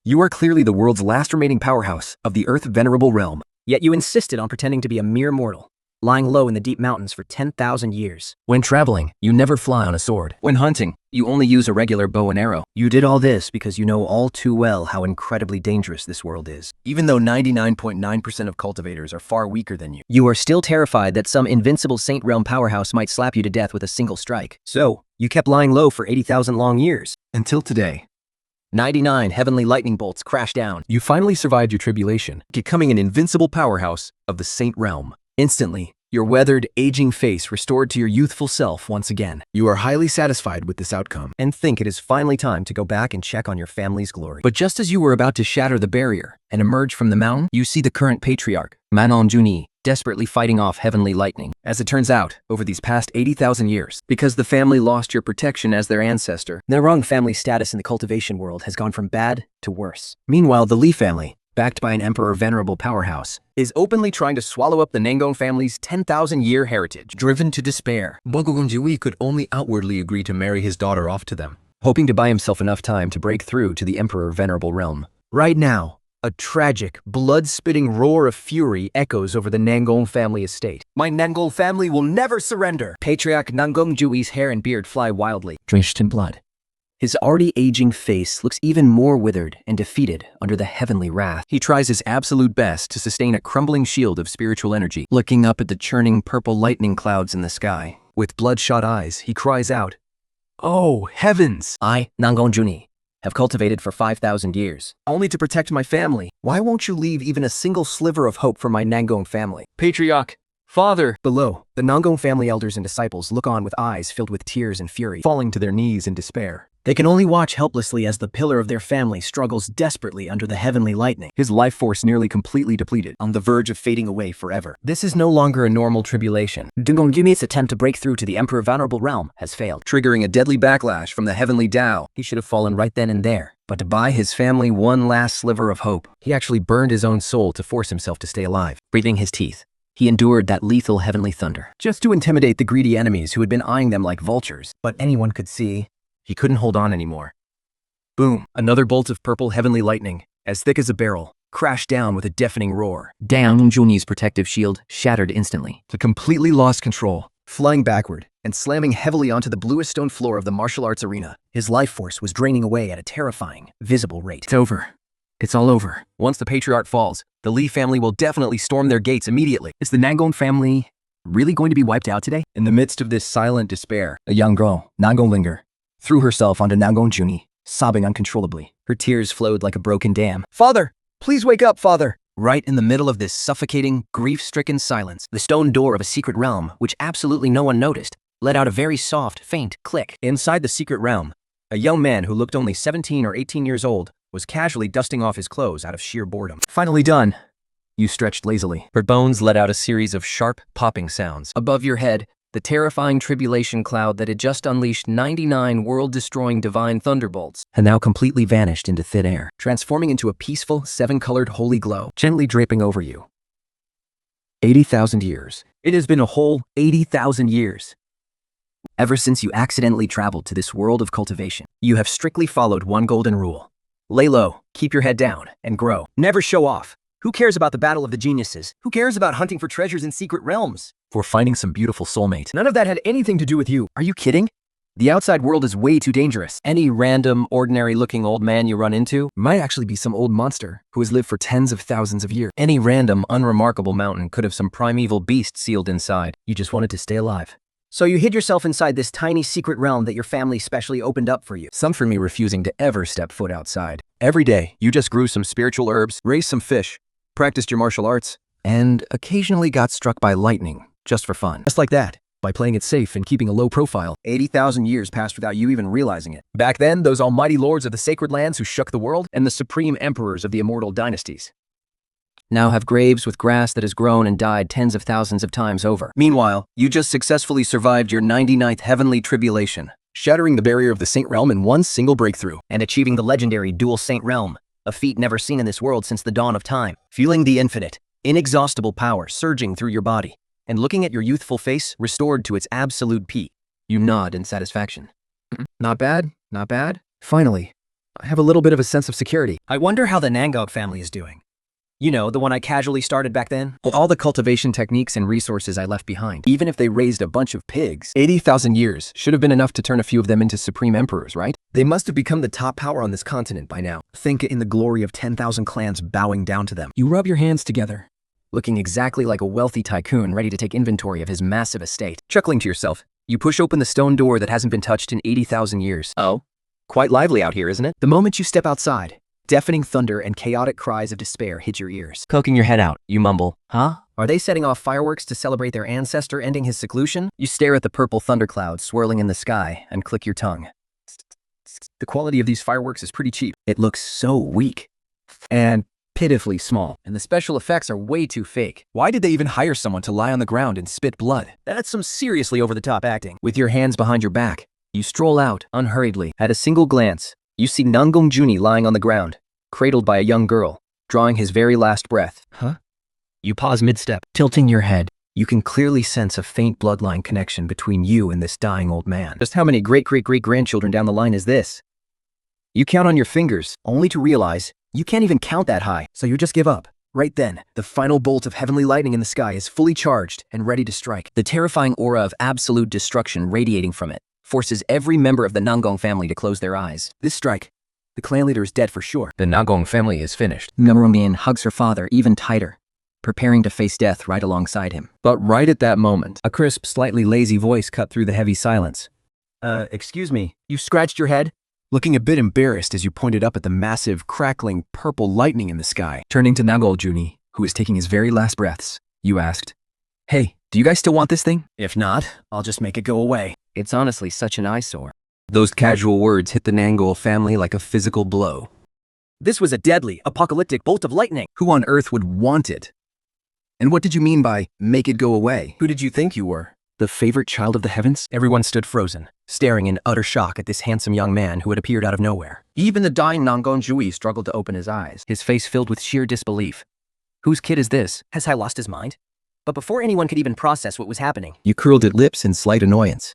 You are clearly the world's last remaining powerhouse of the Earth-venerable realm. Yet you insisted on pretending to be a mere mortal, lying low in the deep mountains for 10,000 years. When traveling, you never fly on a sword. When hunting, you only use a regular bow and arrow. You did all this because you know all too well how incredibly dangerous this world is. Even though 99.9% of cultivators are far weaker than you. You are still terrified that some invincible Saint Realm powerhouse might slap you to death with a single strike. So, you kept lying low for 80,000 long years. Until today. 99 heavenly lightning bolts crash down. You finally survived your tribulation, becoming an invincible powerhouse of the Saint Realm. Instantly, your weathered, aging face restored to your youthful self once again. You are highly satisfied with this outcome And think it is finally time to go back and check on your family's glory. But just as you were about to shatter the barrier and emerge from the mountain, you see the current patriarch, Nangong Haotian, desperately fighting off heavenly lightning. As it turns out, over these past 80,000 years, because the family lost your protection as their ancestor, The Nangong family status in the cultivation world has gone from bad to worse. meanwhile the Li family, backed by an emperor-venerable powerhouse, is openly trying to swallow up the Nangong family's 10,000-year heritage. Driven to despair, Nangong Haotian could only outwardly agree to marry his daughter off to them, hoping to buy himself enough time to break through to the emperor-venerable realm. Right now, a tragic, blood-spitting roar of fury echoes over the Nangong family estate. My Nangong family will never surrender! Patriarch Nangong Haotian's hair and beard fly wildly, Drenched in blood. his already aging face looks even more withered and defeated under the heavenly wrath. He tries his absolute best to sustain a crumbling shield of spiritual energy. Looking up at the churning purple lightning clouds in the sky, with bloodshot eyes, he cries out, "Oh, heavens! I, Nangong Haotian, have cultivated for 5,000 years. Only to protect my family. Why won't you leave even a single sliver of hope for my Nangong family? Patriarch, father!" Below, the Nangong family elders and disciples look on with eyes filled with tears and fury. Falling to their knees in despair. They can only watch helplessly as the pillar of their family struggles desperately under the heavenly lightning. His life force nearly completely depleted, on the verge of fading away forever. This is no longer a normal tribulation, Nangong Haotian's attempt to break through to the emperor-venerable realm has failed. triggering a deadly backlash from the heavenly Tao. He should have fallen right then and there. But to buy his family one last sliver of hope, he actually burned his own soul to force himself to stay alive. Breathing his teeth, he endured that lethal heavenly thunder, Just to intimidate the greedy enemies who had been eyeing them like vultures. but anyone could see He couldn't hold on anymore. Boom, another bolt of purple heavenly lightning, as thick as a barrel, crashed down with a deafening roar. Nangong Haotian's protective shield shattered instantly. He completely lost control, flying backward and slamming heavily onto the bluest stone floor of the martial arts arena. His life force was draining away at a terrifying, visible rate. It's over. It's all over. Once the patriarch falls, the Li family will definitely storm their gates immediately. Is the Nangong family really going to be wiped out today? In the midst of this silent despair, a young girl, Nangong Linger, threw herself onto Nangong Haotian, sobbing uncontrollably. Her tears flowed like a broken dam. "Father! Please wake up, father!" Right in the middle of this suffocating, grief-stricken silence, The stone door of a secret realm, which absolutely no one noticed, let out a very soft, faint click. inside the secret realm, a young man who looked only 17 or 18 years old was casually dusting off his clothes out of sheer boredom. "Finally done." You stretched lazily. Her bones let out a series of sharp, popping sounds. Above your head, the terrifying tribulation cloud that had just unleashed 99 world-destroying divine thunderbolts had now completely vanished into thin air, transforming into a peaceful, seven-colored holy glow, gently draping over you. 80,000 years. It has been a whole 80,000 years. Ever since you accidentally traveled to this world of cultivation, you have strictly followed one golden rule. Lay low, keep your head down, and grow. Never show off. Who cares about the battle of the geniuses? Who cares about hunting for treasures in secret realms? For finding some beautiful soulmate. None of that had anything to do with you. Are you kidding? The outside world is way too dangerous. Any random, ordinary-looking old man you run into might actually be some old monster who has lived for tens of thousands of years. Any random, unremarkable mountain could have some primeval beast sealed inside. You just wanted to stay alive. So you hid yourself inside this tiny secret realm that your family specially opened up for you. Some for me refusing to ever step foot outside. Every day, you just grew some spiritual herbs, raised some fish, practiced your martial arts, and occasionally got struck by lightning, just for fun. Just like that, by playing it safe and keeping a low profile. 80,000 years passed without you even realizing it. Back then, those almighty lords of the sacred lands who shook the world, and the supreme emperors of the immortal dynasties, now have graves with grass that has grown and died tens of thousands of times over. Meanwhile, you just successfully survived your 99th heavenly tribulation, shattering the barrier of the Saint Realm in one single breakthrough, And achieving the legendary dual Saint Realm, a feat never seen in this world since the dawn of time. Feeling the infinite, inexhaustible power surging through your body, and looking at your youthful face restored to its absolute peak, you nod in satisfaction. Not bad, not bad. Finally, I have a little bit of a sense of security. I wonder how the Nangong family is doing. You know, the one I casually started back then? All the cultivation techniques and resources I left behind. Even if they raised a bunch of pigs, 80,000 years should have been enough to turn a few of them into supreme emperors, right? They must have become the top power on this continent by now. Think in the glory of 10,000 clans bowing down to them. You rub your hands together, looking exactly like a wealthy tycoon ready to take inventory of his massive estate. Chuckling to yourself, you push open the stone door that hasn't been touched in 80,000 years. Oh, quite lively out here, isn't it? The moment you step outside, deafening thunder and chaotic cries of despair hit your ears. Poking your head out, you mumble, huh? Are they setting off fireworks to celebrate their ancestor ending his seclusion? You stare at the purple thunderclouds swirling in the sky and click your tongue. The quality of these fireworks is pretty cheap. It looks so weak and pitifully small, and the special effects are way too fake. Why did they even hire someone to lie on the ground and spit blood? That's some seriously over-the-top acting. With your hands behind your back, you stroll out unhurriedly. At a single glance, you see Nangong Haotian lying on the ground, cradled by a young girl, drawing his very last breath. Huh? You pause mid-step, tilting your head. You can clearly sense a faint bloodline connection between you and this dying old man. Just how many great-great-great-grandchildren down the line is this? You count on your fingers, only to realize you can't even count that high, so you just give up. Right then, the final bolt of heavenly lightning in the sky is fully charged and ready to strike. The terrifying aura of absolute destruction radiating from it forces every member of the Nangong family to close their eyes. This strike, the clan leader is dead for sure. The Nangong family is finished. Nangong hugs her father even tighter, preparing to face death right alongside him. But right at that moment, a crisp, slightly lazy voice cut through the heavy silence. Excuse me, you scratched your head? Looking a bit embarrassed as you pointed up at the massive, crackling, purple lightning in the sky. Turning to Nangong Haotian, who was taking his very last breaths, you asked, "Hey, do you guys still want this thing? If not, I'll just make it go away." It's honestly such an eyesore. Those casual words hit the Nangong family like a physical blow. This was a deadly, apocalyptic bolt of lightning. Who on earth would want it? And what did you mean by make it go away? Who did you think you were? The favorite child of the heavens? Everyone stood frozen, staring in utter shock at this handsome young man who had appeared out of nowhere. Even the dying Nangong Haotian struggled to open his eyes, his face filled with sheer disbelief. Whose kid is this? Has Hai lost his mind? But before anyone could even process what was happening, you curled at lips in slight annoyance.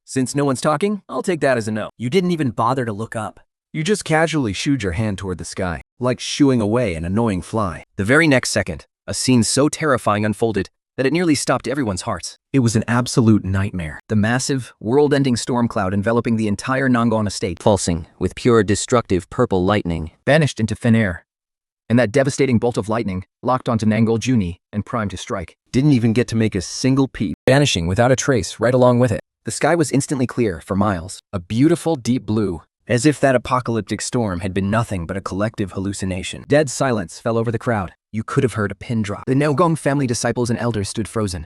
Since no one's talking, I'll take that as a no. You didn't even bother to look up. You just casually shooed your hand toward the sky, like shooing away an annoying fly. The very next second, a scene so terrifying unfolded that it nearly stopped everyone's hearts. It was an absolute nightmare. The massive, world-ending storm cloud enveloping the entire Nangong estate, pulsing with pure destructive purple lightning, vanished into thin air. And that devastating bolt of lightning locked onto Nangong Haotian and primed to strike. Didn't even get to make a single peep, vanishing without a trace right along with it. The sky was instantly clear for miles, a beautiful deep blue, as if that apocalyptic storm had been nothing but a collective hallucination. Dead silence fell over the crowd. You could have heard a pin drop. The Nangong family disciples and elders stood frozen.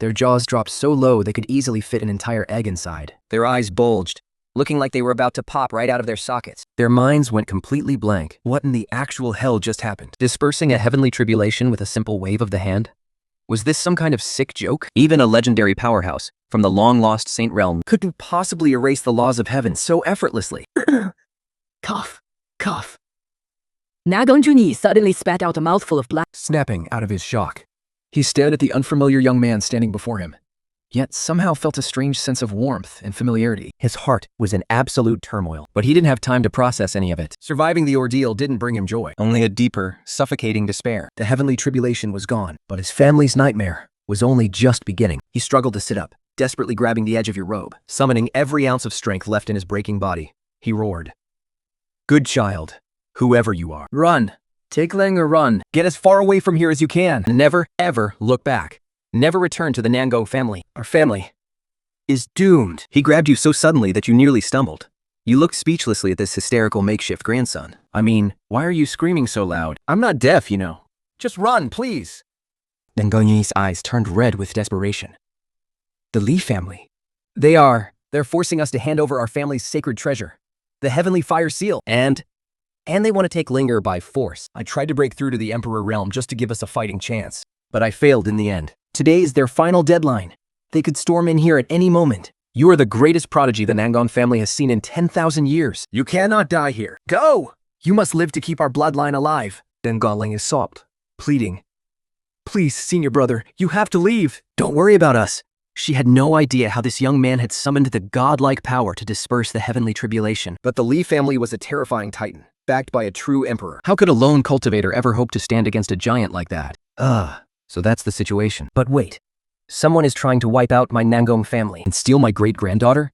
Their jaws dropped so low they could easily fit an entire egg inside. Their eyes bulged, looking like they were about to pop right out of their sockets. Their minds went completely blank. What in the actual hell just happened? Dispersing a heavenly tribulation with a simple wave of the hand? Was this some kind of sick joke? Even a legendary powerhouse from the long-lost Saint Realm couldn't possibly erase the laws of heaven so effortlessly. Cough, cough. Nangong Haotian suddenly spat out a mouthful of blood. Snapping out of his shock, he stared at the unfamiliar young man standing before him, yet somehow felt a strange sense of warmth and familiarity. His heart was in absolute turmoil, but he didn't have time to process any of it. Surviving the ordeal didn't bring him joy, only a deeper, suffocating despair. The heavenly tribulation was gone, but his family's nightmare was only just beginning. He struggled to sit up, desperately grabbing the edge of your robe. Summoning every ounce of strength left in his breaking body, he roared, "Good child, whoever you are, run! Take Lang or run! Get as far away from here as you can! Never, ever look back! Never return to the Nangong family. Our family is doomed." He grabbed you so suddenly that you nearly stumbled. You looked speechlessly at this hysterical makeshift grandson. I mean, why are you screaming so loud? I'm not deaf, you know. Just run, please. Nangong Haotian's eyes turned red with desperation. The Lee family. They're forcing us to hand over our family's sacred treasure, the heavenly fire seal, and they want to take Linger by force. I tried to break through to the Emperor realm just to give us a fighting chance, but I failed in the end. Today is their final deadline. They could storm in here at any moment. You are the greatest prodigy the Nangong family has seen in 10,000 years. You cannot die here. Go! You must live to keep our bloodline alive. Then Gongling sobbed, pleading, "Please, senior brother, you have to leave." "Don't worry about us. She had no idea how this young man had summoned the godlike power to disperse the heavenly tribulation. But the Li family was a terrifying titan, backed by a true emperor. How could a lone cultivator ever hope to stand against a giant like that? So that's the situation. But wait, someone is trying to wipe out my Nangong family. And steal my great-granddaughter?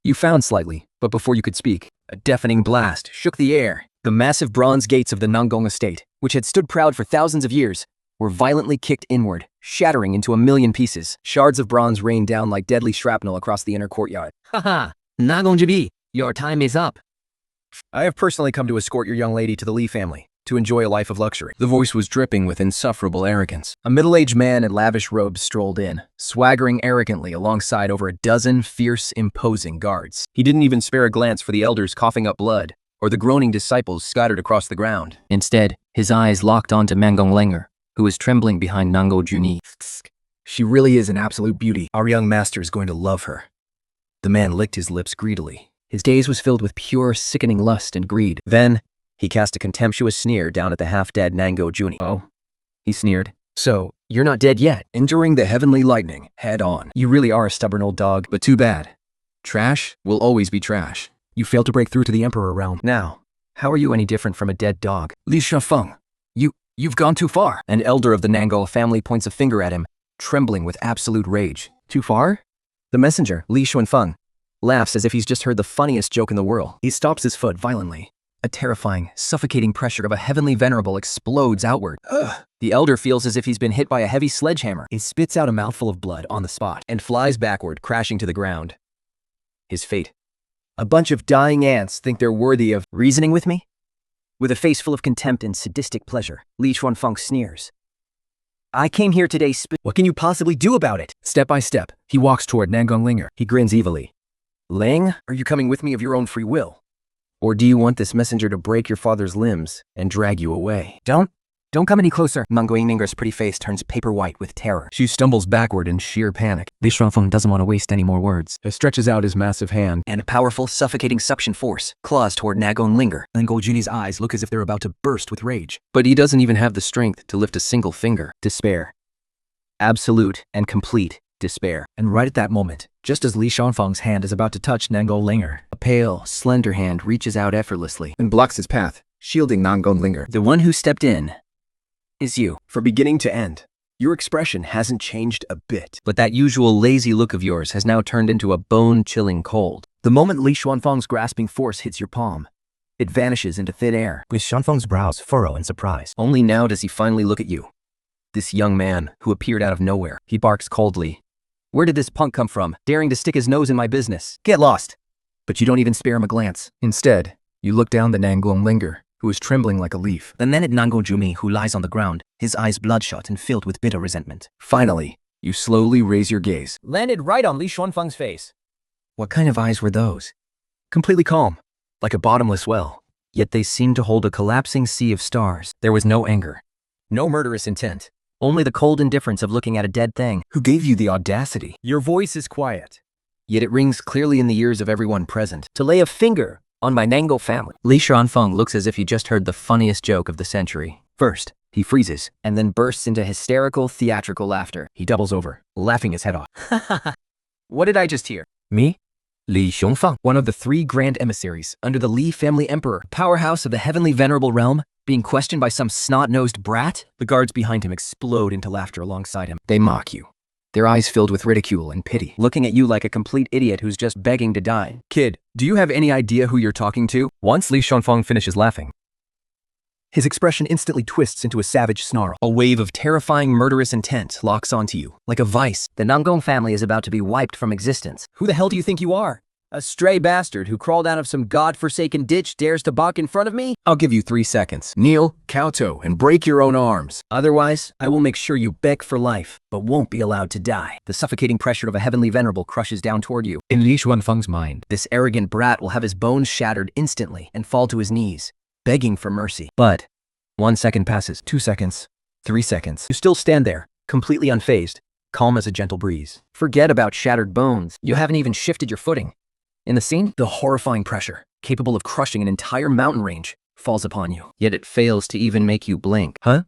You found slightly, but before you could speak, a deafening blast shook the air. The massive bronze gates of the Nangong estate, which had stood proud for thousands of years, were violently kicked inward, shattering into a million pieces. Shards of bronze rained down like deadly shrapnel across the inner courtyard. Haha, Nangong, your time is up. I have personally come to escort your young lady to the Li family, to enjoy a life of luxury. The voice was dripping with insufferable arrogance. A middle-aged man in lavish robes strolled in, swaggering arrogantly alongside over a dozen fierce, imposing guards. He didn't even spare a glance for the elders coughing up blood, or the groaning disciples scattered across the ground. Instead, his eyes locked onto Nangong Lenger, who was trembling behind Nangong. She really is an absolute beauty. Our young master is going to love her. The man licked his lips greedily. His gaze was filled with pure, sickening lust and greed. Then, he cast a contemptuous sneer down at the half-dead Nangong. Oh? He sneered. So, you're not dead yet, enduring the heavenly lightning, head on. You really are a stubborn old dog. But too bad. Trash will always be trash. You failed to break through to the Emperor realm. Now, how are you any different from a dead dog? Li Shafeng, you've gone too far. An elder of the Nangong family points a finger at him, trembling with absolute rage. Too far? The messenger, Li Xuanfeng, laughs as if he's just heard the funniest joke in the world. He stops his foot violently. A terrifying, suffocating pressure of a heavenly venerable explodes outward. Ugh. The elder feels as if he's been hit by a heavy sledgehammer. He spits out a mouthful of blood on the spot And flies backward, crashing to the ground. His fate. A bunch of dying ants think they're worthy of Reasoning with me? With a face full of contempt and sadistic pleasure, Li Xuanfeng sneers. I came here today What can you possibly do about it? Step by step, he walks toward Nangong Lenger. He grins evilly. Ling, Are you coming with me of your own free will? or do you want this messenger to break your father's limbs and drag you away? Don't come any closer. Nangong Linger's pretty face turns paper white with terror. She stumbles backward in sheer panic. Li Xuanfeng doesn't want to waste any more words. He stretches out his massive hand. And a powerful, suffocating suction force claws toward Nangong Linger. Nangong's eyes look as if they're about to burst with rage. But he doesn't even have the strength to lift a single finger. Despair. Absolute and complete despair. And right at that moment, just as Li Xuanfeng's hand is about to touch Nangong Lenger, A pale, slender hand reaches out effortlessly. and blocks his path, shielding Nangong Lenger. The one who stepped in is you. From beginning to end, your expression hasn't changed a bit. But that usual lazy look of yours has now turned into a bone-chilling cold. The moment Li Xuanfeng's grasping force hits your palm, it vanishes into thin air. Li Xuanfeng's brows furrow in surprise. Only now does he finally look at you. This young man who appeared out of nowhere. He barks coldly. Where did this punk come from, daring to stick his nose in my business? Get lost! But you don't even spare him a glance. Instead, you look down the Nangong Lenger, who is trembling like a leaf. And then at Nangong, who lies on the ground, his eyes bloodshot and filled with bitter resentment. Finally, you slowly raise your gaze. Landed right on Li Xuanfeng's face. What kind of eyes were those? Completely calm, like a bottomless well. Yet they seemed to hold a collapsing sea of stars. There was no anger, no murderous intent. Only the cold indifference of looking at a dead thing. Who gave you the audacity? Your voice is quiet, yet it rings clearly in the ears of everyone present. To lay a finger on my Nangong family. Li Xuanfeng looks as if he just heard the funniest joke of the century. First, he freezes, and then bursts into hysterical, theatrical laughter. He doubles over, laughing his head off. What did I just hear? Me? Li Xuanfeng. One of the 3 grand emissaries under the Li family emperor, powerhouse of the heavenly venerable realm, being questioned by some snot-nosed brat? The guards behind him explode into laughter alongside him. They mock you, their eyes filled with ridicule and pity. Looking at you like a complete idiot who's just begging to die. Kid, do you have any idea who you're talking to? Once Li Xuanfeng finishes laughing, his expression instantly twists into a savage snarl. A wave of terrifying murderous intent locks onto you, like a vice. The Nangong family is about to be wiped from existence. Who the hell do you think you are? A stray bastard who crawled out of some god-forsaken ditch dares to balk in front of me? I'll give you 3 seconds. Kneel, kowtow, and break your own arms. Otherwise, I will make sure you beg for life, but won't be allowed to die. The suffocating pressure of a heavenly venerable crushes down toward you. In Li Xuanfeng's mind, This arrogant brat will have his bones shattered instantly and fall to his knees, begging for mercy. But 1 second passes. 2 seconds, 3 seconds. You still stand there, completely unfazed, calm as a gentle breeze. Forget about shattered bones. You haven't even shifted your footing. In the scene, the horrifying pressure, capable of crushing an entire mountain range, falls upon you. Yet it fails to even make you blink. Huh?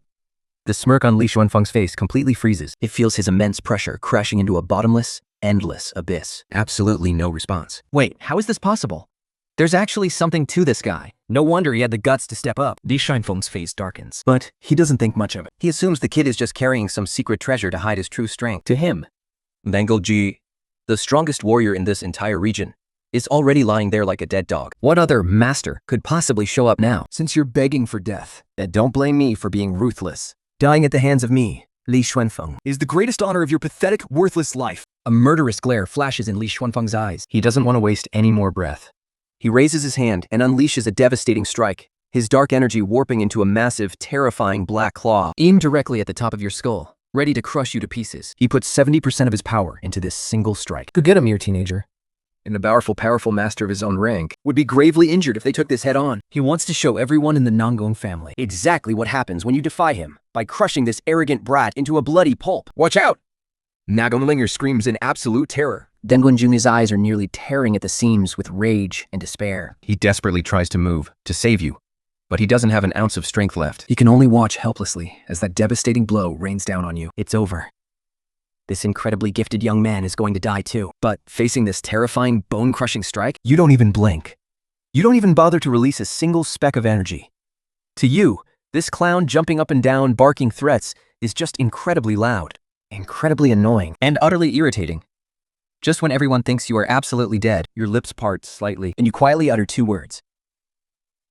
The smirk on Li Xuanfeng's face completely freezes. It feels his immense pressure crashing into a bottomless, endless abyss. Absolutely no response. Wait, how is this possible? There's actually something to this guy. No wonder he had the guts to step up. Li Xuanfeng's face darkens. But he doesn't think much of it. He assumes the kid is just carrying some secret treasure to hide his true strength. To him, Nangong Ji, the strongest warrior in this entire region, is already lying there like a dead dog. What other master could possibly show up now? Since you're begging for death, then don't blame me for being ruthless. Dying at the hands of me, Li Xuanfeng, is the greatest honor of your pathetic, worthless life. A murderous glare flashes in Li Xuanfeng's eyes. He doesn't want to waste any more breath. He raises his hand and unleashes a devastating strike, his dark energy warping into a massive, terrifying black claw, aimed directly at the top of your skull, ready to crush you to pieces. He puts 70% of his power into this single strike. Go get him, your teenager. And the powerful master of his own rank would be gravely injured if they took this head on. He wants to show everyone in the Nangong family exactly what happens when you defy him by crushing this arrogant brat into a bloody pulp. Watch out! Nangong Linger screams in absolute terror. Dengun Juni's eyes are nearly tearing at the seams with rage and despair. He desperately tries to move, to save you, but he doesn't have an ounce of strength left. He can only watch helplessly as that devastating blow rains down on you. It's over. This incredibly gifted young man is going to die too. But facing this terrifying, bone-crushing strike, you don't even blink. You don't even bother to release a single speck of energy. To you, this clown jumping up and down, barking threats, is just incredibly loud, incredibly annoying, and utterly irritating. Just when everyone thinks you are absolutely dead, your lips part slightly, and you quietly utter 2 words.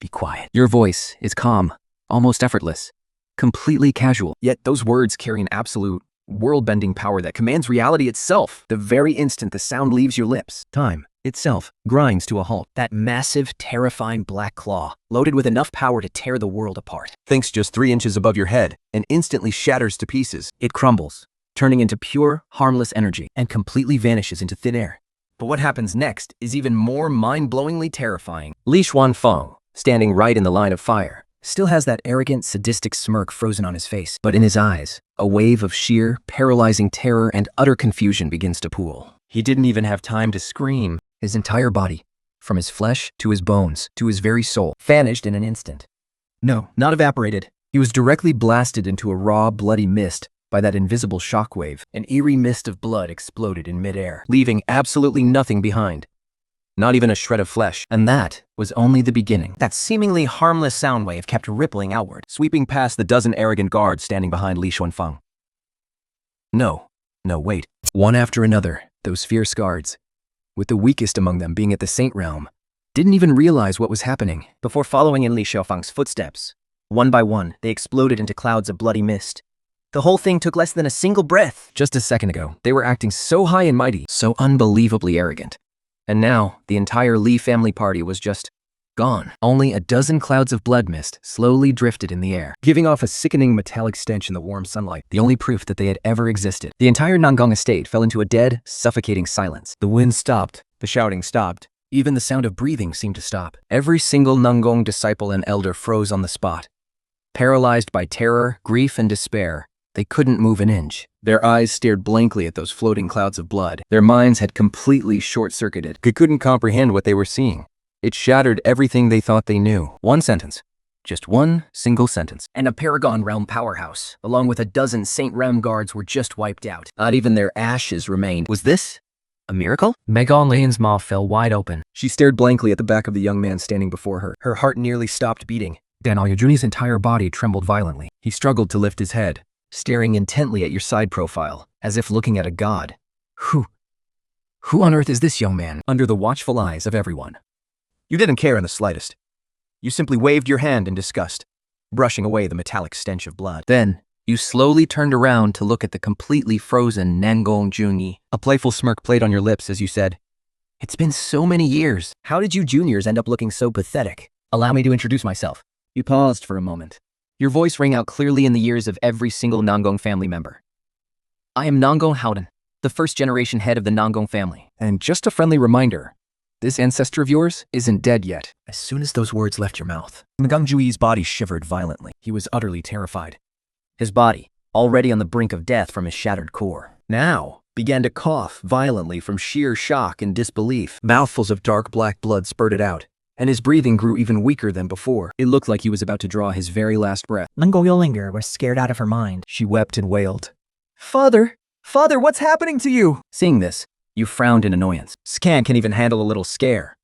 Be quiet. Your voice is calm, almost effortless, completely casual. Yet those words carry an absolute, world-bending power that commands reality itself. The very instant the sound leaves your lips, time itself grinds to a halt. That massive, terrifying black claw, loaded with enough power to tear the world apart, Thinks just 3 inches above your head and instantly shatters to pieces. it crumbles, turning into pure, harmless energy, and completely vanishes into thin air. But what happens next is even more mind-blowingly terrifying. Li Xuanfeng, standing right in the line of fire, still has that arrogant, sadistic smirk frozen on his face. But in his eyes, a wave of sheer, paralyzing terror and utter confusion begins to pool. He didn't even have time to scream. His entire body, from his flesh to his bones to his very soul, vanished in an instant. No, not evaporated. He was directly blasted into a raw, bloody mist by that invisible shockwave. An eerie mist of blood exploded in midair, leaving absolutely nothing behind. Not even a shred of flesh. And that was only the beginning. That seemingly harmless sound wave kept rippling outward, Sweeping past the dozen arrogant guards standing behind Li Xuanfeng. No, wait. One after another, those fierce guards, with the weakest among them being at the Saint Realm, didn't even realize what was happening before following in Li Xiaofeng's footsteps. One by one, they exploded into clouds of bloody mist. The whole thing took less than a single breath. Just a second ago, they were acting so high and mighty, so unbelievably arrogant. And now, the entire Li family party was just gone. Only a dozen clouds of blood mist slowly drifted in the air, giving off a sickening metallic stench in the warm sunlight, the only proof that they had ever existed. The entire Nangong estate fell into a dead, suffocating silence. The wind stopped, the shouting stopped, even the sound of breathing seemed to stop. Every single Nangong disciple and elder froze on the spot. Paralyzed by terror, grief, and despair, they couldn't move an inch. Their eyes stared blankly at those floating clouds of blood. Their minds had completely short-circuited. They couldn't comprehend what they were seeing. It shattered everything they thought they knew. One sentence. Just one single sentence. And a Paragon Realm powerhouse, along with a dozen Saint Realm guards, were just wiped out. Not even their ashes remained. Was this a miracle? Megan Lane's mouth fell wide open. She stared blankly at the back of the young man standing before her. Her heart nearly stopped beating. Dan Aoyajuni's entire body trembled violently. He struggled to lift his head, staring intently at your side profile, as if looking at a god. Who on earth is this young man, under the watchful eyes of everyone? You didn't care in the slightest. You simply waved your hand in disgust, brushing away the metallic stench of blood. Then, you slowly turned around to look at the completely frozen Nangong Juni. A playful smirk played on your lips as you said, "It's been so many years. How did you juniors end up looking so pathetic? Allow me to introduce myself." You paused for a moment. Your voice rang out clearly in the ears of every single Nangong family member. "I am Nangong Haotian, the first-generation head of the Nangong family. And just a friendly reminder, this ancestor of yours isn't dead yet." As soon as those words left your mouth, Nangong Jui's body shivered violently. He was utterly terrified. his body, already on the brink of death from his shattered core, Now began to cough violently from sheer shock and disbelief. Mouthfuls of dark black blood spurted out, and his breathing grew even weaker than before. It looked like he was about to draw his very last breath. Nangong was scared out of her mind. She wept and wailed. Father! Father, what's happening to you? Seeing this, you frowned in annoyance. Scan can even handle a little scare.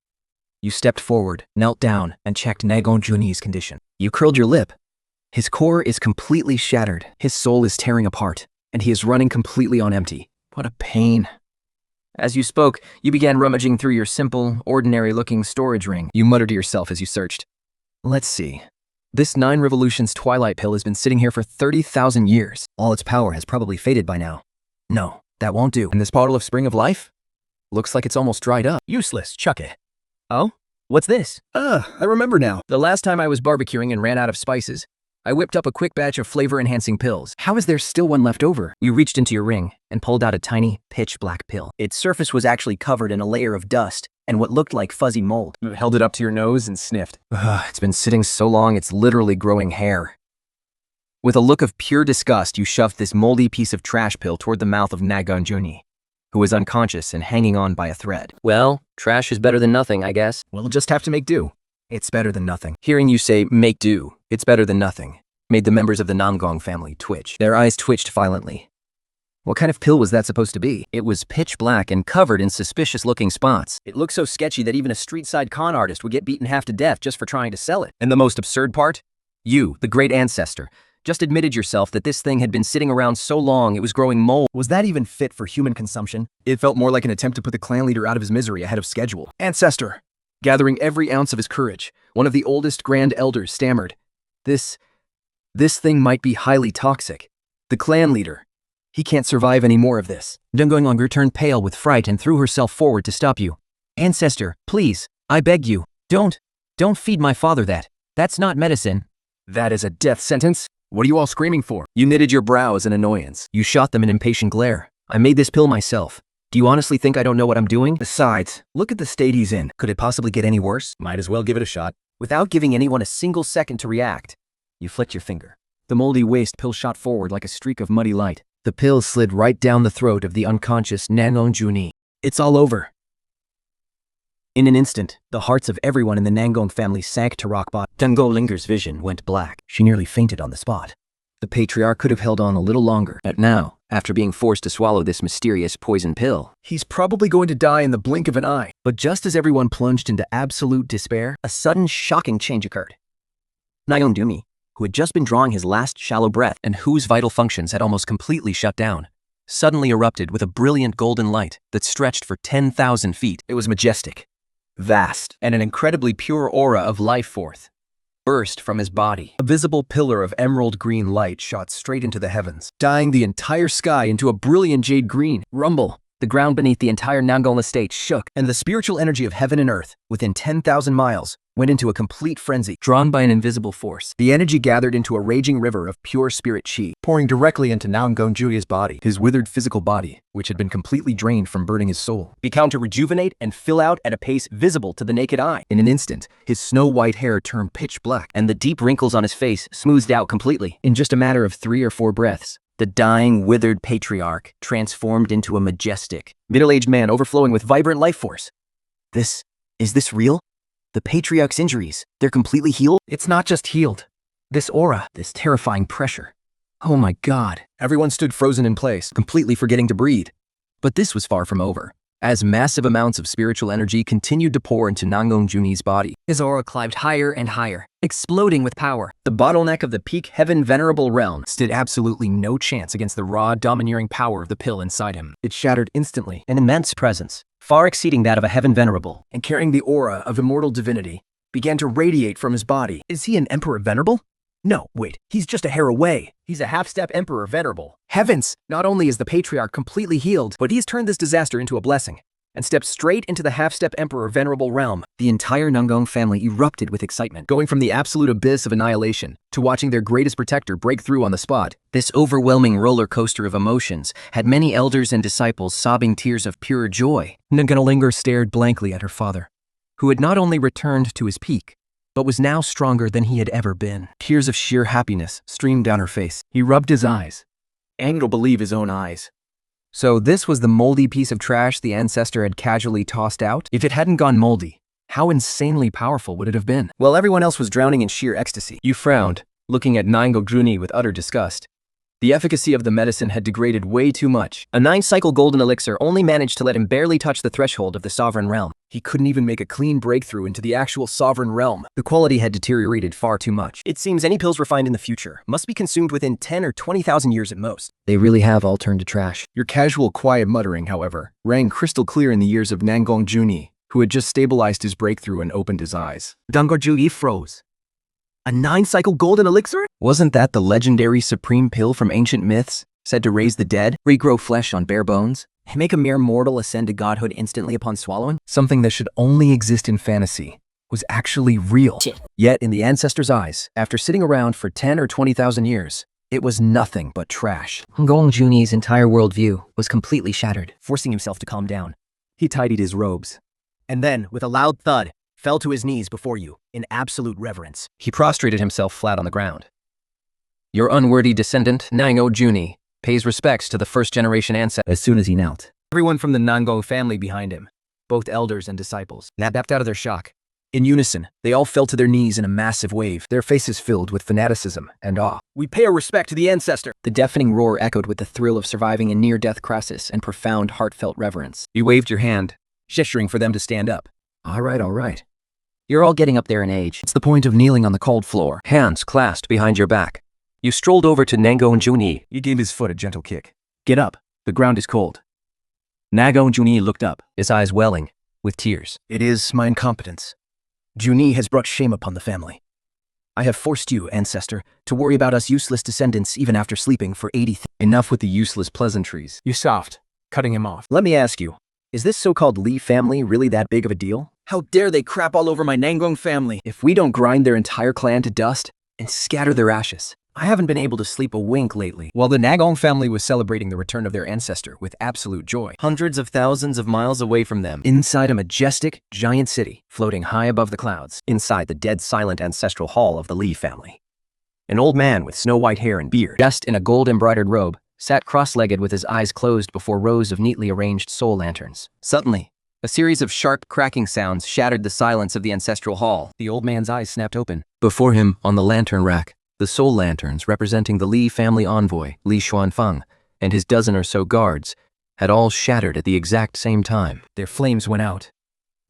You stepped forward, knelt down, and checked Nangong Juni's condition. You curled your lip. His core is completely shattered. His soul is tearing apart, and he is running completely on empty. What a pain. As you spoke, you began rummaging through your simple, ordinary-looking storage ring. You muttered to yourself as you searched. Let's see. This 9 Revolutions Twilight Pill has been sitting here for 30,000 years. All its power has probably faded by now. No, that won't do. And this bottle of Spring of Life? Looks like it's almost dried up. Useless, chuck it. Oh? What's this? I remember now. The last time I was barbecuing and ran out of spices, I whipped up a quick batch of flavor-enhancing pills. How is there still one left over? You reached into your ring and pulled out a tiny, pitch-black pill. Its surface was actually covered in a layer of dust and what looked like fuzzy mold. You held it up to your nose and sniffed. It's been sitting so long it's literally growing hair. With a look of pure disgust, you shoved this moldy piece of trash pill toward the mouth of Nangong Juni, who was unconscious and hanging on by a thread. Well, trash is better than nothing, I guess. We'll just have to make do. It's better than nothing. Hearing you say, make do, it's better than nothing, made the members of the Nangong family twitch. Their eyes twitched violently. What kind of pill was that supposed to be? It was pitch black and covered in suspicious-looking spots. It looked so sketchy that even a street-side con artist would get beaten half to death just for trying to sell it. And the most absurd part? You, the great ancestor, just admitted yourself that this thing had been sitting around so long it was growing mold. Was that even fit for human consumption? It felt more like an attempt to put the clan leader out of his misery ahead of schedule. Ancestor! Gathering every ounce of his courage, one of the oldest grand elders stammered. This thing might be highly toxic. The clan leader. He can't survive any more of this. Nangong turned pale with fright and threw herself forward to stop you. Ancestor, please, I beg you, don't feed my father that. That's not medicine. That is a death sentence? What are you all screaming for? You knitted your brows in annoyance. You shot them an impatient glare. I made this pill myself. Do you honestly think I don't know what I'm doing? Besides, look at the state he's in. Could it possibly get any worse? Might as well give it a shot. Without giving anyone a single second to react, you flicked your finger. The moldy waste pill shot forward like a streak of muddy light. The pill slid right down the throat of the unconscious Nangong Juni. It's all over. In an instant, the hearts of everyone in the Nangong family sank to rock bottom. Nangong's vision went black. She nearly fainted on the spot. The patriarch could have held on a little longer, but now, after being forced to swallow this mysterious poison pill, he's probably going to die in the blink of an eye. But just as everyone plunged into absolute despair, a sudden shocking change occurred. Nangong Juni, who had just been drawing his last shallow breath and whose vital functions had almost completely shut down, suddenly erupted with a brilliant golden light that stretched for 10,000 feet. It was majestic, vast, and an incredibly pure aura of life force burst from his body. A visible pillar of emerald green light shot straight into the heavens, dyeing the entire sky into a brilliant jade green. Rumble! The ground beneath the entire Nangong estate shook, and the spiritual energy of heaven and earth, within 10,000 miles, went into a complete frenzy. Drawn by an invisible force, the energy gathered into a raging river of pure spirit chi, pouring directly into Nangong Juni's body, his withered physical body, which had been completely drained from burning his soul, began to rejuvenate and fill out at a pace visible to the naked eye. In an instant, his snow-white hair turned pitch black, and the deep wrinkles on his face smoothed out completely. In just a matter of 3 or 4 breaths, the dying, withered patriarch transformed into a majestic, middle-aged man overflowing with vibrant life force. Is this real? The patriarch's injuries, they're completely healed? It's not just healed. This aura, This terrifying pressure. oh my god. Everyone stood frozen in place, completely forgetting to breathe. But this was far from over, as massive amounts of spiritual energy continued to pour into Nangong Juni's body. His aura climbed higher and higher, exploding with power. The bottleneck of the peak heaven venerable realm stood absolutely no chance against the raw, domineering power of the pill inside him. It shattered instantly, An immense presence, far exceeding that of a heaven venerable, and carrying the aura of immortal divinity, began to radiate from his body. Is he an Emperor Venerable? No, wait, he's just a hair away. He's a half-step Emperor Venerable. Heavens! Not only is the Patriarch completely healed, but he's turned this disaster into a blessing, and stepped straight into the half-step Emperor Venerable realm. The entire Nangong family erupted with excitement, Going from the absolute abyss of annihilation to watching their greatest protector break through on the spot. This overwhelming roller coaster of emotions had many elders and disciples sobbing tears of pure joy. Nangong stared blankly at her father, Who had not only returned to his peak, but was now stronger than he had ever been. Tears of sheer happiness streamed down her face. He rubbed his eyes. And he'll believe his own eyes. So this was the moldy piece of trash the ancestor had casually tossed out? If it hadn't gone moldy, How insanely powerful would it have been? While everyone else was drowning in sheer ecstasy. You frowned, looking at Nangong Haotian with utter disgust. The efficacy of the medicine had degraded way too much. A 9-cycle golden elixir only managed to let him barely touch the threshold of the sovereign realm. He couldn't even make a clean breakthrough into the actual sovereign realm. The quality had deteriorated far too much. It seems any pills refined in the future must be consumed within 10 or 20,000 years at most. They really have all turned to trash. Your casual, quiet muttering, however, rang crystal clear in the ears of Nangong Haotian, who had just stabilized his breakthrough and opened his eyes. Nangong Haotian froze. A 9-cycle golden elixir? Wasn't that the legendary supreme pill from ancient myths, said to raise the dead, regrow flesh on bare bones? Make a mere mortal ascend to godhood instantly upon swallowing? Something that should only exist in fantasy was actually real. Shit. Yet in the ancestors' eyes, after sitting around for 10 or 20,000 years, it was nothing but trash. Nangong Haotian's entire worldview was completely shattered. Forcing himself to calm down, he tidied his robes. And then, with a loud thud, fell to his knees before you, in absolute reverence. He prostrated himself flat on the ground. Your unworthy descendant, Nangong Haotian, pays respects to the first-generation ancestor. As soon as he knelt, everyone from the Nangong family behind him, both elders and disciples, snapped out of their shock. In unison, they all fell to their knees in a massive wave, their faces filled with fanaticism and awe. We pay our respect to the ancestor! The deafening roar echoed with the thrill of surviving a near-death crisis and profound heartfelt reverence. You waved your hand, gesturing for them to stand up. All right. You're all getting up there in age. What's the point of kneeling on the cold floor, hands clasped behind your back? You strolled over to Nangong Haotian. He gave his foot a gentle kick. Get up. The ground is cold. Nangong Haotian looked up, his eyes welling with tears. It is my incompetence. Haotian has brought shame upon the family. I have forced you, ancestor, to worry about us useless descendants even after sleeping for 80. Enough with the useless pleasantries. You soft, cutting him off. Let me ask you, is this so-called Li family really that big of a deal? How dare they crap all over my Nangong family? If we don't grind their entire clan to dust and scatter their ashes. I haven't been able to sleep a wink lately. While the Nangong family was celebrating the return of their ancestor with absolute joy, hundreds of thousands of miles away from them, inside a majestic, giant city, floating high above the clouds, inside the dead silent ancestral hall of the Li family. An old man with snow-white hair and beard, dressed in a gold-embroidered robe, sat cross-legged with his eyes closed before rows of neatly arranged soul lanterns. Suddenly, a series of sharp, cracking sounds shattered the silence of the ancestral hall. The old man's eyes snapped open. Before him, on the lantern rack, the soul lanterns representing the Li family envoy, Li Xuanfeng, and his dozen or so guards, had all shattered at the exact same time. Their flames went out.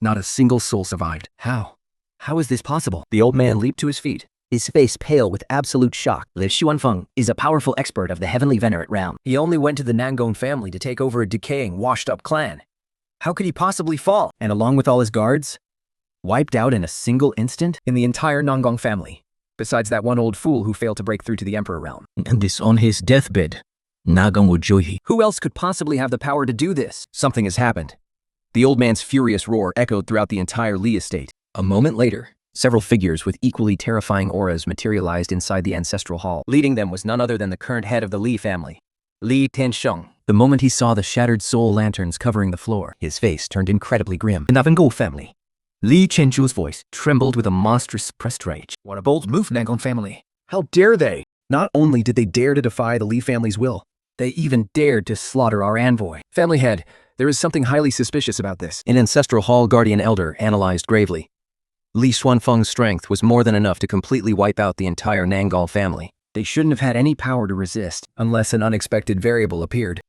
Not a single soul survived. How? How is this possible? The old man leaped to his feet, his face pale with absolute shock. Li Xuanfeng is a powerful expert of the heavenly venerate realm. He only went to the Nangong family to take over a decaying, washed-up clan. How could he possibly fall? And along with all his guards, wiped out in a single instant? In the entire Nangong family, besides that one old fool who failed to break through to the Emperor realm. And this on his deathbed. Nangong Haotian. Who else could possibly have the power to do this? Something has happened. The old man's furious roar echoed throughout the entire Li estate. A moment later, several figures with equally terrifying auras materialized inside the ancestral hall. Leading them was none other than the current head of the Li family, Li Tiansheng. The moment he saw the shattered soul lanterns covering the floor, his face turned incredibly grim. The Nangong family. Li Qianzhu's voice trembled with a monstrous suppressed rage. What a bold move, Nangong family. How dare they? Not only did they dare to defy the Li family's will, they even dared to slaughter our envoy. Family head, there is something highly suspicious about this. An ancestral hall guardian elder analyzed gravely. Li Xuanfeng's strength was more than enough to completely wipe out the entire Nangong family. They shouldn't have had any power to resist, unless an unexpected variable appeared.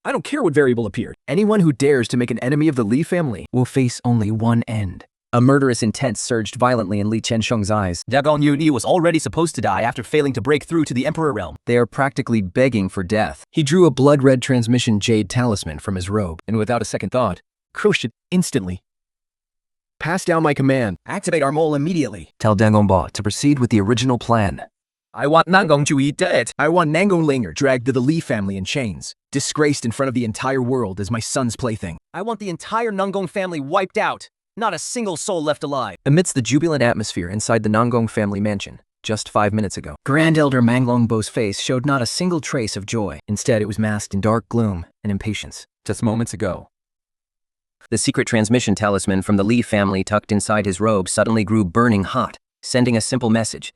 I don't care what variable appeared. Anyone who dares to make an enemy of the Li family will face only one end. A murderous intent surged violently in Li Qiansheng's eyes. Nangong Haotian was already supposed to die after failing to break through to the Emperor realm. They are practically begging for death. He drew a blood-red transmission jade talisman from his robe, and without a second thought, crushed it instantly. Pass down my command. Activate our mole immediately. Tell Dangongba to proceed with the original plan. I want Nangong Haotian dead. I want Nangong Linger dragged to the Li family in chains, disgraced in front of the entire world as my son's plaything. I want the entire Nangong family wiped out. Not a single soul left alive. Amidst the jubilant atmosphere inside the Nangong family mansion, just 5 minutes ago, Grand Elder Manglongbo's face showed not a single trace of joy. Instead, it was masked in dark gloom and impatience. Just moments ago, the secret transmission talisman from the Li family tucked inside his robe suddenly grew burning hot, sending a simple message.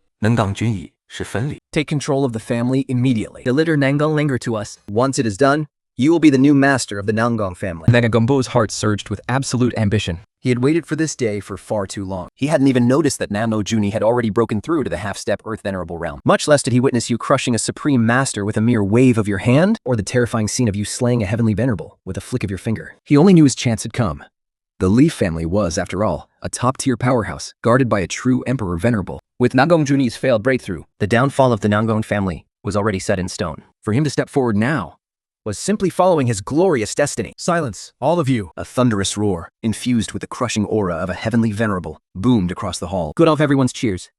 Take control of the family immediately. Deliver Nangong Linger to us. Once it is done, You will be the new master of the Nangong family. Nangongbo's heart surged with absolute ambition. He had waited for this day for far too long. He hadn't even noticed that Nangong had already broken through to the half-step Earth Venerable realm. Much less did he witness you crushing a supreme master with a mere wave of your hand, or the terrifying scene of you slaying a heavenly venerable with a flick of your finger. He only knew his chance had come. The Li family was, after all, a top-tier powerhouse, guarded by a true Emperor Venerable. With Nangong's failed breakthrough, the downfall of the Nangong family was already set in stone. For him to step forward now Was simply following his glorious destiny. Silence, all of you. A thunderous roar, infused with the crushing aura of a heavenly venerable, boomed across the hall. Good off everyone's cheers.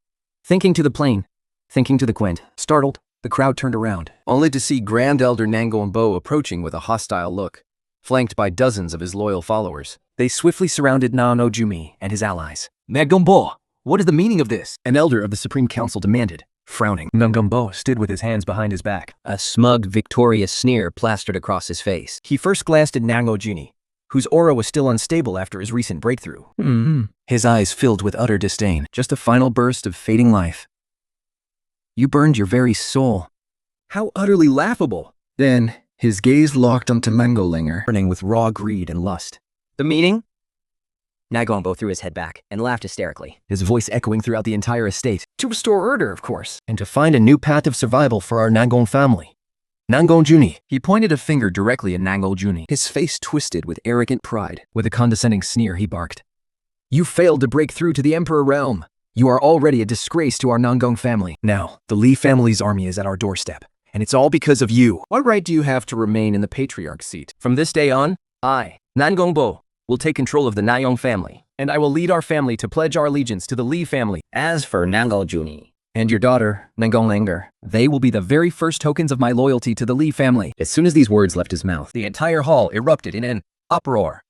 Thinking to the plain, thinking to the quint. Startled, the crowd turned around, only to see Grand Elder Nangong approaching with a hostile look, flanked by dozens of his loyal followers. They swiftly surrounded Nangong and his allies. Nangong, what is the meaning of this? An elder of the Supreme Council demanded, frowning. Nangong stood with his hands behind his back. A smug, victorious sneer plastered across his face. He first glanced at Nangong, whose aura was still unstable after his recent breakthrough. His eyes filled with utter disdain. Just a final burst of fading life. You burned your very soul. How utterly laughable. Then, his gaze locked onto Nangong, burning with raw greed and lust. The meaning? Nangong threw his head back and laughed hysterically. His voice echoing throughout the entire estate. To restore order, of course. And to find a new path of survival for our Nangong family. Nangong. He pointed a finger directly at Nangong. His face twisted with arrogant pride. With a condescending sneer, he barked. You failed to break through to the Emperor realm. You are already a disgrace to our Nangong family. Now, the Li family's army is at our doorstep. And it's all because of you. What right do you have to remain in the patriarch's seat? From this day on, I, Nangong will take control of the Nangong family, and I will lead our family to pledge our allegiance to the Li family. As for Nangong and your daughter, Nangong, they will be the very first tokens of my loyalty to the Li family. As soon as these words left his mouth, The entire hall erupted in an uproar.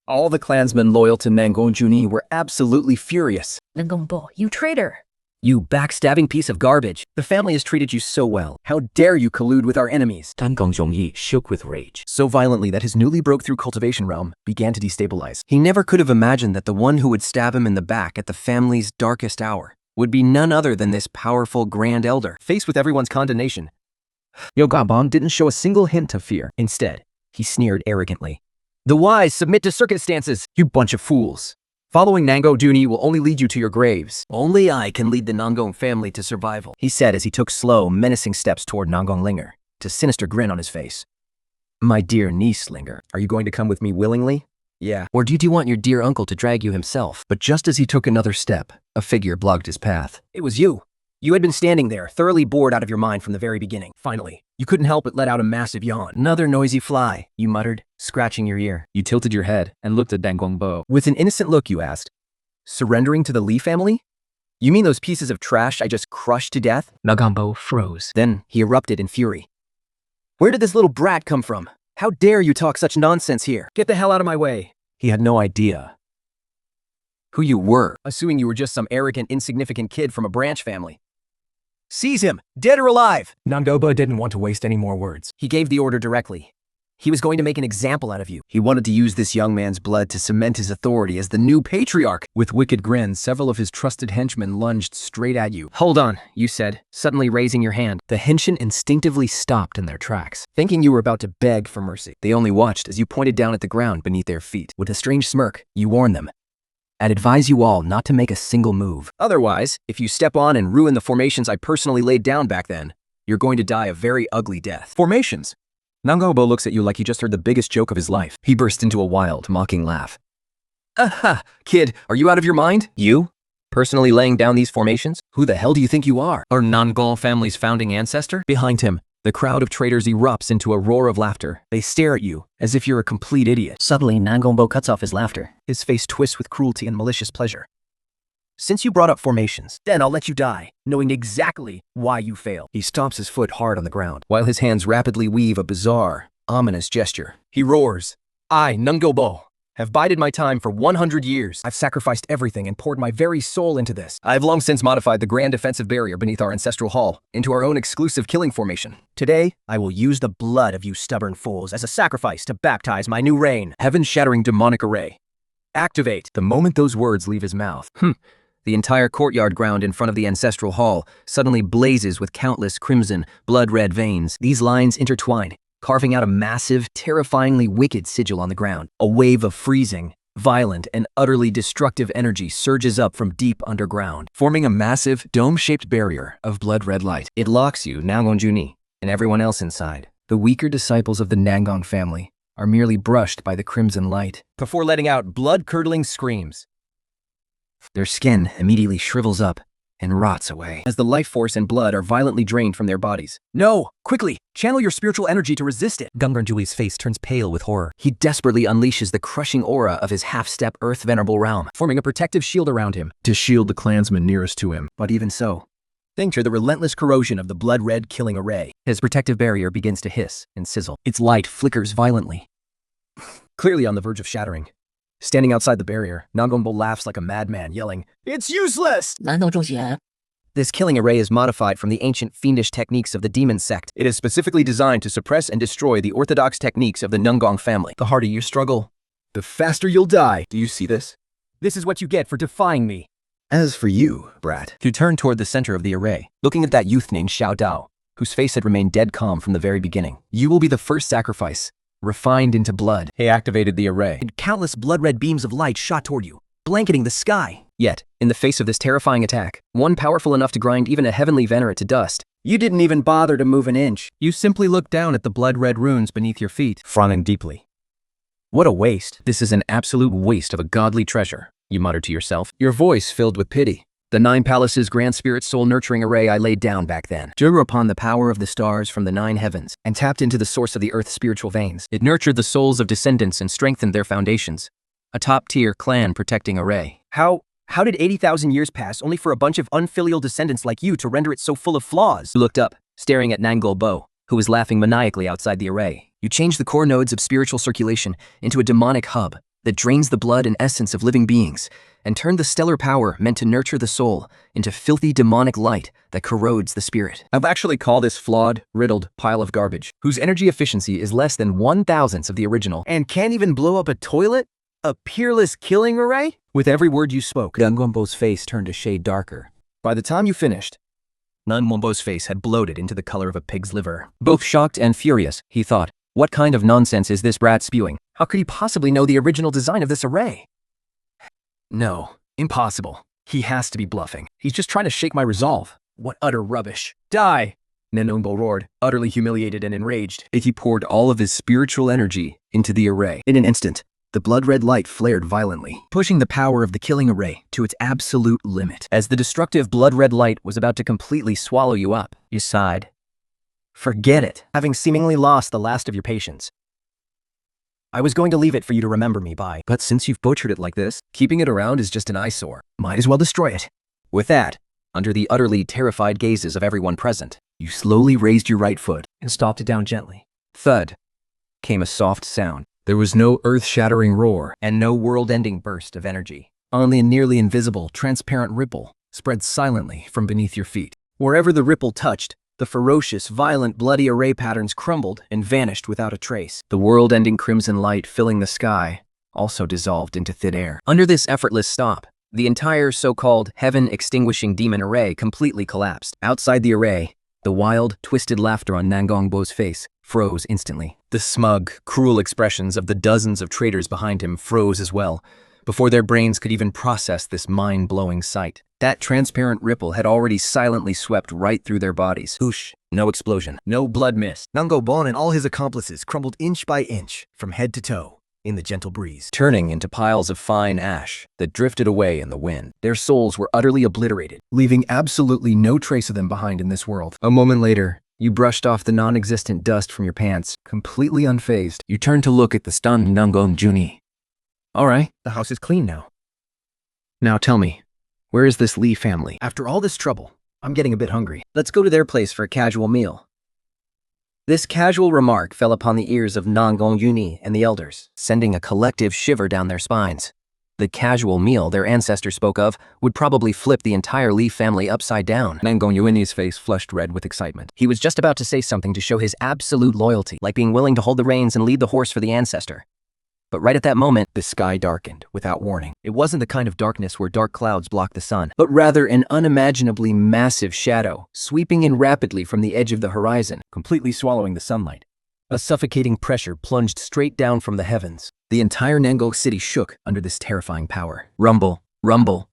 All the clansmen loyal to Nangong were absolutely furious. Nangong, you traitor. You backstabbing piece of garbage. The family has treated you so well. How dare you collude with our enemies? Nangong shook with rage. So violently that his newly broke through cultivation realm began to destabilize. He never could have imagined that the one who would stab him in the back at the family's darkest hour would be none other than this powerful Grand Elder. Faced with everyone's condemnation, Yogabon didn't show a single hint of fear. instead, he sneered arrogantly. The wise submit to circumstances. You bunch of fools. Following Nangong will only lead you to your graves. Only I can lead the Nangong family to survival, he said as he took slow, menacing steps toward Nangong, a sinister grin on his face. My dear niece, Linger, are you going to come with me willingly? Yeah. Or do you want your dear uncle to drag you himself? But just as he took another step, a figure blocked his path. It was you. You had been standing there, thoroughly bored out of your mind from the very beginning. Finally, you couldn't help but let out a massive yawn. Another noisy fly, you muttered, scratching your ear. You tilted your head and looked at Nangong. With an innocent look, you asked, surrendering to the Li family? You mean those pieces of trash I just crushed to death? Nangong froze. Then he erupted in fury. Where did this little brat come from? How dare you talk such nonsense here? Get the hell out of my way. He had no idea who you were, Assuming you were just some arrogant, insignificant kid from a branch family. Seize him, dead or alive! Nangong didn't want to waste any more words. He gave the order directly. He was going to make an example out of you. He wanted to use this young man's blood to cement his authority as the new patriarch. With wicked grins, several of his trusted henchmen lunged straight at you. Hold on, you said, suddenly raising your hand. The henchmen instinctively stopped in their tracks. Thinking you were about to beg for mercy. They only watched as you pointed down at the ground beneath their feet. With a strange smirk, you warned them. I'd advise you all not to make a single move. Otherwise, if you step on and ruin the formations I personally laid down back then, you're going to die a very ugly death. Formations? Nangong looks at you like he just heard the biggest joke of his life. He burst into a wild, mocking laugh. Aha! Kid, are you out of your mind? You? Personally laying down these formations? Who the hell do you think you are? Our Nangong family's founding ancestor? Behind him, the crowd of traitors erupts into a roar of laughter. They stare at you, as if you're a complete idiot. suddenly Nangong cuts off his laughter. His face twists with cruelty and malicious pleasure. Since you brought up formations, then I'll let you die, knowing exactly why you failed. He stomps his foot hard on the ground, while his hands rapidly weave a bizarre, ominous gesture. He roars, I, Nangong, have bided my time for 100 years. I've sacrificed everything and poured my very soul into this. I've long since modified the grand defensive barrier beneath our ancestral hall into our own exclusive killing formation. Today, I will use the blood of you stubborn fools as a sacrifice to baptize my new reign. Heaven-shattering demonic array. Activate. The moment those words leave his mouth, the entire courtyard ground in front of the ancestral hall suddenly blazes with countless crimson, blood-red veins. These lines intertwine, carving out a massive, terrifyingly wicked sigil on the ground. A wave of freezing, violent, and utterly destructive energy surges up from deep underground, forming a massive, dome-shaped barrier of blood-red light. It locks you, Nangong Juni, and everyone else inside. The weaker disciples of the Nangong family are merely brushed by the crimson light, before letting out blood-curdling screams. Their skin immediately shrivels up and rots away as the life force and blood are violently drained from their bodies. No! Quickly! Channel your spiritual energy to resist it! Gungrunjui's face turns pale with horror. He desperately unleashes the crushing aura of his half-step earth-venerable realm, forming a protective shield around him to shield the clansmen nearest to him. But even so, thanks to the relentless corrosion of the blood-red killing array, his protective barrier begins to hiss and sizzle. Its light flickers violently, clearly on the verge of shattering. Standing outside the barrier, Nangong Bo laughs like a madman, yelling, "It's useless!" This killing array is modified from the ancient fiendish techniques of the demon sect. It is specifically designed to suppress and destroy the orthodox techniques of the Nangong family. The harder you struggle, the faster you'll die. Do you see this? This is what you get for defying me. As for you, brat. You turn toward the center of the array, looking at that youth named Xiao Dao, whose face had remained dead calm from the very beginning. You will be the first sacrifice, refined into blood. He activated the array, and countless blood-red beams of light shot toward you, blanketing the sky. Yet, in the face of this terrifying attack, one powerful enough to grind even a heavenly venerate to dust, you didn't even bother to move an inch. You simply looked down at the blood-red runes beneath your feet, frowning deeply. What a waste. This is an absolute waste of a godly treasure, you muttered to yourself, your voice filled with pity. The 9 Palaces Grand Spirit Soul Nurturing Array I laid down back then drew upon the power of the stars from the 9 heavens and tapped into the source of the earth's spiritual veins. It nurtured the souls of descendants and strengthened their foundations. A top-tier clan-protecting array. How did 80,000 years pass only for a bunch of unfilial descendants like you to render it so full of flaws? You looked up, staring at Nangong Bo, who was laughing maniacally outside the array. You changed the core nodes of spiritual circulation into a demonic hub that drains the blood and essence of living beings, and turned the stellar power meant to nurture the soul into filthy demonic light that corrodes the spirit. I'd actually call this flawed, riddled pile of garbage, whose energy efficiency is less than 1/1000th of the original. And can't even blow up a toilet? A peerless killing array? With every word you spoke, Nangong Bo's face turned a shade darker. By the time you finished, Nangong Bo's face had bloated into the color of a pig's liver. Both shocked and furious, he thought, what kind of nonsense is this brat spewing? How could he possibly know the original design of this array? No, impossible. He has to be bluffing. He's just trying to shake my resolve. What utter rubbish. Die! Nangong Bo roared, utterly humiliated and enraged. He poured all of his spiritual energy into the array. In an instant, the blood-red light flared violently, pushing the power of the killing array to its absolute limit. As the destructive blood-red light was about to completely swallow you up, you sighed. Forget it, having seemingly lost the last of your patience. I was going to leave it for you to remember me by. But since you've butchered it like this, keeping it around is just an eyesore. Might as well destroy it. With that, under the utterly terrified gazes of everyone present, you slowly raised your right foot and stomped it down gently. Thud came a soft sound. There was no earth-shattering roar and no world-ending burst of energy. Only a nearly invisible, transparent ripple spread silently from beneath your feet. Wherever the ripple touched, the ferocious, violent, bloody array patterns crumbled and vanished without a trace. The world-ending crimson light filling the sky also dissolved into thin air. Under this effortless stop, the entire so-called heaven-extinguishing demon array completely collapsed. Outside the array, the wild, twisted laughter on Nangong Bo's face froze instantly. The smug, cruel expressions of the dozens of traitors behind him froze as well, before their brains could even process this mind-blowing sight. That transparent ripple had already silently swept right through their bodies. Whoosh, no explosion, no blood mist. Nangong Bo and all his accomplices crumbled inch by inch, from head to toe, in the gentle breeze, turning into piles of fine ash that drifted away in the wind. Their souls were utterly obliterated, leaving absolutely no trace of them behind in this world. A moment later, you brushed off the non-existent dust from your pants, completely unfazed. You turned to look at the stunned Nangong Juni. All right, the house is clean now. Now tell me, where is this Lee family? After all this trouble, I'm getting a bit hungry. Let's go to their place for a casual meal. This casual remark fell upon the ears of Nangong Juni and the elders, sending a collective shiver down their spines. The casual meal their ancestors spoke of would probably flip the entire Lee family upside down. Nangong Juni's face flushed red with excitement. He was just about to say something to show his absolute loyalty, like being willing to hold the reins and lead the horse for the ancestor. But right at that moment, the sky darkened without warning. It wasn't the kind of darkness where dark clouds block the sun, but rather an unimaginably massive shadow, sweeping in rapidly from the edge of the horizon, completely swallowing the sunlight. A suffocating pressure plunged straight down from the heavens. The entire Nangong city shook under this terrifying power. Rumble, rumble.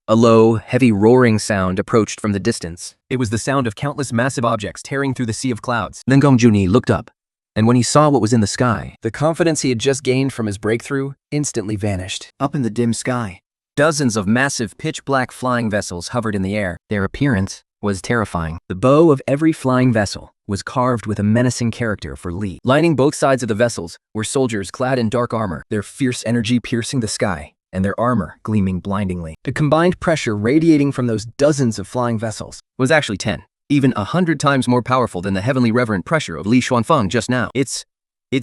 A low, heavy roaring sound approached from the distance. It was the sound of countless massive objects tearing through the sea of clouds. Nangong Juni looked up, and when he saw what was in the sky, The confidence he had just gained from his breakthrough instantly vanished. Up in the dim sky, dozens of massive pitch-black flying vessels hovered in the air. Their appearance was terrifying. The bow of every flying vessel was carved with a menacing character for Li. Lining both sides of the vessels were soldiers clad in dark armor, Their fierce energy piercing the sky, and their armor gleaming blindingly. The combined pressure radiating from those dozens of flying vessels was actually 10, even 100 times more powerful than the heavenly reverent pressure of Li Xuanfeng just now. It's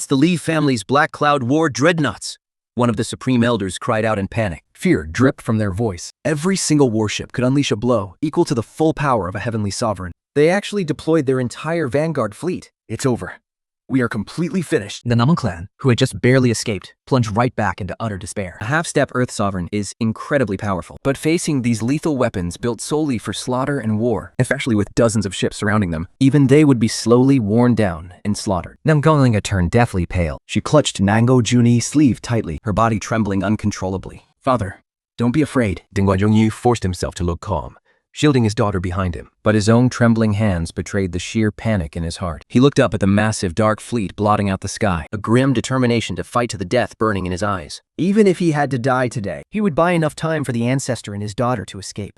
the Li family's Black Cloud War dreadnoughts. One of the supreme elders cried out in panic. Fear dripped from their voice. Every single warship could unleash a blow equal to the full power of a heavenly sovereign. They actually deployed their entire vanguard fleet. It's over. We are completely finished. The Nangong clan, who had just barely escaped, plunged right back into utter despair. A half-step Earth Sovereign is incredibly powerful, but facing these lethal weapons built solely for slaughter and war, Especially with dozens of ships surrounding them. even they would be slowly worn down and slaughtered. Nangong turned deathly pale. she clutched Nangong Juni's sleeve tightly. Her body trembling uncontrollably. Father, don't be afraid. Ding Guanzhongyu forced himself to look calm, shielding his daughter behind him. But his own trembling hands betrayed the sheer panic in his heart. He looked up at the massive dark fleet blotting out the sky, a grim determination to fight to the death burning in his eyes. Even if he had to die today, he would buy enough time for the ancestor and his daughter to escape.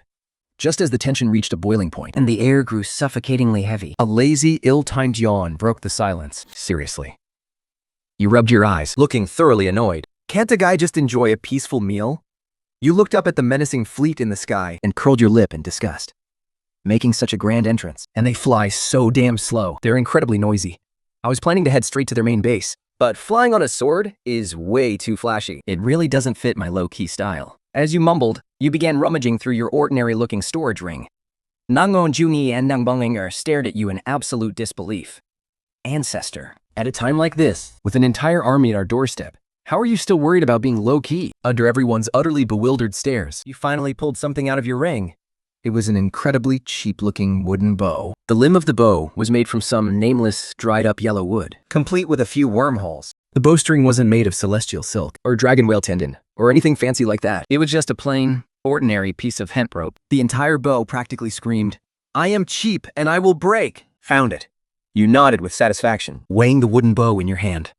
Just as the tension reached a boiling point, And the air grew suffocatingly heavy. a lazy, ill-timed yawn broke the silence. Seriously. You rubbed your eyes. Looking thoroughly annoyed, Can't a guy just enjoy a peaceful meal? You looked up at the menacing fleet in the sky and curled your lip in disgust. Making such a grand entrance, and they fly so damn slow. They're incredibly noisy. I was planning to head straight to their main base, but flying on a sword is way too flashy. it really doesn't fit my low-key style. As you mumbled, you began rummaging through your ordinary-looking storage ring. Nangong Juni and Nangbonginger stared at you in absolute disbelief. Ancestor. At a time like this, with an entire army at our doorstep, how are you still worried about being low-key? Under everyone's utterly bewildered stares, you finally pulled something out of your ring. It was an incredibly cheap-looking wooden bow. The limb of the bow was made from some nameless, dried-up yellow wood, complete with a few wormholes. The bowstring wasn't made of celestial silk, or dragon whale tendon, or anything fancy like that. It was just a plain, ordinary piece of hemp rope. The entire bow practically screamed, "I am cheap and I will break." Found it. You nodded with satisfaction, Weighing the wooden bow in your hand.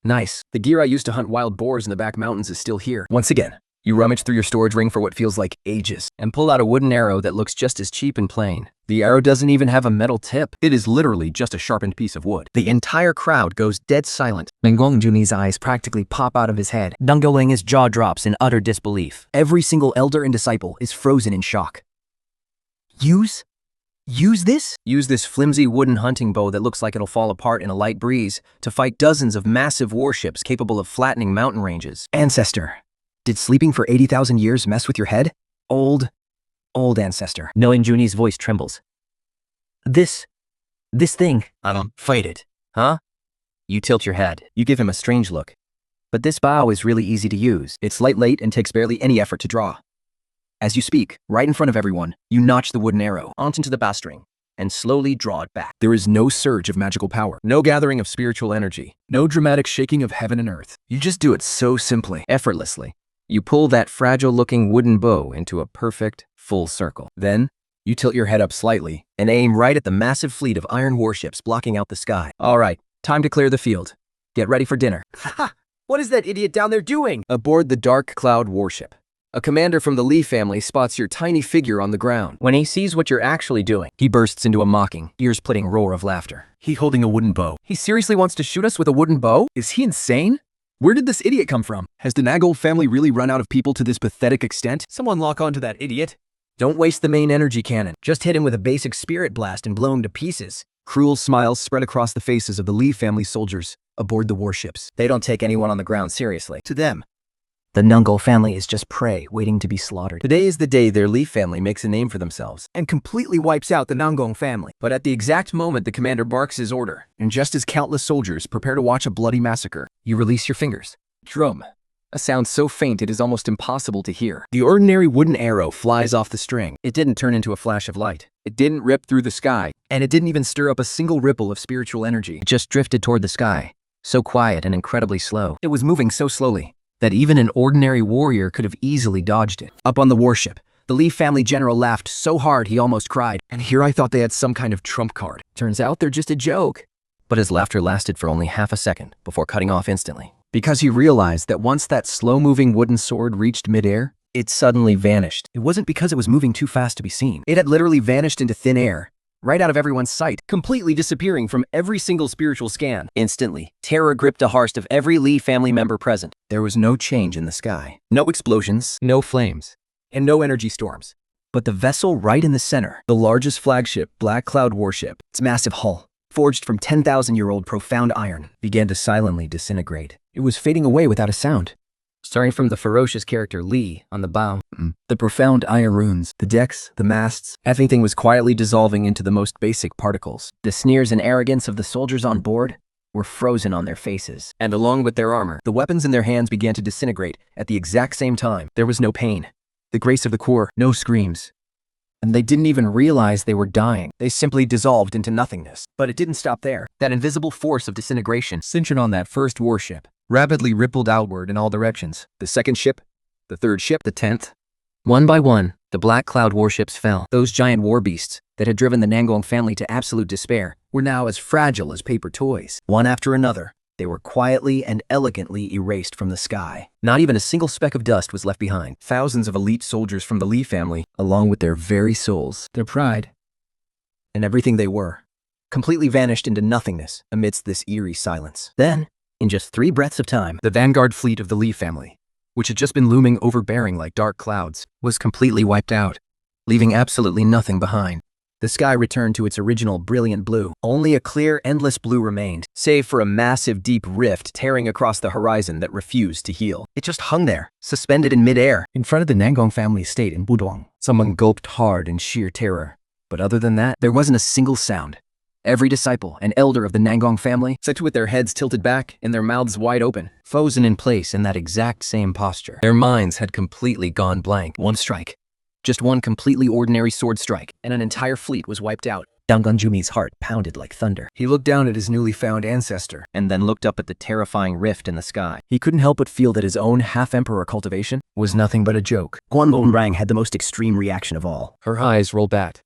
Nice. The gear I used to hunt wild boars in the back mountains is still here. Once again, you rummage through your storage ring for what feels like ages, And pull out a wooden arrow that looks just as cheap and plain. The arrow doesn't even have a metal tip. It is literally just a sharpened piece of wood. The entire crowd goes dead silent. Nangong Juni's eyes practically pop out of his head. Nangoling's jaw drops in utter disbelief. Every single elder and disciple is frozen in shock. Use this? Use this flimsy wooden hunting bow that looks like it'll fall apart in a light breeze to fight dozens of massive warships capable of flattening mountain ranges. Ancestor, did sleeping for 80,000 years mess with your head? Old ancestor. Nangong Juni's voice trembles. This thing. I don't fight it. Huh? You tilt your head. You give him a strange look. But this bow is really easy to use. It's lightweight and takes barely any effort to draw. As you speak, right in front of everyone, you notch the wooden arrow onto the bowstring and slowly draw it back. There is no surge of magical power, no gathering of spiritual energy, no dramatic shaking of heaven and earth. You just do it so simply. Effortlessly, you pull that fragile-looking wooden bow into a perfect, full circle. Then, you tilt your head up slightly And aim right at the massive fleet of iron warships blocking out the sky. All right, time to clear the field. Get ready for dinner. Ha! What is that idiot down there doing? Aboard the Dark Cloud warship, a commander from the Li family spots your tiny figure on the ground. When he sees what you're actually doing, He bursts into a mocking, ear-splitting roar of laughter. He holding a wooden bow. He seriously wants to shoot us with a wooden bow? Is he insane? Where did this idiot come from? Has the Nangong family really run out of people to this pathetic extent? Someone lock onto that idiot. Don't waste the main energy cannon. Just hit him with a basic spirit blast and blow him to pieces. Cruel smiles spread across the faces of the Li family soldiers aboard the warships. they don't take anyone on the ground seriously. To them, The Nangong family is just prey waiting to be slaughtered. today is the day their Li family makes a name for themselves and completely wipes out the Nangong family. But at the exact moment the commander barks his order, and just as countless soldiers prepare to watch a bloody massacre, you release your fingers. Drum. A sound so faint it is almost impossible to hear. The ordinary wooden arrow flies off the string. It didn't turn into a flash of light. It didn't rip through the sky. And it didn't even stir up a single ripple of spiritual energy. It just drifted toward the sky, so quiet and incredibly slow. It was moving so slowly that even an ordinary warrior could have easily dodged it. Up on the warship, the Lee family general laughed so hard he almost cried. And here I thought they had some kind of trump card. Turns out they're just a joke. But his laughter lasted for only half a second before cutting off instantly. Because he realized that once that slow-moving wooden sword reached midair, It suddenly vanished. it wasn't because it was moving too fast to be seen. It had literally vanished into thin air, right out of everyone's sight, completely disappearing from every single spiritual scan. Instantly, terror gripped the heart of every Lee family member present. There was no change in the sky, no explosions, No flames. and no energy storms. But the vessel right in the center, the largest flagship Black Cloud warship, its massive hull, forged from 10,000-year-old profound iron, began to silently disintegrate. It was fading away without a sound. Starting from the ferocious character Lee on the bow, The profound iron runes, the decks, the masts, everything was quietly dissolving into the most basic particles. the sneers and arrogance of the soldiers on board were frozen on their faces. And along with their armor, the weapons in their hands began to disintegrate at the exact same time. There was no pain, the grace of the core, no screams. And they didn't even realize they were dying. They simply dissolved into nothingness. But it didn't stop there. That invisible force of disintegration centered on that first warship, rapidly rippled outward in all directions. The second ship, the third ship, the 10th. One by one, the Black Cloud warships fell. Those giant war beasts that had driven the Nangong family to absolute despair were now as fragile as paper toys. One after another, they were quietly and elegantly erased from the sky. Not even a single speck of dust was left behind. Thousands of elite soldiers from the Lee family, along with their very souls, their pride, and everything they were, completely vanished into nothingness amidst this eerie silence. Then, in just 3 breaths of time, The vanguard fleet of the Lee family, which had just been looming overbearing like dark clouds, was completely wiped out, leaving absolutely nothing behind. The sky returned to its original brilliant blue. Only a clear, endless blue remained, save for a massive, deep rift tearing across the horizon that refused to heal. It just hung there, suspended in midair, in front of the Nangong family estate in Budong. Someone gulped hard in sheer terror. But other than that, there wasn't a single sound. Every disciple and elder of the Nangong family sat with their heads tilted back and their mouths wide open, frozen in place in that exact same posture. Their minds had completely gone blank. One strike. Just one completely ordinary sword strike, and an entire fleet was wiped out. Danganjumi's heart pounded like thunder. He looked down at his newly found ancestor, and then looked up at the terrifying rift in the sky. he couldn't help but feel that his own half-emperor cultivation was nothing but a joke. Guanlong had the most extreme reaction of all. Her eyes rolled back.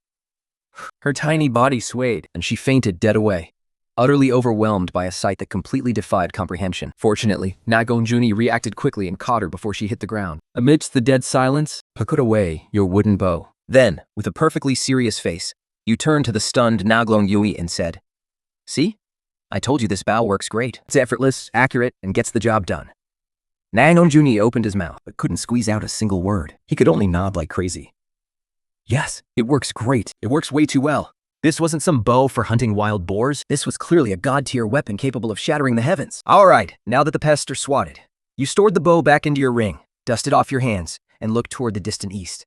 Her tiny body swayed, and she fainted dead away, utterly overwhelmed by a sight that completely defied comprehension. Fortunately, Nangong reacted quickly and caught her before she hit the ground. Amidst the dead silence, put away your wooden bow. Then, with a perfectly serious face, you turned to the stunned Nangong Yui and said, "See? I told you this bow works great. It's effortless, accurate, and gets the job done." Nangong opened his mouth, but couldn't squeeze out a single word. He could only nod like crazy. Yes, it works great. It works way too well. This wasn't some bow for hunting wild boars. This was clearly a god-tier weapon capable of shattering the heavens. All right, now that the pests are swatted, you stored the bow back into your ring, dusted off your hands, and looked toward the distant east.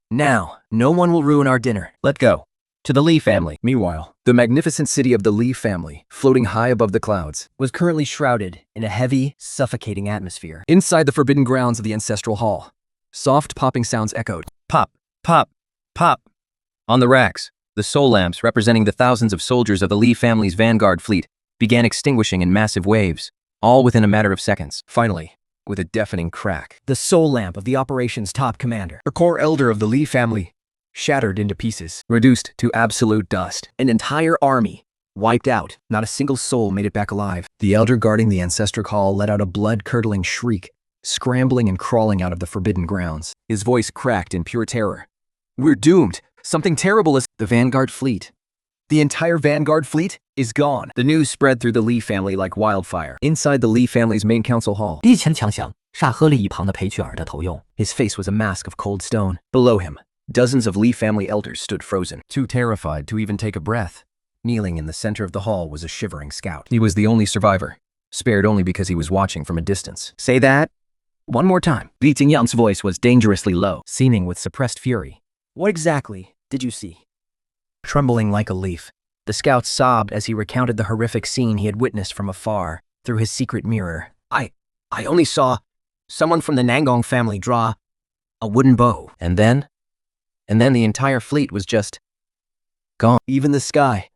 Now, no one will ruin our dinner. Let go. To the Lee family. Meanwhile, the magnificent city of the Lee family, floating high above the clouds, was currently shrouded in a heavy, suffocating atmosphere. Inside the forbidden grounds of the ancestral hall, soft popping sounds echoed. Pop, pop, pop. On the racks, the soul lamps representing the thousands of soldiers of the Lee family's vanguard fleet began extinguishing in massive waves, all within a matter of seconds. Finally, with a deafening crack, the soul lamp of the operation's top commander, a core elder of the Lee family, shattered into pieces, reduced to absolute dust. An entire army wiped out. Not a single soul made it back alive. The elder guarding the ancestral hall let out a blood-curdling shriek, scrambling and crawling out of the forbidden grounds. His voice cracked in pure terror. "We're doomed. Something terrible is—" The vanguard fleet. The entire vanguard fleet is gone. The news spread through the Lee family like wildfire. Inside the Lee family's main council hall, 一前强想煞喝了一旁的裴去尔的头用。 his face was a mask of cold stone. Below him, dozens of Lee family elders stood frozen, too terrified to even take a breath. Kneeling in the center of the hall was a shivering scout. He was the only survivor, spared only because he was watching from a distance. "Say that one more time." Li Tingyang's voice was dangerously low, seeming with suppressed fury. "What exactly did you see?" Trembling like a leaf, the scout sobbed as he recounted the horrific scene he had witnessed from afar through his secret mirror. I only saw someone from the Nangong family draw a wooden bow." And then the entire fleet was just Gone. Even the sky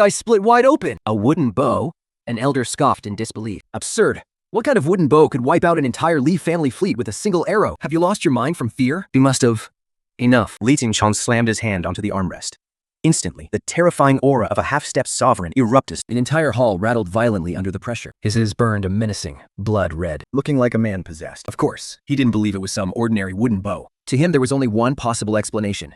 split wide open. A wooden bow? An elder scoffed in disbelief. Absurd. What kind of wooden bow could wipe out an entire Li family fleet with a single arrow? Have you lost your mind from fear? You must have. Enough. Li Tingchong slammed his hand onto the armrest. Instantly, the terrifying aura of a half-step sovereign erupted. An entire hall rattled violently under the pressure. His eyes burned a menacing, blood red, looking like a man possessed. Of course, he didn't believe it was some ordinary wooden bow. To him, there was only one possible explanation.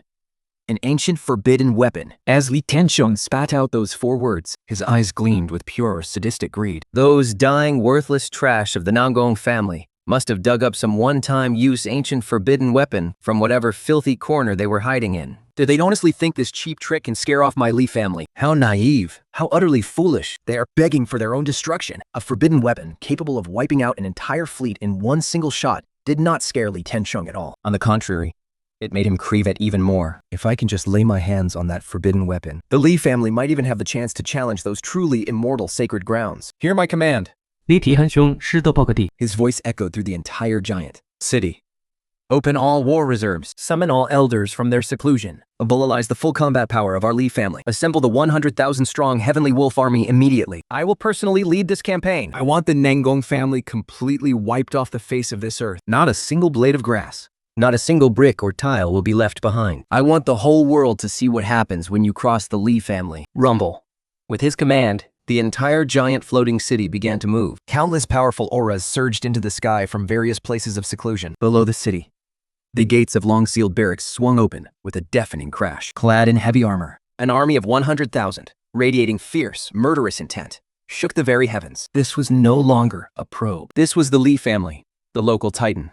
An ancient forbidden weapon. As Li Tianxiong spat out those 4 words, his eyes gleamed with pure sadistic greed. Those dying, worthless trash of the Nangong family must have dug up some one-time use ancient forbidden weapon from whatever filthy corner they were hiding in. Did they honestly think this cheap trick can scare off my Li family? How naive. How utterly foolish. They are begging for their own destruction. A forbidden weapon capable of wiping out an entire fleet in one single shot did not scare Li Tianxiong at all. On the contrary, it made him crave it even more. If I can just lay my hands on that forbidden weapon, the Li family might even have the chance to challenge those truly immortal sacred grounds. Hear my command. 李体汉兄师德报个地。 His voice echoed through the entire giant city. Open all war reserves. Summon all elders from their seclusion. Mobilize the full combat power of our Li family. Assemble the 100,000-strong Heavenly Wolf Army immediately. I will personally lead this campaign. I want the Nangong family completely wiped off the face of this earth. Not a single blade of grass. Not a single brick or tile will be left behind. I want the whole world to see what happens when you cross the Li family. Rumble. With his command, the entire giant floating city began to move. Countless powerful auras surged into the sky from various places of seclusion. Below the city, the gates of long-sealed barracks swung open with a deafening crash. Clad in heavy armor, an army of 100,000, radiating fierce, murderous intent, shook the very heavens. This was no longer a probe. This was the Li family, the local titan,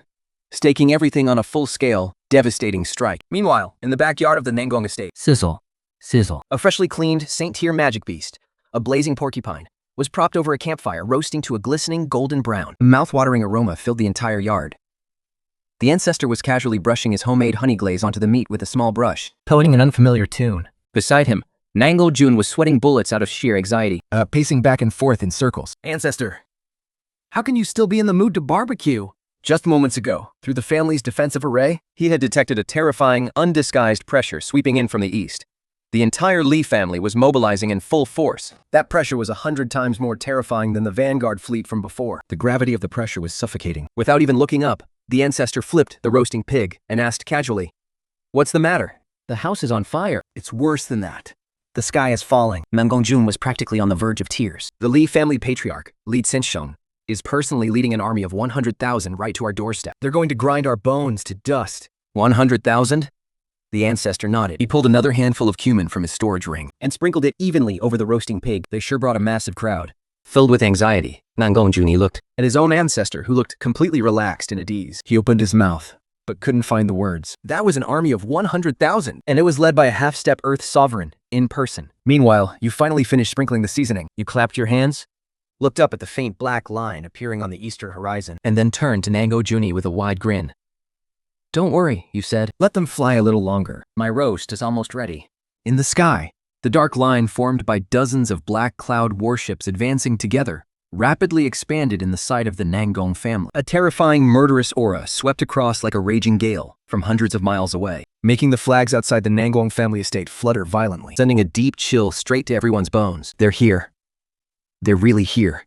staking everything on a full-scale, devastating strike. Meanwhile, in the backyard of the Nangong estate, Sizzle. Sizzle. a freshly cleaned Saint-Tier magic beast, a blazing porcupine, was propped over a campfire roasting to a glistening golden brown. A mouth-watering aroma filled the entire yard. The ancestor was casually brushing his homemade honey glaze onto the meat with a small brush, Poning an unfamiliar tune. Beside him, Nangong Jun was sweating bullets out of sheer anxiety, pacing back and forth in circles. Ancestor, how can you still be in the mood to barbecue? Just moments ago, through the family's defensive array, he had detected a terrifying, undisguised pressure sweeping in from the east. The entire Li family was mobilizing in full force. That pressure was 100 times more terrifying than the vanguard fleet from before. The gravity of the pressure was suffocating. Without even looking up, the ancestor flipped the roasting pig and asked casually, "What's the matter?" "The house is on fire." "It's worse than that. The sky is falling." Nangong Jun was practically on the verge of tears. The Li family patriarch, Li Tingchong, is personally leading an army of 100,000 right to our doorstep. They're going to grind our bones to dust. 100,000? The ancestor nodded. He pulled another handful of cumin from his storage ring and sprinkled it evenly over the roasting pig. They sure brought a massive crowd. Filled with anxiety, Nangong Juni looked At his own ancestor, who looked completely relaxed and at ease. He opened his mouth, but couldn't find the words. That was an army of 100,000, and it was led by a half-step Earth sovereign, in person. Meanwhile, you finally finished sprinkling the seasoning. You clapped your hands, looked up at the faint black line appearing on the eastern horizon, and then turned to Nangong Juni with a wide grin. "Don't worry," you said. "Let them fly a little longer. My roast is almost ready." In the sky, the dark line formed by dozens of black cloud warships advancing together rapidly expanded in the sight of the Nangong family. A terrifying, murderous aura swept across like a raging gale from hundreds of miles away, making the flags outside the Nangong family estate flutter violently, sending a deep chill straight to everyone's bones. "They're here. They're really here."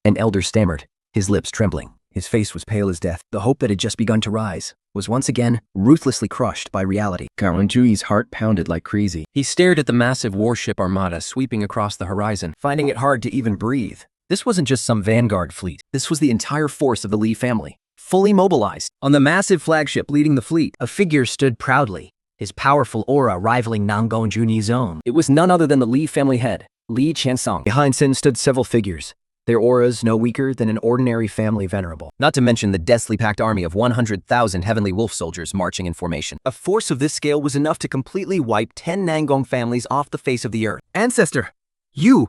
An elder stammered, his lips trembling. His face was pale as death. The hope that had just begun to rise was once again ruthlessly crushed by reality. Karanjui's heart pounded like crazy. He stared at the massive warship armada sweeping across the horizon, finding it hard to even breathe. This wasn't just some vanguard fleet. This was the entire force of the Li family, fully mobilized. On the massive flagship leading the fleet, a figure stood proudly, his powerful aura rivaling Nangong Juni's own. It was none other than the Li family head, Li Qiansong. Behind Sin stood several figures, their auras no weaker than an ordinary family venerable. Not to mention the densely packed army of 100,000 heavenly wolf soldiers marching in formation. A force of this scale was enough to completely wipe 10 Nangong families off the face of the earth. "Ancestor! You!"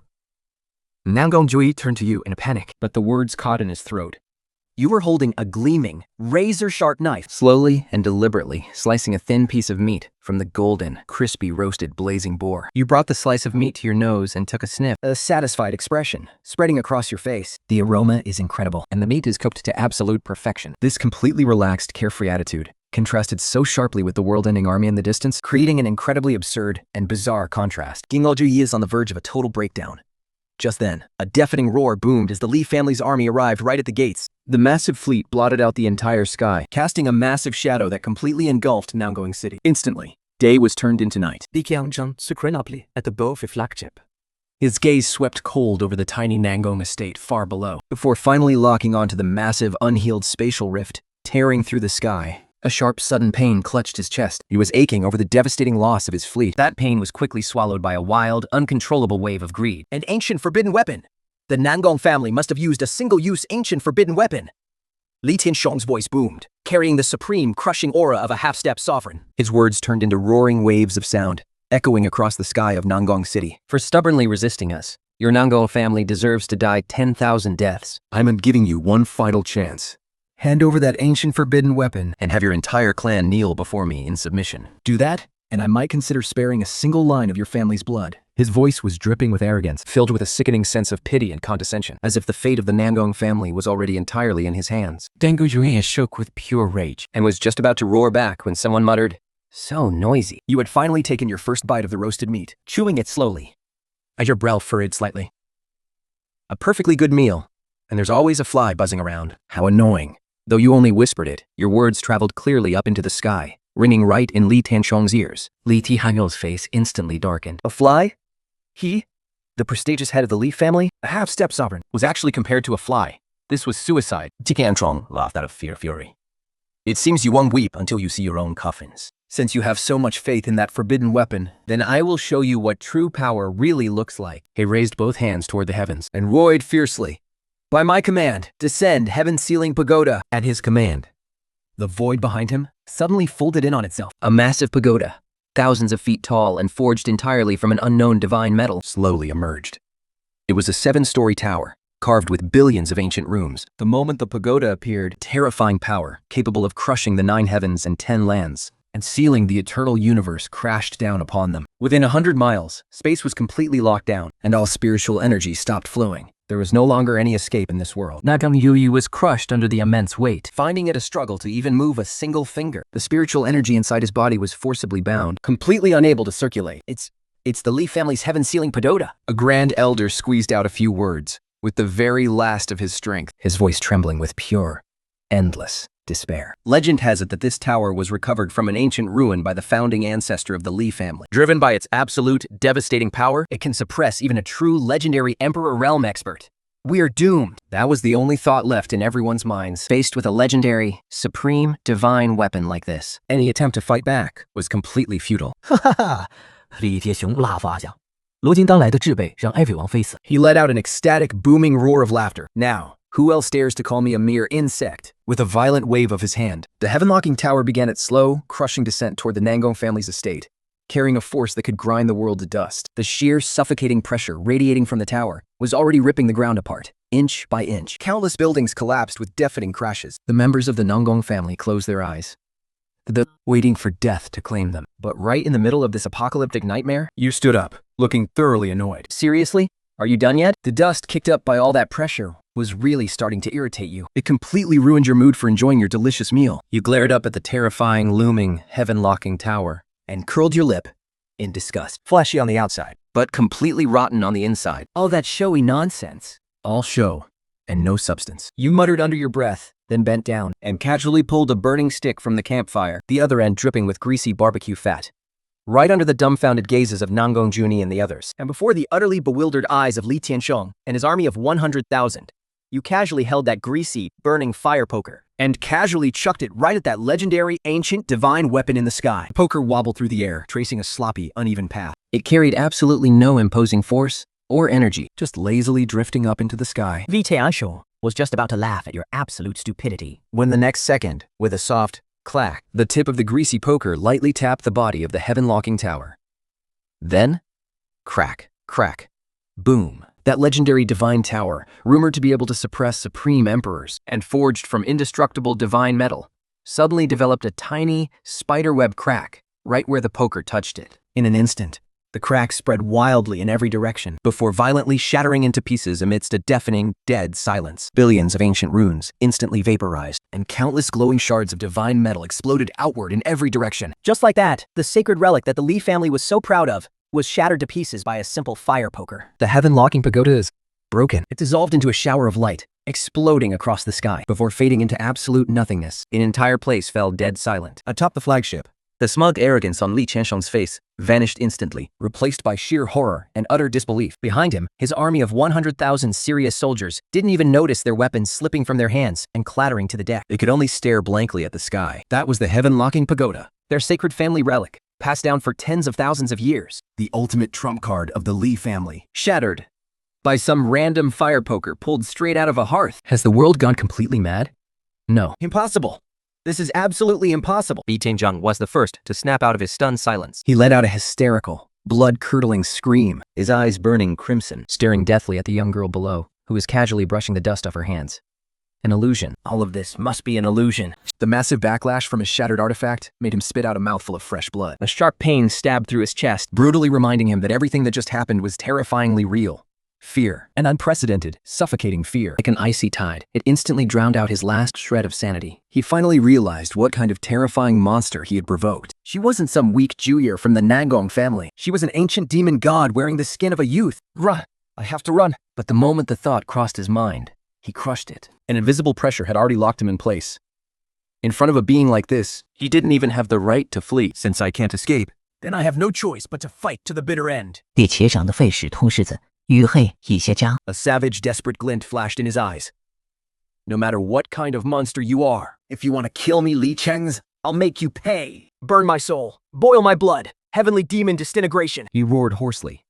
Nangong Jui turned to you in a panic, but the words caught in his throat. You were holding a gleaming, razor-sharp knife, slowly and deliberately slicing a thin piece of meat from the golden, crispy, roasted, blazing boar. You brought the slice of meat to your nose and took a sniff, a satisfied expression spreading across your face. The aroma is incredible, and the meat is cooked to absolute perfection. This completely relaxed, carefree attitude contrasted so sharply with the world-ending army in the distance, creating an incredibly absurd and bizarre contrast. Yi is on the verge of a total breakdown. Just then, a deafening roar boomed as the Li family's army arrived right at the gates. The massive fleet blotted out the entire sky, casting a massive shadow that completely engulfed Nangong City. Instantly, day was turned into night. Li Qianzheng secretly at the bow of a flagship. His gaze swept cold over the tiny Nangong estate far below, before finally locking onto the massive, unhealed spatial rift, tearing through the sky. A sharp, sudden pain clutched his chest. He was aching over the devastating loss of his fleet. That pain was quickly swallowed by a wild, uncontrollable wave of greed. An ancient forbidden weapon! The Nangong family must have used a single-use ancient forbidden weapon! Li Tianxiong's voice boomed, carrying the supreme, crushing aura of a half-step sovereign. His words turned into roaring waves of sound, echoing across the sky of Nangong City. For stubbornly resisting us, your Nangong family deserves to die 10,000 deaths. I'm giving you one final chance. Hand over that ancient forbidden weapon And have your entire clan kneel before me in submission. Do that, and I might consider sparing a single line of your family's blood. His voice was dripping with arrogance, filled with a sickening sense of pity and condescension. As if the fate of the Nangong family was already entirely in his hands. Dango Yue shook with pure rage. And was just about to roar back when someone muttered, "So noisy." You had finally taken your first bite of the roasted meat, chewing it slowly, as your brow furrowed slightly. A perfectly good meal, and there's always a fly buzzing around. How annoying. Though you only whispered it, your words traveled clearly up into the sky, ringing right in Li Tianxiong's ears. Li Tianxiong's face instantly darkened. A fly? He, the prestigious head of the Li family, a half-step sovereign, was actually compared to a fly. This was suicide. Tianxiong laughed out of fury. It seems you won't weep until you see your own coffins. Since you have so much faith in that forbidden weapon, then I will show you what true power really looks like. He raised both hands toward the heavens And roared fiercely. By my command, descend heaven-sealing pagoda. at his command. The void behind him suddenly folded in on itself. A massive pagoda, thousands of feet tall and forged entirely from an unknown divine metal, Slowly emerged. It was a 7-story tower, carved with billions of ancient rooms. The moment the pagoda appeared, terrifying power, capable of crushing the 9 heavens and 10 lands. and sealing the eternal universe crashed down upon them. Within 100 miles, space was completely locked down, and all spiritual energy stopped flowing. There was no longer any escape in this world. Nangong Yue was crushed under the immense weight. Finding it a struggle to even move a single finger. The spiritual energy inside his body was forcibly bound, completely unable to circulate. It's the Li family's heaven-sealing pagoda. A grand elder squeezed out a few words, with the very last of his strength, his voice trembling with pure, endless despair. Legend has it that this tower was recovered from an ancient ruin by the founding ancestor of the Li family. Driven by its absolute, devastating power, It can suppress even a true legendary Emperor Realm expert. We are doomed. That was the only thought left in everyone's minds. Faced with a legendary, supreme, divine weapon like this, Any attempt to fight back was completely futile. 哈哈哈！李铁雄辣发奖，罗金当来的智备让艾菲王非死。 He let out an ecstatic, booming roar of laughter. Now, who else dares to call me a mere insect? With a violent wave of his hand, the heaven-locking tower began its slow, crushing descent toward the Nangong family's estate, carrying a force that could grind the world to dust. The sheer, suffocating pressure radiating from the tower was already ripping the ground apart, inch by inch. Countless buildings collapsed with deafening crashes. The members of the Nangong family closed their eyes, waiting for death to claim them. But right in the middle of this apocalyptic nightmare, you stood up, looking thoroughly annoyed. seriously? Are you done yet? The dust kicked up by all that pressure was really starting to irritate you. It completely ruined your mood for enjoying your delicious meal. you glared up at the terrifying, looming, heaven-locking tower. And curled your lip in disgust. Flashy on the outside, But completely rotten on the inside. All that showy nonsense. all show and no substance. You muttered under your breath, then bent down and casually pulled a burning stick from the campfire, the other end dripping with greasy barbecue fat. Right under the dumbfounded gazes of Nangong Juni and the others, and before the utterly bewildered eyes of Li Tianxiong and his army of 100,000, you casually held that greasy, burning fire poker and casually chucked it right at that legendary, ancient, divine weapon in the sky. The poker wobbled through the air, tracing a sloppy, uneven path, It carried absolutely no imposing force or energy. just lazily drifting up into the sky. Li Tianxiong was just about to laugh at your absolute stupidity. When the next second, with a soft clack, the tip of the greasy poker lightly tapped the body of the heaven-locking tower. Then, crack, crack, boom. That legendary divine tower, rumored to be able to suppress supreme emperors and forged from indestructible divine metal, suddenly developed a tiny spiderweb crack right where the poker touched it. In an instant, The cracks spread wildly in every direction, before violently shattering into pieces amidst a deafening, dead silence. Billions of ancient runes instantly vaporized, and countless glowing shards of divine metal exploded outward in every direction. Just like that, the sacred relic that the Li family was so proud of was shattered to pieces by a simple fire poker. The heaven-locking pagoda is broken. It dissolved into a shower of light, exploding across the sky, before fading into absolute nothingness. An entire place fell dead silent. Atop the flagship, the smug arrogance on Li Qiansheng's face vanished instantly, replaced by sheer horror and utter disbelief. Behind him, his army of 100,000 serious soldiers didn't even notice their weapons slipping from their hands and clattering to the deck. They could only stare blankly at the sky. That was the heaven-locking pagoda, their sacred family relic, passed down for tens of thousands of years. The ultimate trump card of the Li family, shattered by some random fire poker pulled straight out of a hearth. Has the world gone completely mad? No. Impossible. This is absolutely impossible. Li Tianzhong was the first to snap out of his stunned silence. He let out a hysterical, blood-curdling scream, his eyes burning crimson, staring deathly at the young girl below, who was casually brushing the dust off her hands. An illusion. All of this must be an illusion. The massive backlash from his shattered artifact made him spit out a mouthful of fresh blood. A sharp pain stabbed through his chest, brutally reminding him that everything that just happened was terrifyingly real. Fear, an unprecedented, suffocating fear. Like an icy tide, it instantly drowned out his last shred of sanity. He finally realized what kind of terrifying monster he had provoked. She wasn't some weak Jewyer from the Nangong family. She was an ancient demon god wearing the skin of a youth. Run! I have to run! But the moment the thought crossed his mind, he crushed it. An invisible pressure had already locked him in place. In front of a being like this, he didn't even have the right to flee. Since I can't escape, then I have no choice but to fight to the bitter end. 地茄长的费使通世子与黑以邪家。 A savage, desperate glint flashed in his eyes. No matter what kind of monster you are, if you want to kill me, Li Chengs, I'll make you pay. Burn my soul, boil my blood, heavenly demon disintegration. He roared hoarsely,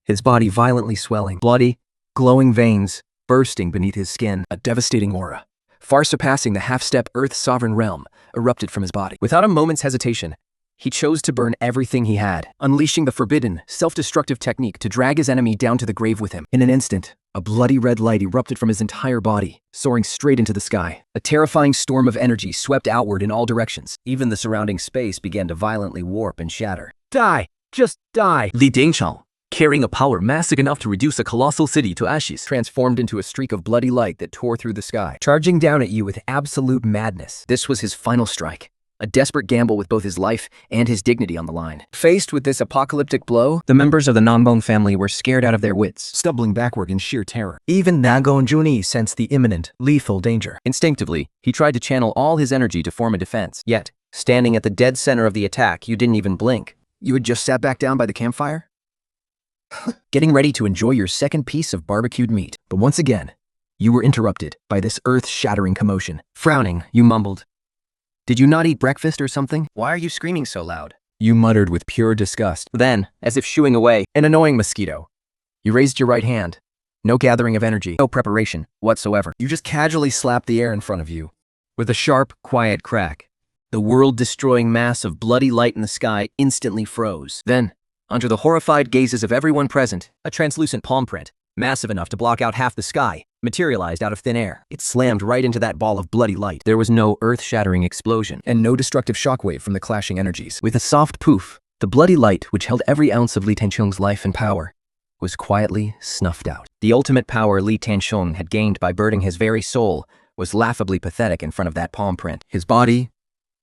his body violently swelling, bloody, glowing veins bursting beneath his skin. A devastating aura, far surpassing the half-step Earth's sovereign realm, erupted from his body. Without a moment's hesitation, he chose to burn everything he had, unleashing the forbidden, self-destructive technique to drag his enemy down to the grave with him. In an instant, a bloody red light erupted from his entire body, soaring straight into the sky. A terrifying storm of energy swept outward in all directions. Even the surrounding space began to violently warp and shatter. Die! Just die! Li Tianzhong, carrying a power massive enough to reduce a colossal city to ashes, transformed into a streak of bloody light that tore through the sky, charging down at you with absolute madness. This was his final strike. A desperate gamble with both his life and his dignity on the line. Faced with this apocalyptic blow, the members of the Nangong family were scared out of their wits, stumbling backward in sheer terror. Even Nangong Junyi sensed the imminent, lethal danger. Instinctively, he tried to channel all his energy to form a defense. Yet, standing at the dead center of the attack, you didn't even blink. You had just sat back down by the campfire, getting ready to enjoy your second piece of barbecued meat. But once again, you were interrupted by this earth-shattering commotion. Frowning, you mumbled, "Did you not eat breakfast or something? Why are you screaming so loud?" You muttered with pure disgust. Then, as if shooing away an annoying mosquito, you raised your right hand. No gathering of energy, no preparation whatsoever. You just casually slapped the air in front of you. With a sharp, quiet crack, the world-destroying mass of bloody light in the sky instantly froze. Then, under the horrified gazes of everyone present, a translucent palm print, massive enough to block out half the sky, materialized out of thin air. It slammed right into that ball of bloody light. There was no earth-shattering explosion, and no destructive shockwave from the clashing energies. With a soft poof, the bloody light, which held every ounce of Li Tianzhong's life and power, was quietly snuffed out. The ultimate power Li Tianzhong had gained by burning his very soul was laughably pathetic in front of that palm print. His body,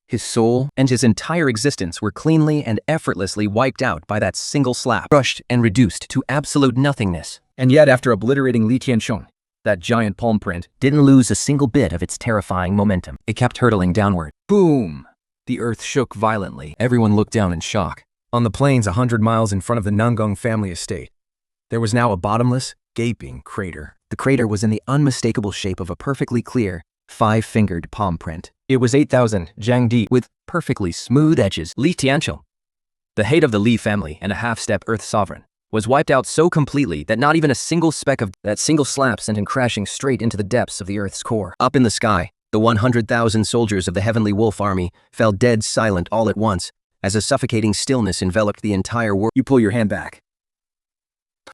his soul, and his entire existence were cleanly and effortlessly wiped out by that single slap, crushed and reduced to absolute nothingness. And yet, after obliterating Li Tianzhong, that giant palm print didn't lose a single bit of its terrifying momentum. It kept hurtling downward. Boom! The earth shook violently. Everyone looked down in shock. On the plains 100 miles in front of the Nangong family estate, there was now a bottomless, gaping crater. The crater was in the unmistakable shape of a perfectly clear, 5-fingered palm print. It was 8,000 jang deep, with perfectly smooth edges. Li Tianzhong, the hate of the Li family and a half-step Earth sovereign, was wiped out so completely that not even a single speck of that single slap sent him crashing straight into the depths of the Earth's core. Up in the sky, the 100,000 soldiers of the Heavenly Wolf Army fell dead silent all at once, as a suffocating stillness enveloped the entire world. You pull your hand back,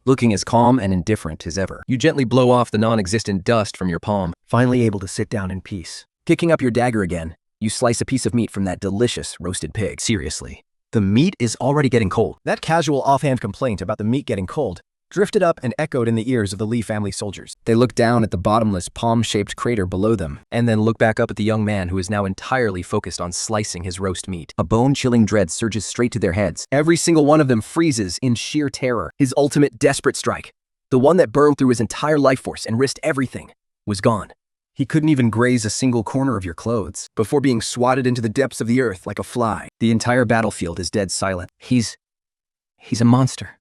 looking as calm and indifferent as ever. You gently blow off the non-existent dust from your palm, finally able to sit down in peace. Picking up your dagger again, you slice a piece of meat from that delicious roasted pig. Seriously, The meat is already getting cold. That casual offhand complaint about the meat getting cold drifted up and echoed in the ears of the Lee family soldiers. They looked down at the bottomless, palm-shaped crater below them, and then looked back up at the young man who is now entirely focused on slicing his roast meat. A bone-chilling dread surges straight to their heads. Every single one of them freezes in sheer terror. His ultimate desperate strike, the one that burned through his entire life force and risked everything, was gone. He couldn't even graze a single corner of your clothes before being swatted into the depths of the earth like a fly. The entire battlefield is dead silent. He's a monster.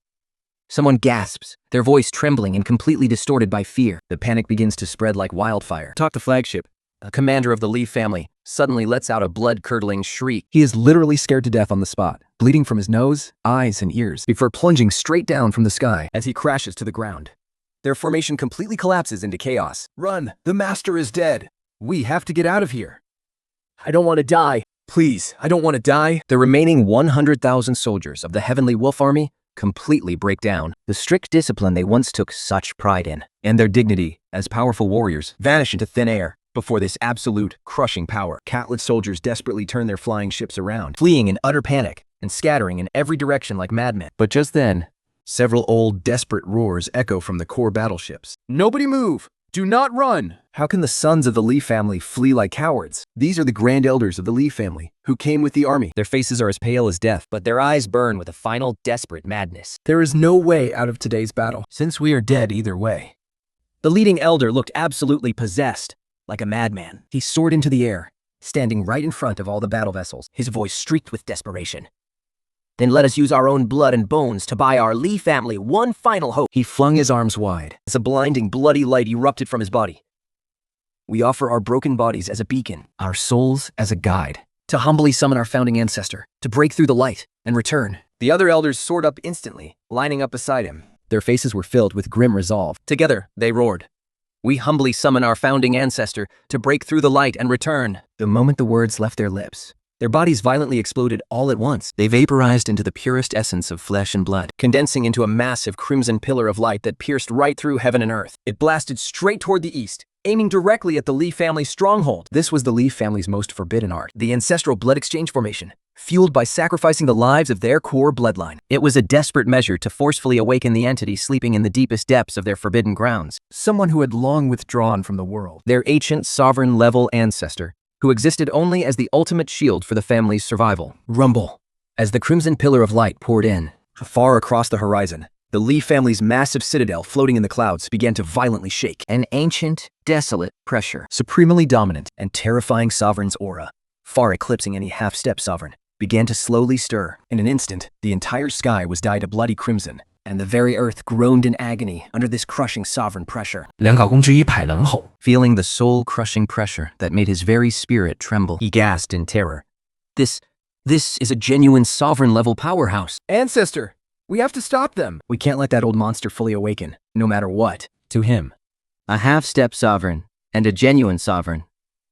Someone gasps, their voice trembling and completely distorted by fear. The panic begins to spread like wildfire. Talk the flagship, a commander of the Lee family, suddenly lets out a blood-curdling shriek. He is literally scared to death on the spot, bleeding from his nose, eyes, and ears, before plunging straight down from the sky as he crashes to the ground. Their formation completely collapses into chaos. Run! The master is dead! We have to get out of here! I don't want to die. Please, I don't want to die. The remaining 100,000 soldiers of the Heavenly Wolf Army completely break down. The strict discipline they once took such pride in, and their dignity as powerful warriors vanish into thin air before this absolute, crushing power. Catlet soldiers desperately turn their flying ships around, fleeing in utter panic and scattering in every direction like madmen. But just then, several old, desperate roars echo from the core battleships. Nobody move! Do not run! How can the sons of the Lee family flee like cowards? These are the grand elders of the Lee family, who came with the army. Their faces are as pale as death, but their eyes burn with a final desperate madness. There is no way out of today's battle, since we are dead either way. The leading elder looked absolutely possessed, like a madman. He soared into the air, standing right in front of all the battle vessels, his voice streaked with desperation. Then let us use our own blood and bones to buy our Lee family one final hope. He flung his arms wide as a blinding, bloody light erupted from his body. We offer our broken bodies as a beacon, our souls as a guide, to humbly summon our founding ancestor, to break through the light and return. The other elders soared up instantly, lining up beside him. Their faces were filled with grim resolve. Together, they roared. We humbly summon our founding ancestor to break through the light and return. The moment the words left their lips, their bodies violently exploded all at once. They vaporized into the purest essence of flesh and blood, condensing into a massive crimson pillar of light that pierced right through heaven and earth. It blasted straight toward the east, aiming directly at the Lee family's stronghold. This was the Lee family's most forbidden art, the ancestral blood exchange formation, fueled by sacrificing the lives of their core bloodline. It was a desperate measure to forcefully awaken the entity sleeping in the deepest depths of their forbidden grounds. Someone who had long withdrawn from the world. Their ancient sovereign-level ancestor, who existed only as the ultimate shield for the family's survival. Rumble. As the crimson pillar of light poured in, far across the horizon, the Lee family's massive citadel floating in the clouds began to violently shake. An ancient, desolate pressure. Supremely dominant and terrifying sovereign's aura, far eclipsing any half-step sovereign, began to slowly stir. In an instant, the entire sky was dyed a bloody crimson, and the very earth groaned in agony under this crushing sovereign pressure. 两镐公之一派冷吼 Feeling the soul-crushing pressure that made his very spirit tremble, he gasped in terror. This is a genuine sovereign-level powerhouse. Ancestor, we have to stop them. We can't let that old monster fully awaken, no matter what, to him. A half-step sovereign and a genuine sovereign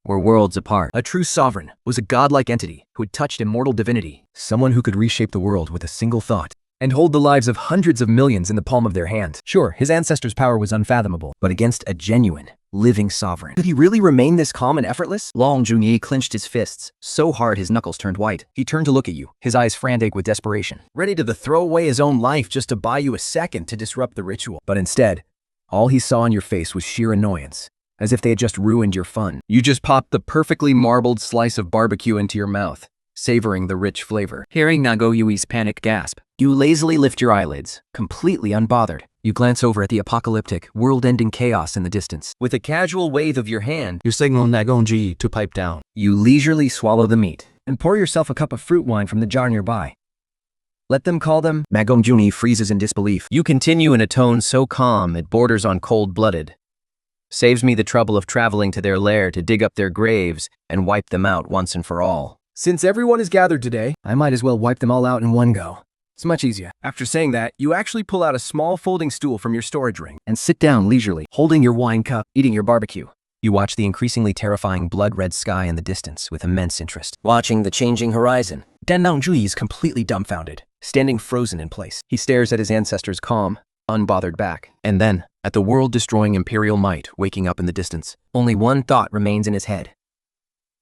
were worlds apart. A true sovereign was a godlike entity who had touched immortal divinity, someone who could reshape the world with a single thought, and hold the lives of hundreds of millions in the palm of their hand. Sure, his ancestor's power was unfathomable, but against a genuine, living sovereign. Could he really remain this calm and effortless? Long Junyi clenched his fists so hard his knuckles turned white. He turned to look at you, his eyes frantic with desperation, ready to throw away his own life just to buy you a second to disrupt the ritual. But instead, all he saw on your face was sheer annoyance, as if they had just ruined your fun. You just popped the perfectly marbled slice of barbecue into your mouth, savoring the rich flavor. Hearing Nangou's panicked gasp, you lazily lift your eyelids, completely unbothered. You glance over at the apocalyptic, world-ending chaos in the distance. With a casual wave of your hand, you signal Nangong to pipe down. You leisurely swallow the meat and pour yourself a cup of fruit wine from the jar nearby. Let them call them. Nangong freezes in disbelief. You continue in a tone so calm it borders on cold-blooded. Saves me the trouble of traveling to their lair to dig up their graves and wipe them out once and for all. Since everyone is gathered today, I might as well wipe them all out in one go. It's much easier. After saying that, you actually pull out a small folding stool from your storage ring and sit down leisurely, holding your wine cup, eating your barbecue. You watch the increasingly terrifying blood-red sky in the distance with immense interest. Watching the changing horizon, Nangong is completely dumbfounded, standing frozen in place. He stares at his ancestor's calm, unbothered back, and then at the world-destroying imperial might waking up in the distance. Only one thought remains in his head.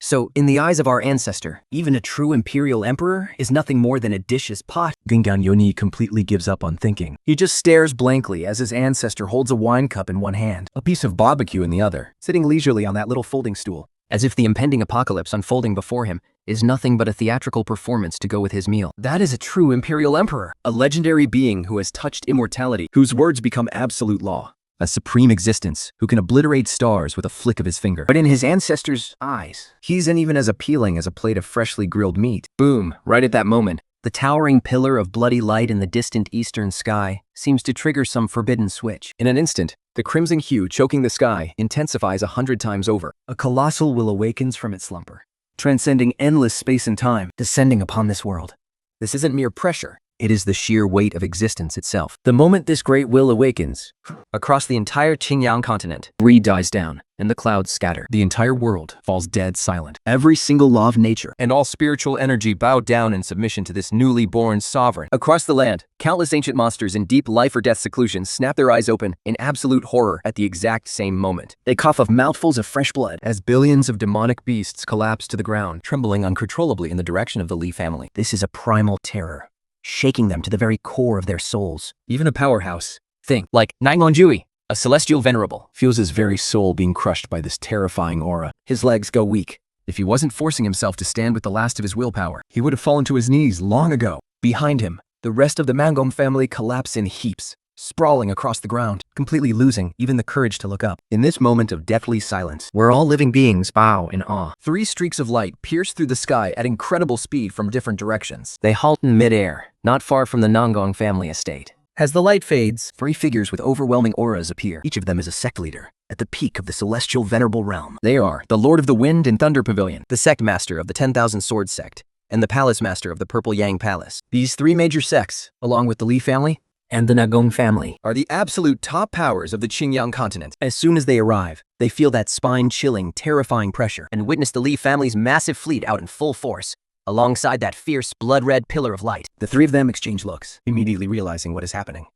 So, in the eyes of our ancestor, even a true imperial emperor is nothing more than a dish's pot. Gingan Yoni completely gives up on thinking. He just stares blankly as his ancestor holds a wine cup in one hand, a piece of barbecue in the other, sitting leisurely on that little folding stool. As if the impending apocalypse unfolding before him is nothing but a theatrical performance to go with his meal. That is a true imperial emperor, a legendary being who has touched immortality, whose words become absolute law. A supreme existence who can obliterate stars with a flick of his finger. But in his ancestors' eyes, He's even as appealing as a plate of freshly grilled meat. boom, right at that moment, the towering pillar of bloody light in the distant eastern sky seems to trigger some forbidden switch. In an instant, the crimson hue choking the sky intensifies 100 times over. A colossal will awakens from its slumber, transcending endless space and time, descending upon this world. This isn't mere pressure. It is the sheer weight of existence itself. The moment this great will awakens, across the entire Qingyang continent, Ri dies down, and the clouds scatter. The entire world falls dead silent. Every single law of nature, And all spiritual energy bow down in submission to this newly born sovereign. Across the land, countless ancient monsters in deep life or death seclusion snap their eyes open in absolute horror at the exact same moment. they cough up mouthfuls of fresh blood. As billions of demonic beasts collapse to the ground, trembling uncontrollably in the direction of the Li family. This is a primal terror, shaking them to the very core of their souls. Even a powerhouse Think, like Nangong, a celestial venerable. feels his very soul being crushed by this terrifying aura. His legs go weak. If he wasn't forcing himself to stand with the last of his willpower, he would have fallen to his knees long ago. Behind him, the rest of the Nangong family collapse in heaps, sprawling across the ground, completely losing even the courage to look up. In this moment of deathly silence, Where all living beings bow in awe. 3 streaks of light pierce through the sky at incredible speed from different directions. They halt in midair, not far from the Nangong family estate. As the light fades, 3 figures with overwhelming auras appear. Each of them is a sect leader, at the peak of the celestial venerable realm. They are the Lord of the Wind and Thunder Pavilion, the sect master of the 10,000 Sword sect, and the palace master of the Purple Yang Palace. These 3 major sects, along with the Li family, And the Nangong family. are the absolute top powers of the Qingyang continent. As soon as they arrive, they feel that spine-chilling, terrifying pressure and witness the Li family's massive fleet out in full force, alongside that fierce, blood-red pillar of light. The 3 of them exchange looks, immediately realizing what is happening.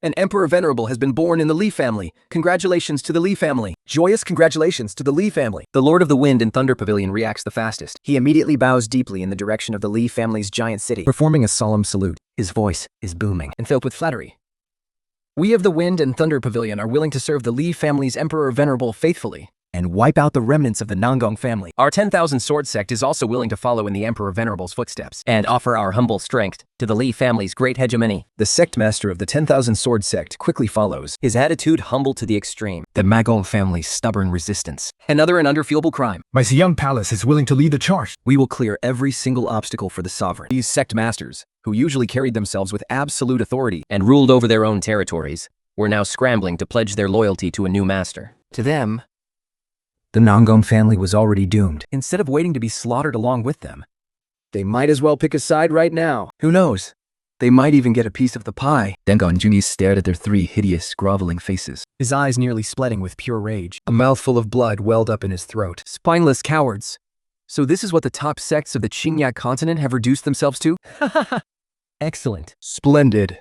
An Emperor Venerable has been born in the Li family. Congratulations to the Li family. Joyous congratulations to the Li family. The Lord of the Wind and Thunder Pavilion reacts the fastest. He immediately bows deeply in the direction of the Li family's giant city, performing a solemn salute. His voice is booming and filled with flattery. We of the Wind and Thunder Pavilion are willing to serve the Li family's Emperor Venerable faithfully and wipe out the remnants of the Nangong family. Our 10,000 Sword sect is also willing to follow in the Emperor Venerable's footsteps And offer our humble strength to the Li family's great hegemony. The sect master of the 10,000 Sword sect quickly follows, His attitude humble to the extreme. the Nangong family's stubborn resistance. Another and unfeelable crime. My young palace is willing to lead the charge. We will clear every single obstacle for the sovereign. These sect masters, who usually carried themselves with absolute authority, And ruled over their own territories, were now scrambling to pledge their loyalty to a new master. to them, The Nangong family was already doomed. instead of waiting to be slaughtered along with them, they might as well pick a side right now. Who knows? They might even get a piece of the pie. Dengon Juni stared at their 3 hideous, groveling faces. His eyes nearly splitting with pure rage. A mouthful of blood welled up in his throat. Spineless cowards. So this is what the top sects of the Qingyang continent have reduced themselves to? Excellent. Splendid.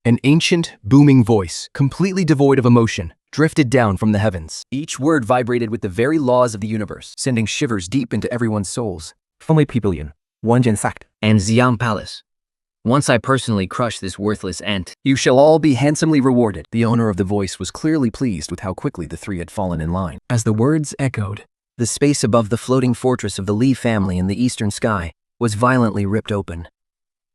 An ancient, booming voice, completely devoid of emotion, drifted down from the heavens. Each word vibrated with the very laws of the universe, sending shivers deep into everyone's souls. Family Pavilion, Wanjian sect. And Xiang Palace. Once I personally crush this worthless ant, You shall all be handsomely rewarded. The owner of the voice was clearly pleased with how quickly the 3 had fallen in line. As the words echoed, the space above the floating fortress of the Li family in the eastern sky was violently ripped open.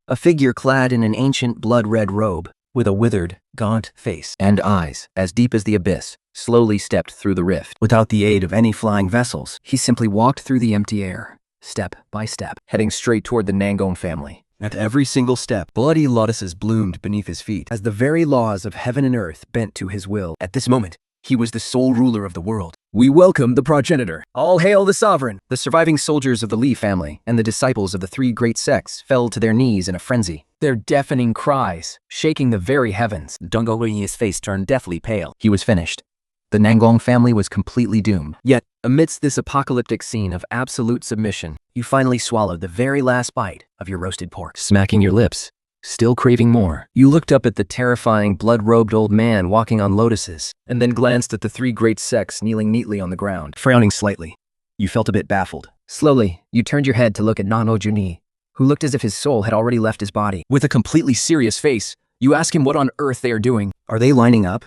A figure clad in an ancient blood-red robe, with a withered, gaunt face, and eyes as deep as the abyss, slowly stepped through the rift. without the aid of any flying vessels, he simply walked through the empty air, step by step, heading straight toward the Nangong family. At every single step, bloody lotuses bloomed beneath his feet, as the very laws of heaven and earth bent to his will. At this moment, he was the sole ruler of the world. We welcome the progenitor. All hail the sovereign. The surviving soldiers of the Li family and the disciples of the 3 great sects fell to their knees in a frenzy, their deafening cries shaking the very heavens. Dongolini's face turned deathly pale. He was finished. The Nangong family was completely doomed. Yet, amidst this apocalyptic scene of absolute submission, you finally swallowed the very last bite of your roasted pork. Smacking your lips, still craving more, you looked up at the terrifying, blood-robed old man walking on lotuses, and then glanced at the 3 great sects kneeling neatly on the ground, frowning slightly. You felt a bit baffled. Slowly, you turned your head to look at Nangong, who looked as if his soul had already left his body. With a completely serious face, you ask him what on earth they are doing. Are they lining up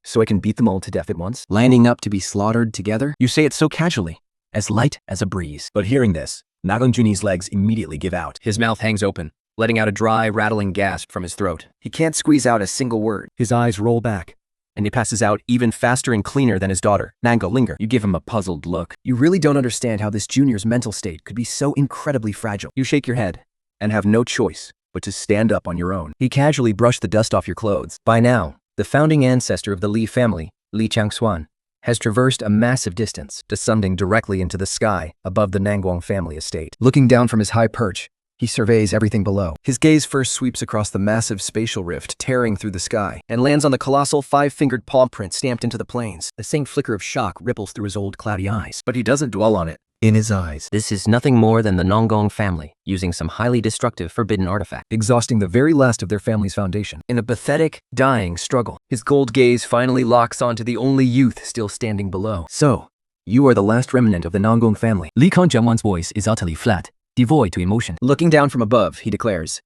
so I can beat them all to death at once? Lining up to be slaughtered together? You say it so casually, as light as a breeze. But hearing this, Nangong's legs immediately give out. His mouth hangs open, letting out a dry, rattling gasp from his throat. He can't squeeze out a single word. His eyes roll back, and he passes out even faster and cleaner than his daughter. Nango, linger. You give him a puzzled look. You really don't understand how this junior's mental state could be so incredibly fragile. You shake your head and have no choice but to stand up on your own. He casually brushed the dust off your clothes. By now, the founding ancestor of the Li family, Li Changshuan, has traversed a massive distance, descending directly into the sky above the Nangong family estate. Looking down from his high perch, he surveys everything below. His gaze first sweeps across the massive spatial rift tearing through the sky and lands on the colossal five-fingered palm print stamped into the plains. The same flicker of shock ripples through his old cloudy eyes. But he doesn't dwell on it. In his eyes, This is nothing more than the Nangong family using some highly destructive forbidden artifact. exhausting the very last of their family's foundation. In a pathetic, dying struggle, his gold gaze finally locks onto the only youth still standing below. So, you are the last remnant of the Nangong family. Li Kangjianwan's voice is utterly flat, devoid to emotion. Looking down from above, he declares,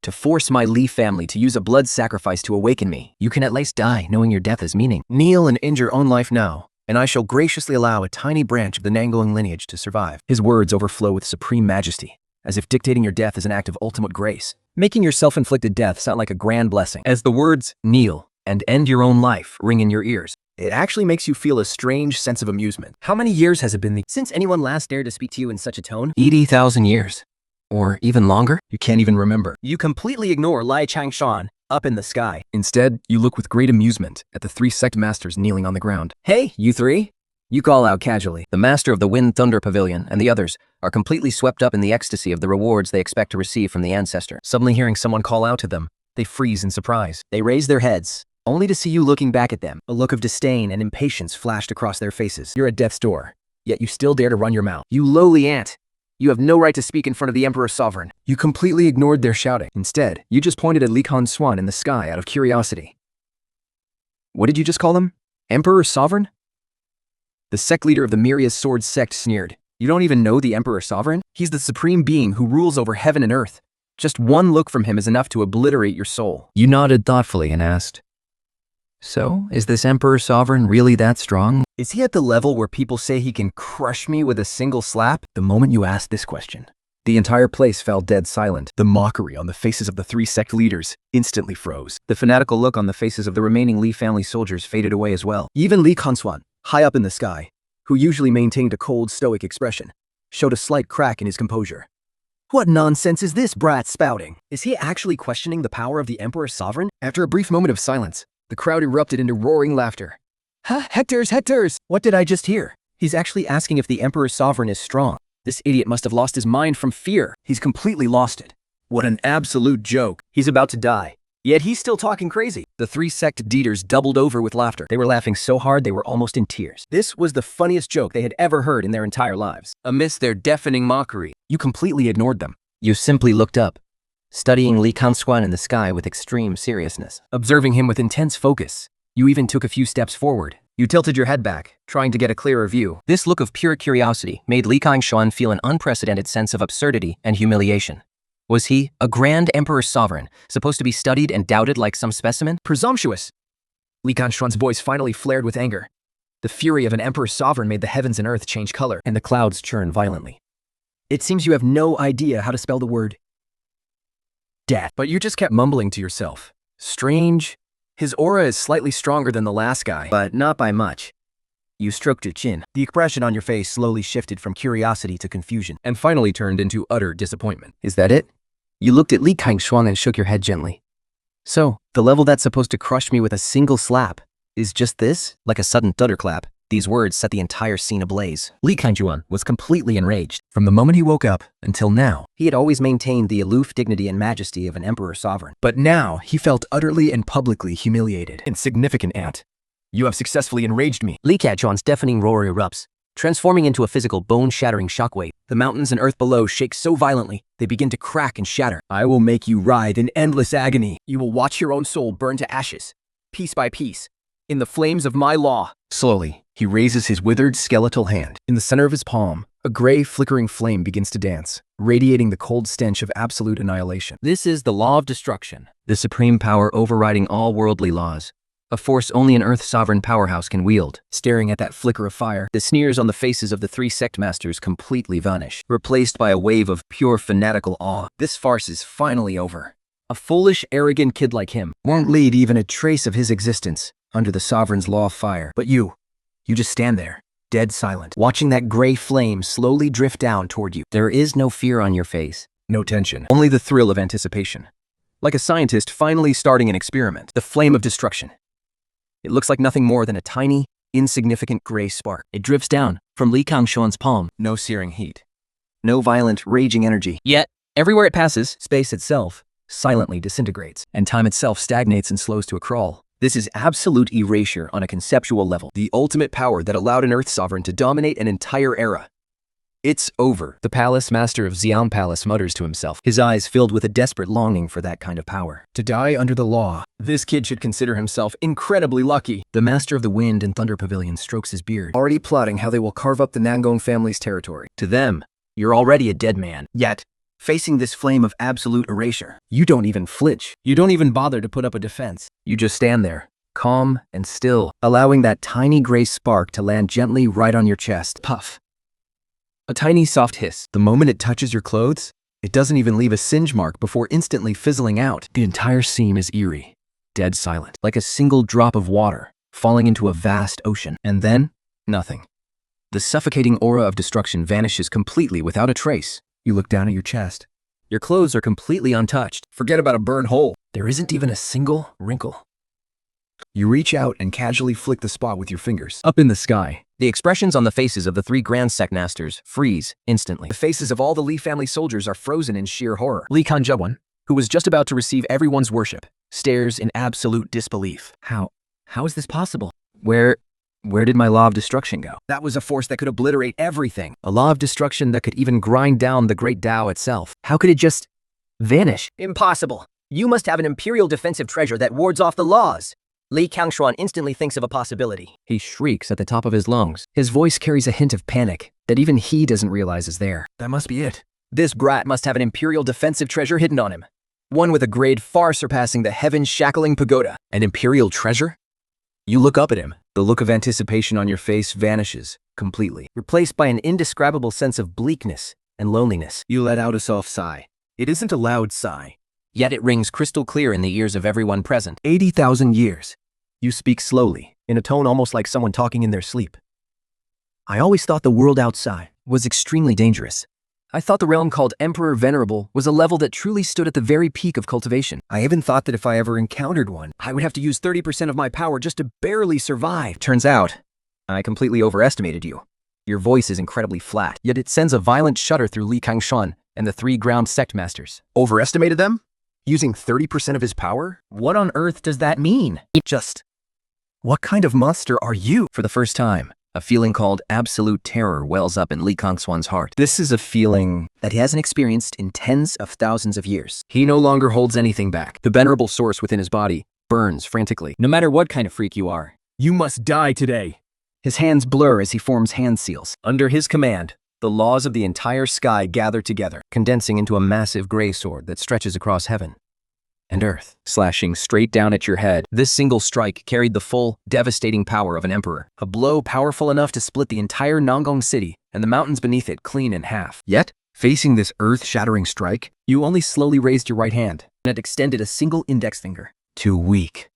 "To force my Li family to use a blood sacrifice to awaken me, You can at least die knowing your death has meaning. kneel and end your own life now, and I shall graciously allow a tiny branch of the Nangong lineage to survive." His words overflow with supreme majesty, as if dictating your death is an act of ultimate grace, making your self-inflicted death sound like a grand blessing. As the words "kneel" and "end your own life" ring in your ears, it actually makes you feel a strange sense of amusement. How many years has it been since anyone last dared to speak to you in such a tone? 80,000 years. Or even longer? You can't even remember. You completely ignore Lai Changshan up in the sky. Instead, you look with great amusement at the three sect masters kneeling on the ground. "Hey, you three," you call out casually. The master of the Wind Thunder Pavilion and the others are completely swept up in the ecstasy of the rewards they expect to receive from the ancestor. Suddenly hearing someone call out to them, they freeze in surprise. They raise their heads, only to see you looking back at them. A look of disdain and impatience flashed across their faces. You're at death's door, yet you still dare to run your mouth. You lowly ant! You have no right to speak in front of the Emperor Sovereign. You completely ignored their shouting. Instead, you just pointed at Li Kangjian in the sky out of curiosity. What did you just call them? Emperor Sovereign? The sect leader of the Myriad Sword sect sneered. You don't even know the Emperor Sovereign? He's the supreme being who rules over heaven and earth. Just one look from him is enough to obliterate your soul. You nodded thoughtfully and asked, "So, is this Emperor Sovereign really that strong?" Is he at the level where people say he can crush me with a single slap? The moment you asked this question, the entire place fell dead silent. The mockery on the faces of the three sect leaders instantly froze. The fanatical look on the faces of the remaining Li family soldiers faded away as well. Even Li Kangjian, high up in the sky, who usually maintained a cold, stoic expression, showed a slight crack in his composure. What nonsense is this brat spouting? Is he actually questioning the power of the Emperor Sovereign? After a brief moment of silence, the crowd erupted into roaring laughter. Ha, hectares! What did I just hear? He's actually asking if the Emperor Sovereign is strong. This idiot must have lost his mind from fear. He's completely lost it. What an absolute joke. He's about to die, yet he's still talking crazy. The three sect leaders doubled over with laughter. They were laughing so hard they were almost in tears. This was the funniest joke they had ever heard in their entire lives. Amidst their deafening mockery, You completely ignored them. You simply looked up, studying Li Kangjian in the sky with extreme seriousness. observing him with intense focus. You even took a few steps forward. You tilted your head back, trying to get a clearer view. This look of pure curiosity made Li Kangjian feel an unprecedented sense of absurdity and humiliation. Was he, a grand Emperor Sovereign, supposed to be studied and doubted like some specimen? Presumptuous! Li Kangxian's voice finally flared with anger. The fury of an Emperor Sovereign made the heavens and earth change color, and the clouds churn violently. It seems you have no idea how to spell the word death. But you just kept mumbling to yourself. Strange. His aura is slightly stronger than the last guy, but not by much. You stroked your chin. The expression on your face slowly shifted from curiosity to confusion, and finally turned into utter disappointment. Is that it? You looked at Li Kangjian and shook your head gently. So, the level that's supposed to crush me with a single slap is just this? Like a sudden thunderclap, these words set the entire scene ablaze. Li Kangjian was completely enraged. From the moment he woke up until now, He had always maintained the aloof dignity and majesty of an Emperor Sovereign. but now he felt utterly and publicly humiliated. Insignificant ant. You have successfully enraged me. Li Kangjian's deafening roar erupts, transforming into a physical bone-shattering shockwave. The mountains and earth below shake so violently, they begin to crack and shatter. I will make you writhe in endless agony. You will watch your own soul burn to ashes, piece by piece, in the flames of my law. Slowly, He raises his withered skeletal hand. In the center of his palm, a gray, flickering flame begins to dance, radiating the cold stench of absolute annihilation. This is the law of destruction, the supreme power overriding all worldly laws. A force only an Earth sovereign powerhouse can wield. Staring at that flicker of fire, The sneers on the faces of the three sect masters completely vanish, replaced by a wave of pure fanatical awe. this farce is finally over. A foolish, arrogant kid like him won't lead even a trace of his existence under the sovereign's law of fire. But you just stand there, dead silent, watching that gray flame slowly drift down toward you. There is no fear on your face. No tension, only the thrill of anticipation. Like a scientist finally starting an experiment. The flame of destruction. It looks like nothing more than a tiny, insignificant gray spark. It drifts down from Li Kangshuan's palm. No searing heat. No violent, raging energy. Yet, Everywhere it passes, space itself silently disintegrates, and time itself stagnates and slows to a crawl. This is absolute erasure on a conceptual level, the ultimate power that allowed an Earth sovereign to dominate an entire era. It's over, the palace master of Xi'an Palace mutters to himself, his eyes filled with a desperate longing for that kind of power. To die under the law. This kid should consider himself incredibly lucky. The master of the Wind and Thunder Pavilion strokes his beard, already plotting how they will carve up the Nangong family's territory. To them, you're already a dead man. Yet, facing this flame of absolute erasure, you don't even flinch. You don't even bother to put up a defense. You just stand there, calm and still, allowing that tiny gray spark to land gently right on your chest. Puff. A tiny soft hiss. The moment it touches your clothes, it doesn't even leave a singe mark before instantly fizzling out. The entire scene is eerie, dead silent, like a single drop of water falling into a vast ocean. And then, nothing. The suffocating aura of destruction vanishes completely without a trace. You look down at your chest. Your clothes are completely untouched. Forget about a burned hole. There isn't even a single wrinkle. You reach out and casually flick the spot with your fingers. Up in the sky, the expressions on the faces of the three grand sect masters freeze instantly. the faces of all the Li family soldiers are frozen in sheer horror. Li Kanjuan, who was just about to receive everyone's worship, stares in absolute disbelief. How is this possible? Where did my law of destruction go? That was a force that could obliterate everything. A law of destruction that could even grind down the great Tao itself. How could it just vanish? Impossible. You must have an imperial defensive treasure that wards off the laws. Li Kangshuan instantly thinks of a possibility. He shrieks at the top of his lungs. His voice carries a hint of panic that even he doesn't realize is there. That must be it. This brat must have an imperial defensive treasure hidden on him. One with a grade far surpassing the heaven-shackling pagoda. An imperial treasure? You look up at him. The look of anticipation on your face vanishes completely, replaced by an indescribable sense of bleakness and loneliness. You let out a soft sigh. It isn't a loud sigh, Yet it rings crystal clear in the ears of everyone present. 80,000 years. You speak slowly, in a tone almost like someone talking in their sleep. I always thought the world outside was extremely dangerous. I thought the realm called Emperor Venerable was a level that truly stood at the very peak of cultivation. I even thought that if I ever encountered one, I would have to use 30% of my power just to barely survive. Turns out, I completely overestimated you. Your voice is incredibly flat, yet it sends a violent shudder through Li Kangshuan and the three ground sect masters. Overestimated them? Using 30% of his power? What on earth does that mean? What kind of monster are you? For the first time, a feeling called absolute terror wells up in Li Kangshuan's heart. This is a feeling that he hasn't experienced in tens of thousands of years. He no longer holds anything back. The venerable source within his body burns frantically. No matter what kind of freak you are, you must die today. His hands blur as he forms hand seals. Under his command, the laws of the entire sky gather together, condensing into a massive gray sword that stretches across heaven and earth, slashing straight down at your head. This single strike carried the full, devastating power of an emperor, a blow powerful enough to split the entire Nangong city and the mountains beneath it clean in half. Yet, facing this earth-shattering strike, you only slowly raised your right hand and extended a single index finger. Too weak.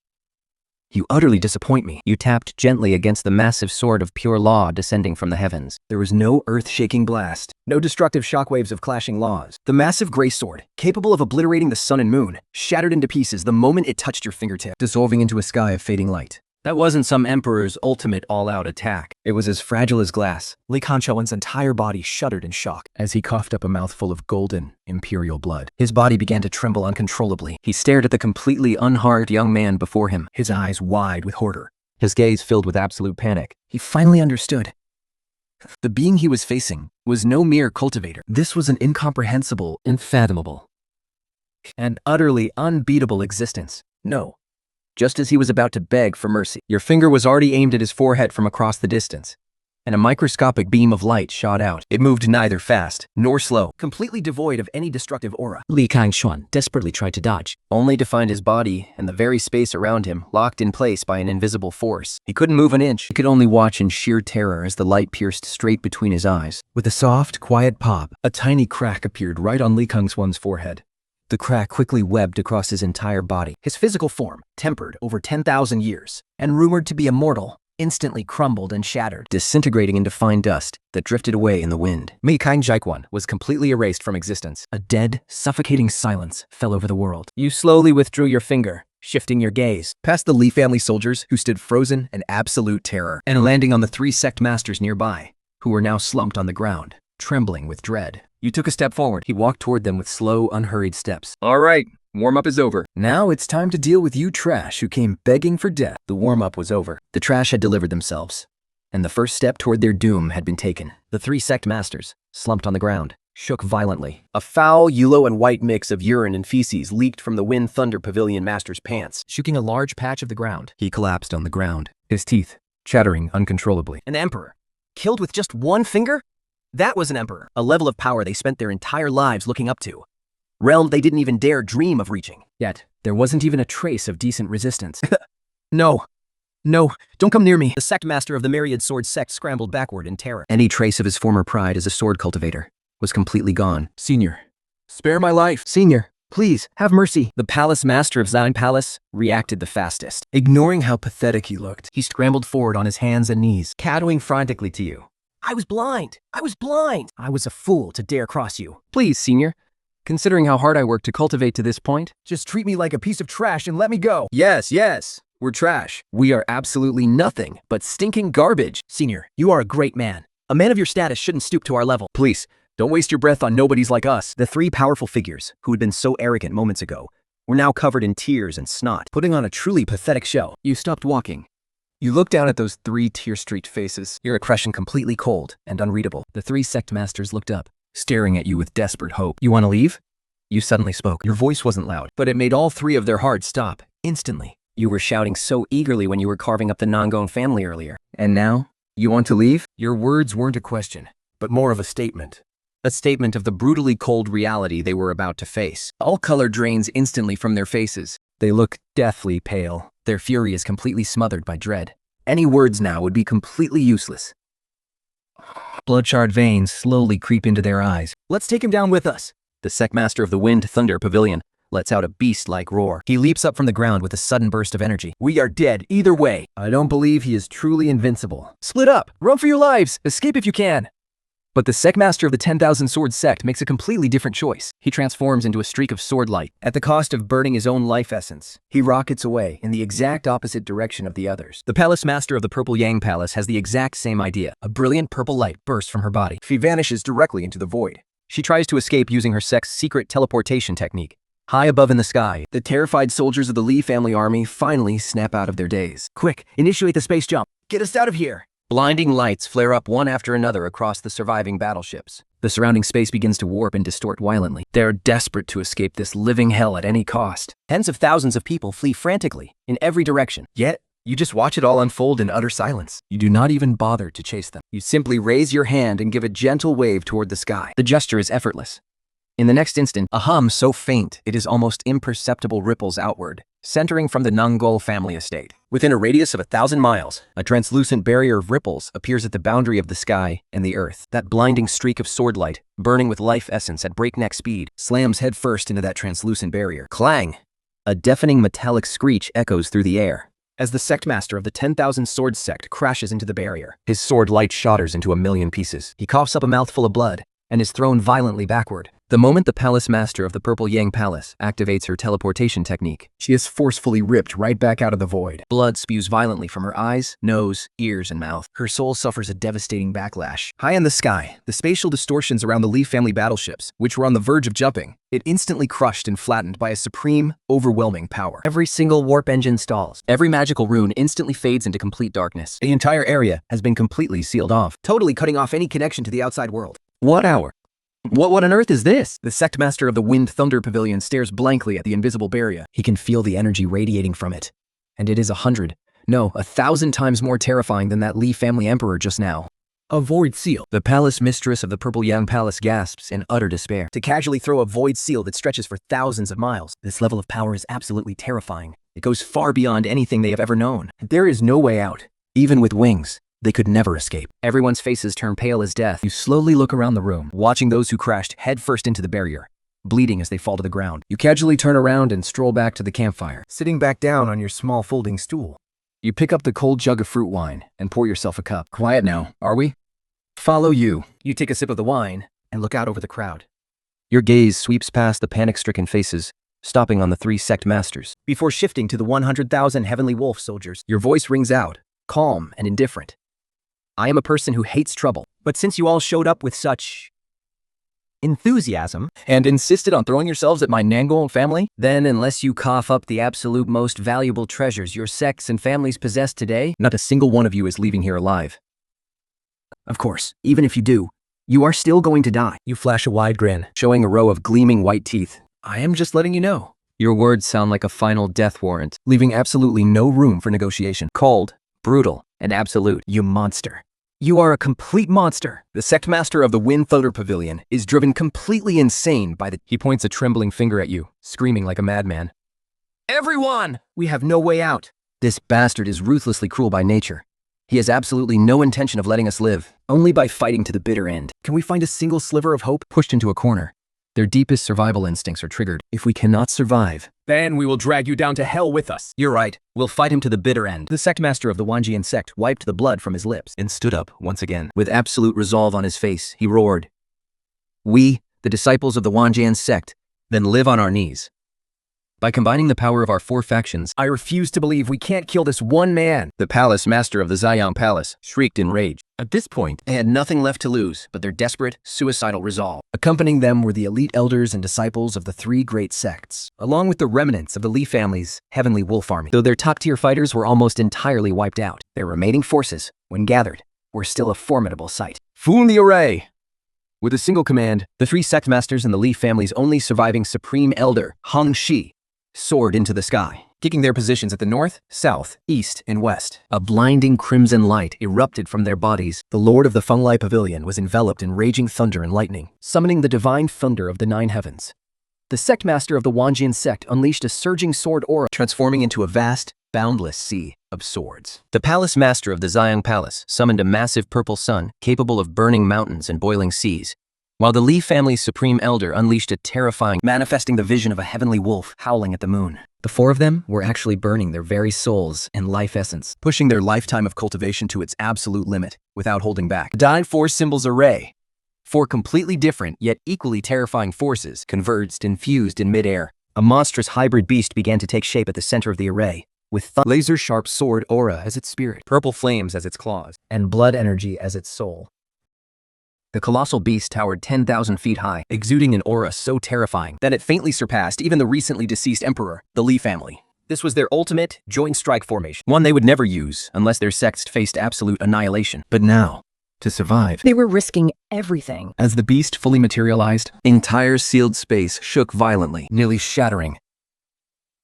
You utterly disappoint me. You tapped gently against the massive sword of pure law descending from the heavens. There was no earth-shaking blast, no destructive shockwaves of clashing laws. The massive gray sword, capable of obliterating the sun and moon, shattered into pieces the moment it touched your fingertip, dissolving into a sky of fading light. That wasn't some emperor's ultimate all-out attack. It was as fragile as glass. Li Kangshuan's entire body shuddered in shock as he coughed up a mouthful of golden, imperial blood. His body began to tremble uncontrollably. He stared at the completely unharmed young man before him, his eyes wide with horror, his gaze filled with absolute panic. He finally understood. The being he was facing was no mere cultivator. This was an incomprehensible, unfathomable, and utterly unbeatable existence. No. just as he was about to beg for mercy. Your finger was already aimed at his forehead from across the distance, and a microscopic beam of light shot out. It moved neither fast nor slow, completely devoid of any destructive aura. Li Kangshuan desperately tried to dodge. Only to find his body and the very space around him locked in place by an invisible force. He couldn't move an inch. He could only watch in sheer terror as the light pierced straight between his eyes. With a soft, quiet pop, a tiny crack appeared right on Li Kangshuan's forehead. The crack quickly webbed across his entire body. His physical form, tempered over 10,000 years, and rumored to be immortal, instantly crumbled and shattered, disintegrating into fine dust that drifted away in the wind. Mi Kang Jaikwan was completely erased from existence. A dead, suffocating silence fell over the world. You slowly withdrew your finger, shifting your gaze past the Li family soldiers who stood frozen in absolute terror, and landing on the 3 sect masters nearby, who were now slumped on the ground, trembling with dread. You took a step forward. He walked toward them with slow, unhurried steps. All right, warm-up is over. Now it's time to deal with you trash who came begging for death. The warm-up was over. The trash had delivered themselves, and the first step toward their doom had been taken. The 3 sect masters, slumped on the ground, shook violently. A foul yellow and white mix of urine and feces leaked from the Wind Thunder Pavilion master's pants, shaking a large patch of the ground. He collapsed on the ground, his teeth chattering uncontrollably. An emperor, killed with just 1 finger? That was an emperor, a level of power they spent their entire lives looking up to. Realm they didn't even dare dream of reaching. Yet, there wasn't even a trace of decent resistance. No, don't come near me. The sect master of the Myriad Sword sect scrambled backward in terror. Any trace of his former pride as a sword cultivator was completely gone. Senior, spare my life. Senior, please, have mercy. The palace master of Zion Palace reacted the fastest. Ignoring how pathetic he looked, he scrambled forward on his hands and knees, kowtowing frantically to you. I was blind. I was a fool to dare cross you. Please, Senior. Considering how hard I worked to cultivate to this point, just treat me like a piece of trash and let me go. Yes, we're trash. We are absolutely nothing but stinking garbage. Senior, you are a great man. A man of your status shouldn't stoop to our level. Please, don't waste your breath on nobodies like us. The 3 powerful figures, who had been so arrogant moments ago, were now covered in tears and snot, putting on a truly pathetic show. You stopped walking. You looked down at those 3 tear-streaked faces, your expression completely cold and unreadable. The 3 sect masters looked up, staring at you with desperate hope. You want to leave? You suddenly spoke. Your voice wasn't loud, but it made all 3 of their hearts stop, instantly. You were shouting so eagerly when you were carving up the Nangong family earlier. And now, you want to leave? Your words weren't a question, but more of a statement. A statement of the brutally cold reality they were about to face. All color drains instantly from their faces. They look deathly pale. Their fury is completely smothered by dread. Any words now would be completely useless. Bloodshot veins slowly creep into their eyes. Let's take him down with us. The sect master of the Wind Thunder Pavilion lets out a beast-like roar. He leaps up from the ground with a sudden burst of energy. We are dead either way. I don't believe he is truly invincible. Split up. Run for your lives. Escape if you can. But the sect master of the 10,000 Sword sect makes a completely different choice. He transforms into a streak of sword light. At the cost of burning his own life essence, he rockets away in the exact opposite direction of the others. The palace master of the Purple Yang Palace has the exact same idea. A brilliant purple light bursts from her body. She vanishes directly into the void. She tries to escape using her sect's secret teleportation technique. High above in the sky, the terrified soldiers of the Li family army finally snap out of their daze. Quick, initiate the space jump. Get us out of here. Blinding lights flare up one after another across the surviving battleships. The surrounding space begins to warp and distort violently. They're desperate to escape this living hell at any cost. Tens of thousands of people flee frantically, in every direction. Yet, you just watch it all unfold in utter silence. You do not even bother to chase them. You simply raise your hand and give a gentle wave toward the sky. The gesture is effortless. In the next instant, a hum so faint it is almost imperceptible ripples outward, centering from the Nangong family estate. Within a radius of 1,000 miles, a translucent barrier of ripples appears at the boundary of the sky and the earth. That blinding streak of sword light, burning with life essence at breakneck speed, slams headfirst into that translucent barrier. Clang! A deafening metallic screech echoes through the air. As the sect master of the 10,000 Sword sect crashes into the barrier, his sword light shatters into a million pieces. He coughs up a mouthful of blood and is thrown violently backward. The moment the palace master of the Purple Yang Palace activates her teleportation technique, she is forcefully ripped right back out of the void. Blood spews violently from her eyes, nose, ears, and mouth. Her soul suffers a devastating backlash. High in the sky, the spatial distortions around the Li family battleships, which were on the verge of jumping, it instantly crushed and flattened by a supreme, overwhelming power. Every single warp engine stalls. Every magical rune instantly fades into complete darkness. The entire area has been completely sealed off, totally cutting off any connection to the outside world. What hour? What on earth is this? The sect master of the Wind Thunder Pavilion stares blankly at the invisible barrier. He can feel the energy radiating from it. And it is 100, no, 1,000 times more terrifying than that Li family emperor just now. A void seal. The palace mistress of the Purple Yang Palace gasps in utter despair. To casually throw a void seal that stretches for thousands of miles, this level of power is absolutely terrifying. It goes far beyond anything they have ever known. There is no way out. Even with wings, they could never escape. Everyone's faces turn pale as death. You slowly look around the room, watching those who crashed headfirst into the barrier, bleeding as they fall to the ground. You casually turn around and stroll back to the campfire. Sitting back down on your small folding stool. You pick up the cold jug of fruit wine and pour yourself a cup. Quiet now, are we? Follow you. You take a sip of the wine and look out over the crowd. Your gaze sweeps past the panic-stricken faces, stopping on the 3 sect masters. Before shifting to the 100,000 heavenly wolf soldiers, your voice rings out, calm and indifferent. I am a person who hates trouble, but since you all showed up with such enthusiasm and insisted on throwing yourselves at my Nangong family, then unless you cough up the absolute most valuable treasures your sects and families possess today, not a single one of you is leaving here alive. Of course, even if you do, you are still going to die. You flash a wide grin, showing a row of gleaming white teeth. I am just letting you know. Your words sound like a final death warrant, Leaving absolutely no room for negotiation. cold, brutal, and absolute. You monster. You are a complete monster. The sect master of the Wind Thunder Pavilion is driven completely insane by the— he points a trembling finger at you, screaming like a madman. Everyone! We have no way out. This bastard is ruthlessly cruel by nature. He has absolutely no intention of letting us live. Only by fighting to the bitter end. Can we find a single sliver of hope? Pushed into a corner. Their deepest survival instincts are triggered. If we cannot survive, Then we will drag you down to hell with us. you're right. We'll fight him to the bitter end. The sect master of the Wanjian sect wiped the blood from his lips. And stood up once again. With absolute resolve on his face, he roared, "We, the disciples of the Wanjian sect, Then live on our knees. By combining the power of our 4 factions, I refuse to believe we can't kill this one man. the palace master of the Ziyang Palace, shrieked in rage. At this point, They had nothing left to lose but their desperate, suicidal resolve. Accompanying them were the elite elders and disciples of the 3 great sects, along with the remnants of the Li family's heavenly wolf army. Though their top-tier fighters were almost entirely wiped out, their remaining forces, when gathered, were still a formidable sight. Fool the array. With a single command, the 3 sect masters and the Li family's only surviving supreme elder, Hong Shi, soared into the sky, taking their positions at the north, south, east, and west. A blinding crimson light erupted from their bodies. The lord of the Fenglai Pavilion was enveloped in raging thunder and lightning, summoning the divine thunder of the 9 heavens. The sect master of the Wanjian sect unleashed a surging sword aura, transforming into a vast, boundless sea of swords. The palace master of the Ziyang Palace summoned a massive purple sun capable of burning mountains and boiling seas, while the Li family's supreme elder unleashed a terrifying, Manifesting the vision of a heavenly wolf howling at the moon. The 4 of them were actually burning their very souls and life essence, pushing their lifetime of cultivation to its absolute limit, without holding back. The Dying Force symbol's array. 4 completely different, yet equally terrifying forces converged and fused in midair. A monstrous hybrid beast began to take shape at the center of the array, with laser-sharp sword aura as its spirit, Purple flames as its claws. and blood energy as its soul. the colossal beast towered 10,000 feet high, Exuding an aura so terrifying that it faintly surpassed even the recently deceased emperor, the Li family. This was their ultimate joint strike formation, one they would never use unless their sects faced absolute annihilation. But now, to survive, They were risking everything. as the beast fully materialized, entire sealed space shook violently. nearly shattering.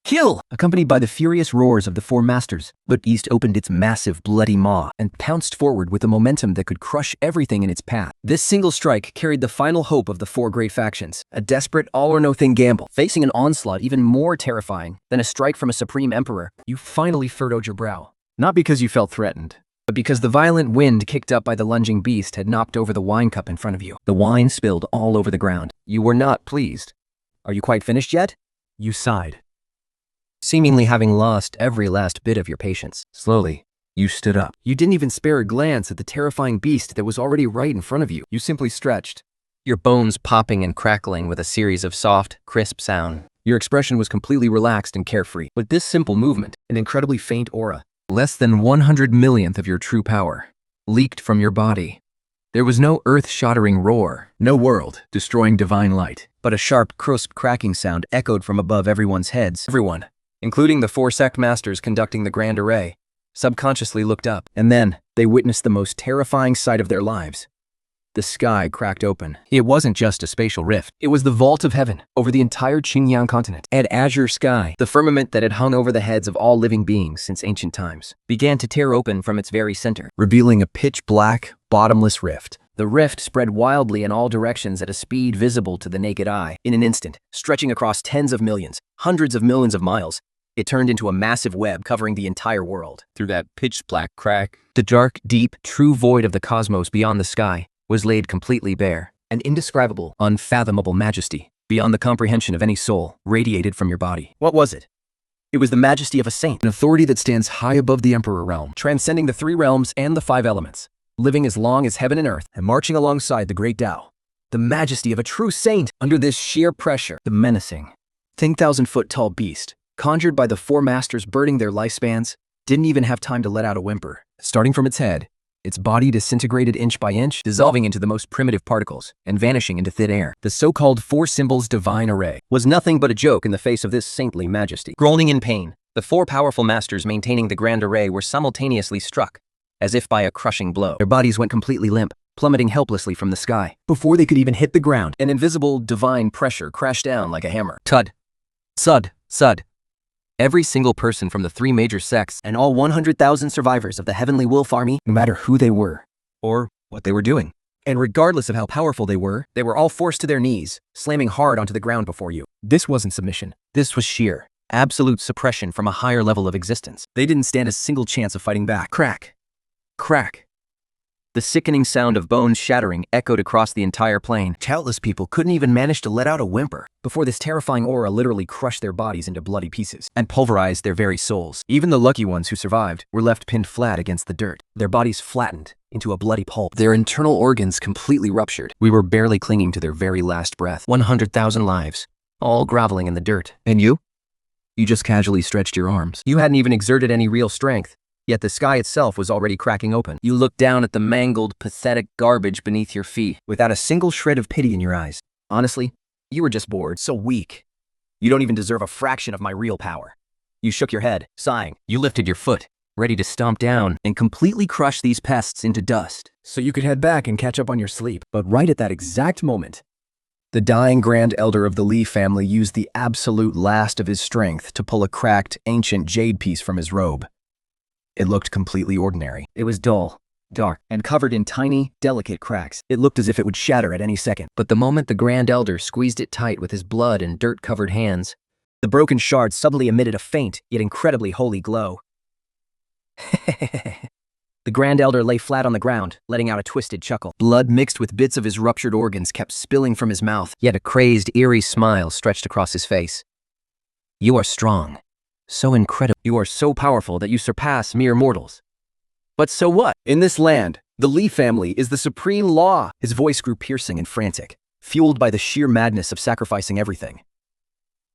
Kill! Accompanied by the furious roars of the 4 masters, the beast opened its massive, bloody maw and pounced forward with a momentum that could crush everything in its path. This single strike carried the final hope of the 4 great factions, a desperate all-or-nothing gamble. Facing an onslaught even more terrifying than a strike from a supreme emperor, you finally furrowed your brow. Not because you felt threatened, but because the violent wind kicked up by the lunging beast had knocked over the wine cup in front of you. The wine spilled all over the ground. You were not pleased. Are you quite finished yet? You sighed, seemingly having lost every last bit of your patience. Slowly, you stood up. You didn't even spare a glance at the terrifying beast that was already right in front of you. You simply stretched, Your bones popping and crackling with a series of soft, crisp sound. Your expression was completely relaxed and carefree. But this simple movement, an incredibly faint aura, less than 100 millionth of your true power, leaked from your body. There was no earth-shattering roar, no world-destroying divine light, but a sharp, crisp cracking sound echoed from above everyone's heads. Everyone, including the 4 sect masters conducting the grand array, subconsciously looked up, and then they witnessed the most terrifying sight of their lives. The sky cracked open. It wasn't just a spatial rift. It was the vault of heaven over the entire Xinjiang continent. An azure sky, the firmament that had hung over the heads of all living beings since ancient times, began to tear open from its very center, revealing a pitch-black, bottomless rift. The rift spread wildly in all directions at a speed visible to the naked eye. In an instant, stretching across tens of millions, hundreds of millions of miles, it turned into a massive web covering the entire world. Through that pitch-black crack, the dark, deep, true void of the cosmos beyond the sky was laid completely bare. An indescribable, unfathomable majesty, beyond the comprehension of any soul, radiated from your body. What was it? It was the majesty of a saint, an authority that stands high above the emperor realm, transcending the 3 realms and the 5 elements, living as long as heaven and earth, and marching alongside the great Tao. The majesty of a true saint. Under this sheer pressure, The menacing, 10,000-foot-tall beast, conjured by the 4 masters burning their lifespans, didn't even have time to let out a whimper. Starting from its head, its body disintegrated inch by inch, dissolving into the most primitive particles and vanishing into thin air. The so-called 4 symbols divine array was nothing but a joke in the face of this saintly majesty. Groaning in pain, the 4 powerful masters maintaining the grand array were simultaneously struck, as if by a crushing blow. Their bodies went completely limp, plummeting helplessly from the sky. Before they could even hit the ground, An invisible, divine pressure crashed down like a hammer. Thud, thud, thud. Every single person from the 3 major sects And all 100,000 survivors of the Heavenly Wolf Army, no matter who they were, or what they were doing, and regardless of how powerful they were all forced to their knees, slamming hard onto the ground before you. This wasn't submission. This was sheer, absolute suppression from a higher level of existence. They didn't stand a single chance of fighting back. Crack. Crack. The sickening sound of bones shattering echoed across the entire plain. Countless people couldn't even manage to let out a whimper before this terrifying aura literally crushed their bodies into bloody pieces and pulverized their very souls. Even the lucky ones who survived were left pinned flat against the dirt, their bodies flattened into a bloody pulp, their internal organs completely ruptured. We were barely clinging to their very last breath. 100,000 lives, all groveling in the dirt. And you? You just casually stretched your arms. You hadn't even exerted any real strength, yet the sky itself was already cracking open. You looked down at the mangled, pathetic garbage beneath your feet, without a single shred of pity in your eyes. Honestly, you were just bored, so weak. You don't even deserve a fraction of my real power. You shook your head, sighing. You lifted your foot, ready to stomp down and completely crush these pests into dust, so you could head back and catch up on your sleep. But right at that exact moment, the dying Grand Elder of the Li family used the absolute last of his strength to pull a cracked, ancient jade piece from his robe. It looked completely ordinary. It was dull, dark, and covered in tiny, delicate cracks. It looked as if it would shatter at any second. But the moment the Grand Elder squeezed it tight with his blood and dirt-covered hands, the broken shard suddenly emitted a faint, yet incredibly holy glow. The Grand Elder lay flat on the ground, letting out a twisted chuckle. Blood mixed with bits of his ruptured organs kept spilling from his mouth, yet a crazed, eerie smile stretched across his face. You are strong. So incredible. You are so powerful that you surpass mere mortals. But so what? In this land, the Li family is the supreme law. His voice grew piercing and frantic, fueled by the sheer madness of sacrificing everything.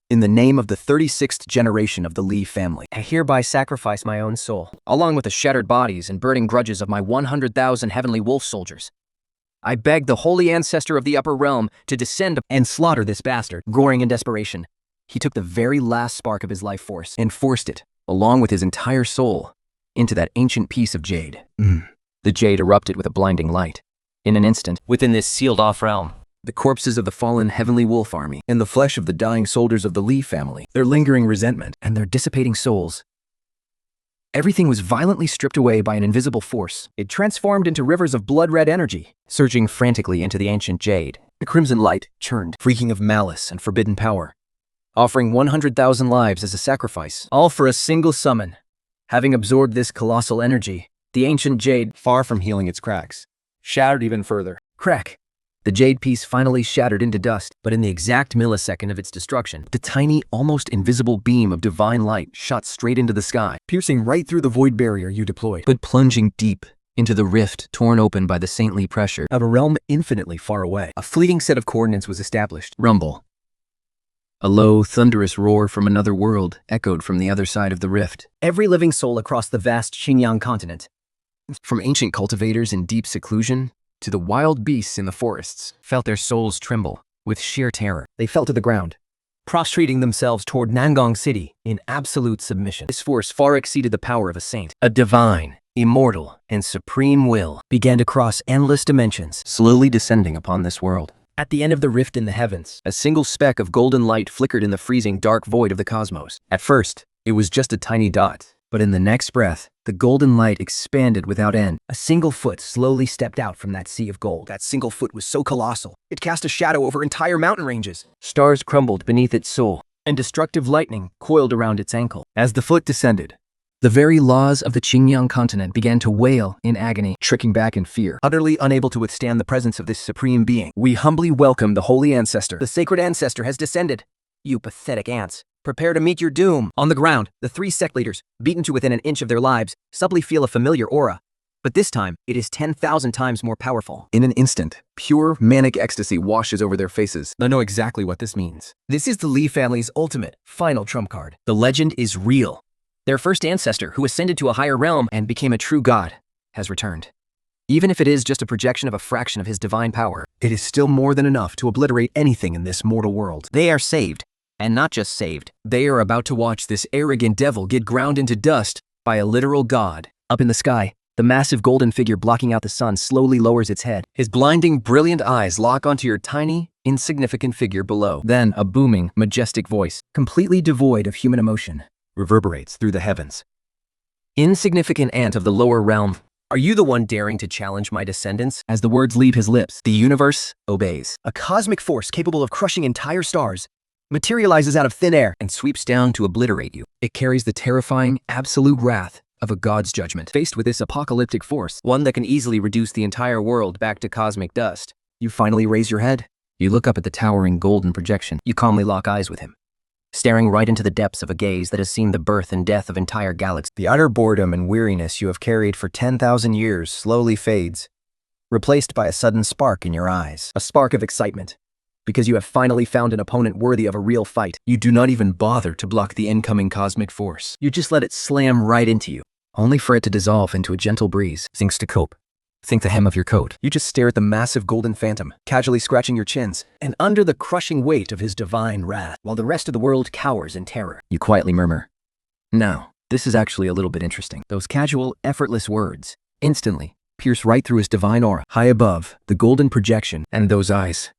In the name of the 36th generation of the Li family, I hereby sacrifice my own soul, along with the shattered bodies and burning grudges of my 100,000 heavenly wolf soldiers. I beg the holy ancestor of the upper realm to descend and slaughter this bastard. Roaring in desperation, he took the very last spark of his life force and forced it, along with his entire soul, into that ancient piece of jade. The jade erupted with a blinding light. In an instant, within this sealed-off realm, the corpses of the fallen heavenly wolf army and the flesh of the dying soldiers of the Li family, their lingering resentment and their dissipating souls. Everything was violently stripped away by an invisible force. It transformed into rivers of blood-red energy, surging frantically into the ancient jade. The crimson light churned, freaking of malice and forbidden power, offering 100,000 lives as a sacrifice, all for a single summon. Having absorbed this colossal energy, the ancient jade, far from healing its cracks, shattered even further. Crack! The jade piece finally shattered into dust, but in the exact millisecond of its destruction, the tiny, almost invisible beam of divine light shot straight into the sky, piercing right through the void barrier you deployed, but plunging deep into the rift torn open by the saintly pressure of a realm infinitely far away. A fleeting set of coordinates was established. Rumble. A low, thunderous roar from another world echoed from the other side of the rift. Every living soul across the vast Xinjiang continent, from ancient cultivators in deep seclusion to the wild beasts in the forests, felt their souls tremble with sheer terror. They fell to the ground, prostrating themselves toward Nangong City in absolute submission. This force far exceeded the power of a saint, a divine, immortal, and supreme will began to cross endless dimensions, slowly descending upon this world. At the end of the rift in the heavens, a single speck of golden light flickered in the freezing dark void of the cosmos. At first, it was just a tiny dot, but in the next breath, the golden light expanded without end. A single foot slowly stepped out from that sea of gold. That single foot was so colossal, it cast a shadow over entire mountain ranges. Stars crumbled beneath its sole, and destructive lightning coiled around its ankle. As the foot descended, the very laws of the Qingyang continent began to wail in agony, shrinking back in fear, utterly unable to withstand the presence of this supreme being. We humbly welcome the holy ancestor. The sacred ancestor has descended. You pathetic ants, prepare to meet your doom. On the ground, the 3 sect leaders, beaten to within an inch of their lives, subtly feel a familiar aura. But this time, it is 10,000 times more powerful. In an instant, pure manic ecstasy washes over their faces. I know exactly what this means. This is the Li family's ultimate, final trump card. The legend is real. Their first ancestor, who ascended to a higher realm and became a true god, has returned. Even if it is just a projection of a fraction of his divine power, it is still more than enough to obliterate anything in this mortal world. They are saved, and not just saved. They are about to watch this arrogant devil get ground into dust by a literal god. Up in the sky, the massive golden figure blocking out the sun slowly lowers its head. His blinding, brilliant eyes lock onto your tiny, insignificant figure below. Then a booming, majestic voice, completely devoid of human emotion, reverberates through the heavens. Insignificant ant of the lower realm, are you the one daring to challenge my descendants? As the words leave his lips, the universe obeys. A cosmic force capable of crushing entire stars materializes out of thin air and sweeps down to obliterate you. It carries the terrifying, absolute wrath of a god's judgment. Faced with this apocalyptic force, one that can easily reduce the entire world back to cosmic dust, you finally raise your head. You look up at the towering golden projection. You calmly lock eyes with him, staring right into the depths of a gaze that has seen the birth and death of entire galaxies. The utter boredom and weariness you have carried for 10,000 years slowly fades, replaced by a sudden spark in your eyes. A spark of excitement, because you have finally found an opponent worthy of a real fight. You do not even bother to block the incoming cosmic force. You just let it slam right into you, only for it to dissolve into a gentle breeze. Sinks to cope. Think the hem of your coat. You just stare at the massive golden phantom, casually scratching your chins, and under the crushing weight of his divine wrath, while the rest of the world cowers in terror. You quietly murmur, "Now, this is actually a little bit interesting." Those casual, effortless words instantly pierce right through his divine aura. High above, the golden projection, and those eyes,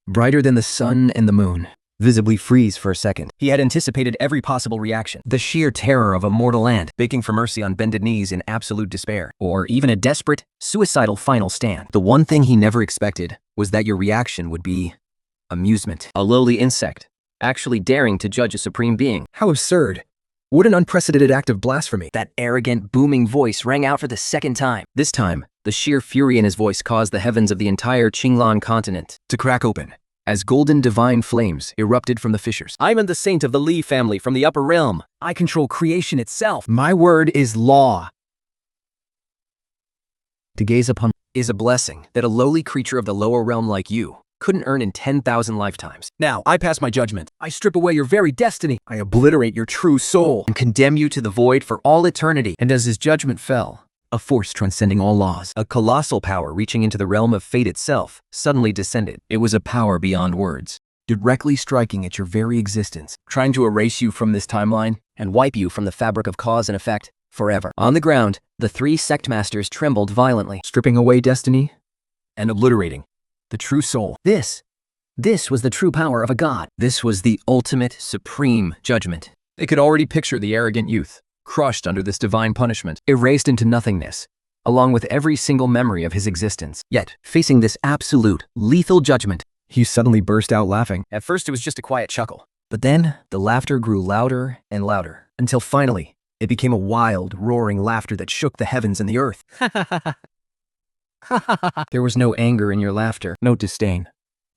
brighter than the sun and the moon, visibly freeze for a second. He had anticipated every possible reaction. The sheer terror of a mortal ant, begging for mercy on bended knees in absolute despair. Or even a desperate, suicidal final stand. The one thing he never expected was that your reaction would be amusement. A lowly insect, actually daring to judge a supreme being. How absurd. What an unprecedented act of blasphemy. That arrogant, booming voice rang out for the second time. This time, the sheer fury in his voice caused the heavens of the entire Qinglan continent to crack open, as golden divine flames erupted from the fissures. I am the saint of the Li family from the upper realm. I control creation itself. My word is law. To gaze upon is a blessing that a lowly creature of the lower realm like you couldn't earn in 10,000 lifetimes. Now, I pass my judgment. I strip away your very destiny. I obliterate your true soul. And condemn you to the void for all eternity. And as his judgment fell, a force transcending all laws, a colossal power reaching into the realm of fate itself, suddenly descended. It was a power beyond words, directly striking at your very existence, trying to erase you from this timeline and wipe you from the fabric of cause and effect forever. On the ground, the 3 sect masters trembled violently, stripping away destiny and obliterating the true soul. This was the true power of a god. This was the ultimate, supreme judgment. They could already picture the arrogant youth, crushed under this divine punishment, erased into nothingness, along with every single memory of his existence. Yet, facing this absolute, lethal judgment, he suddenly burst out laughing. At first it was just a quiet chuckle, but then the laughter grew louder and louder, until finally, it became a wild, roaring laughter that shook the heavens and the earth. There was no anger in your laughter, no disdain,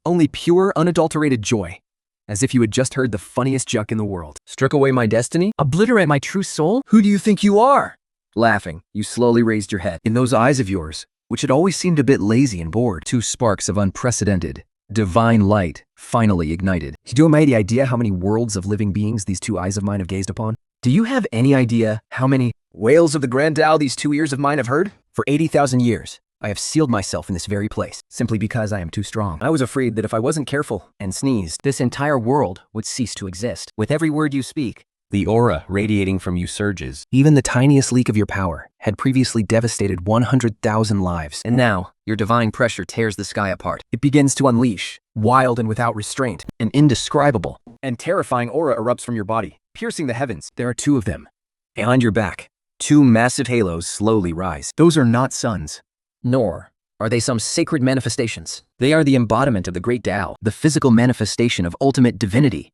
only pure, unadulterated joy. As if you had just heard the funniest joke in the world. Struck away my destiny? Obliterate my true soul? Who do you think you are? Laughing, you slowly raised your head. In those eyes of yours, which had always seemed a bit lazy and bored, 2 sparks of unprecedented, divine light finally ignited. Do you have any idea how many worlds of living beings these 2 eyes of mine have gazed upon? Do you have any idea how many wails of the Grand Tao these 2 ears of mine have heard? For 80,000 years, I have sealed myself in this very place, simply because I am too strong. I was afraid that if I wasn't careful and sneezed, this entire world would cease to exist. With every word you speak, The aura radiating from you surges. Even the tiniest leak of your power had previously devastated 100,000 lives. And now, your divine pressure tears the sky apart. It begins to unleash, wild and without restraint. An indescribable and terrifying aura erupts from your body, piercing the heavens. There are two of them. Behind your back, two massive halos slowly rise. Those are not suns. Nor are they some sacred manifestations. They are the embodiment of the great Tao, the physical manifestation of ultimate divinity.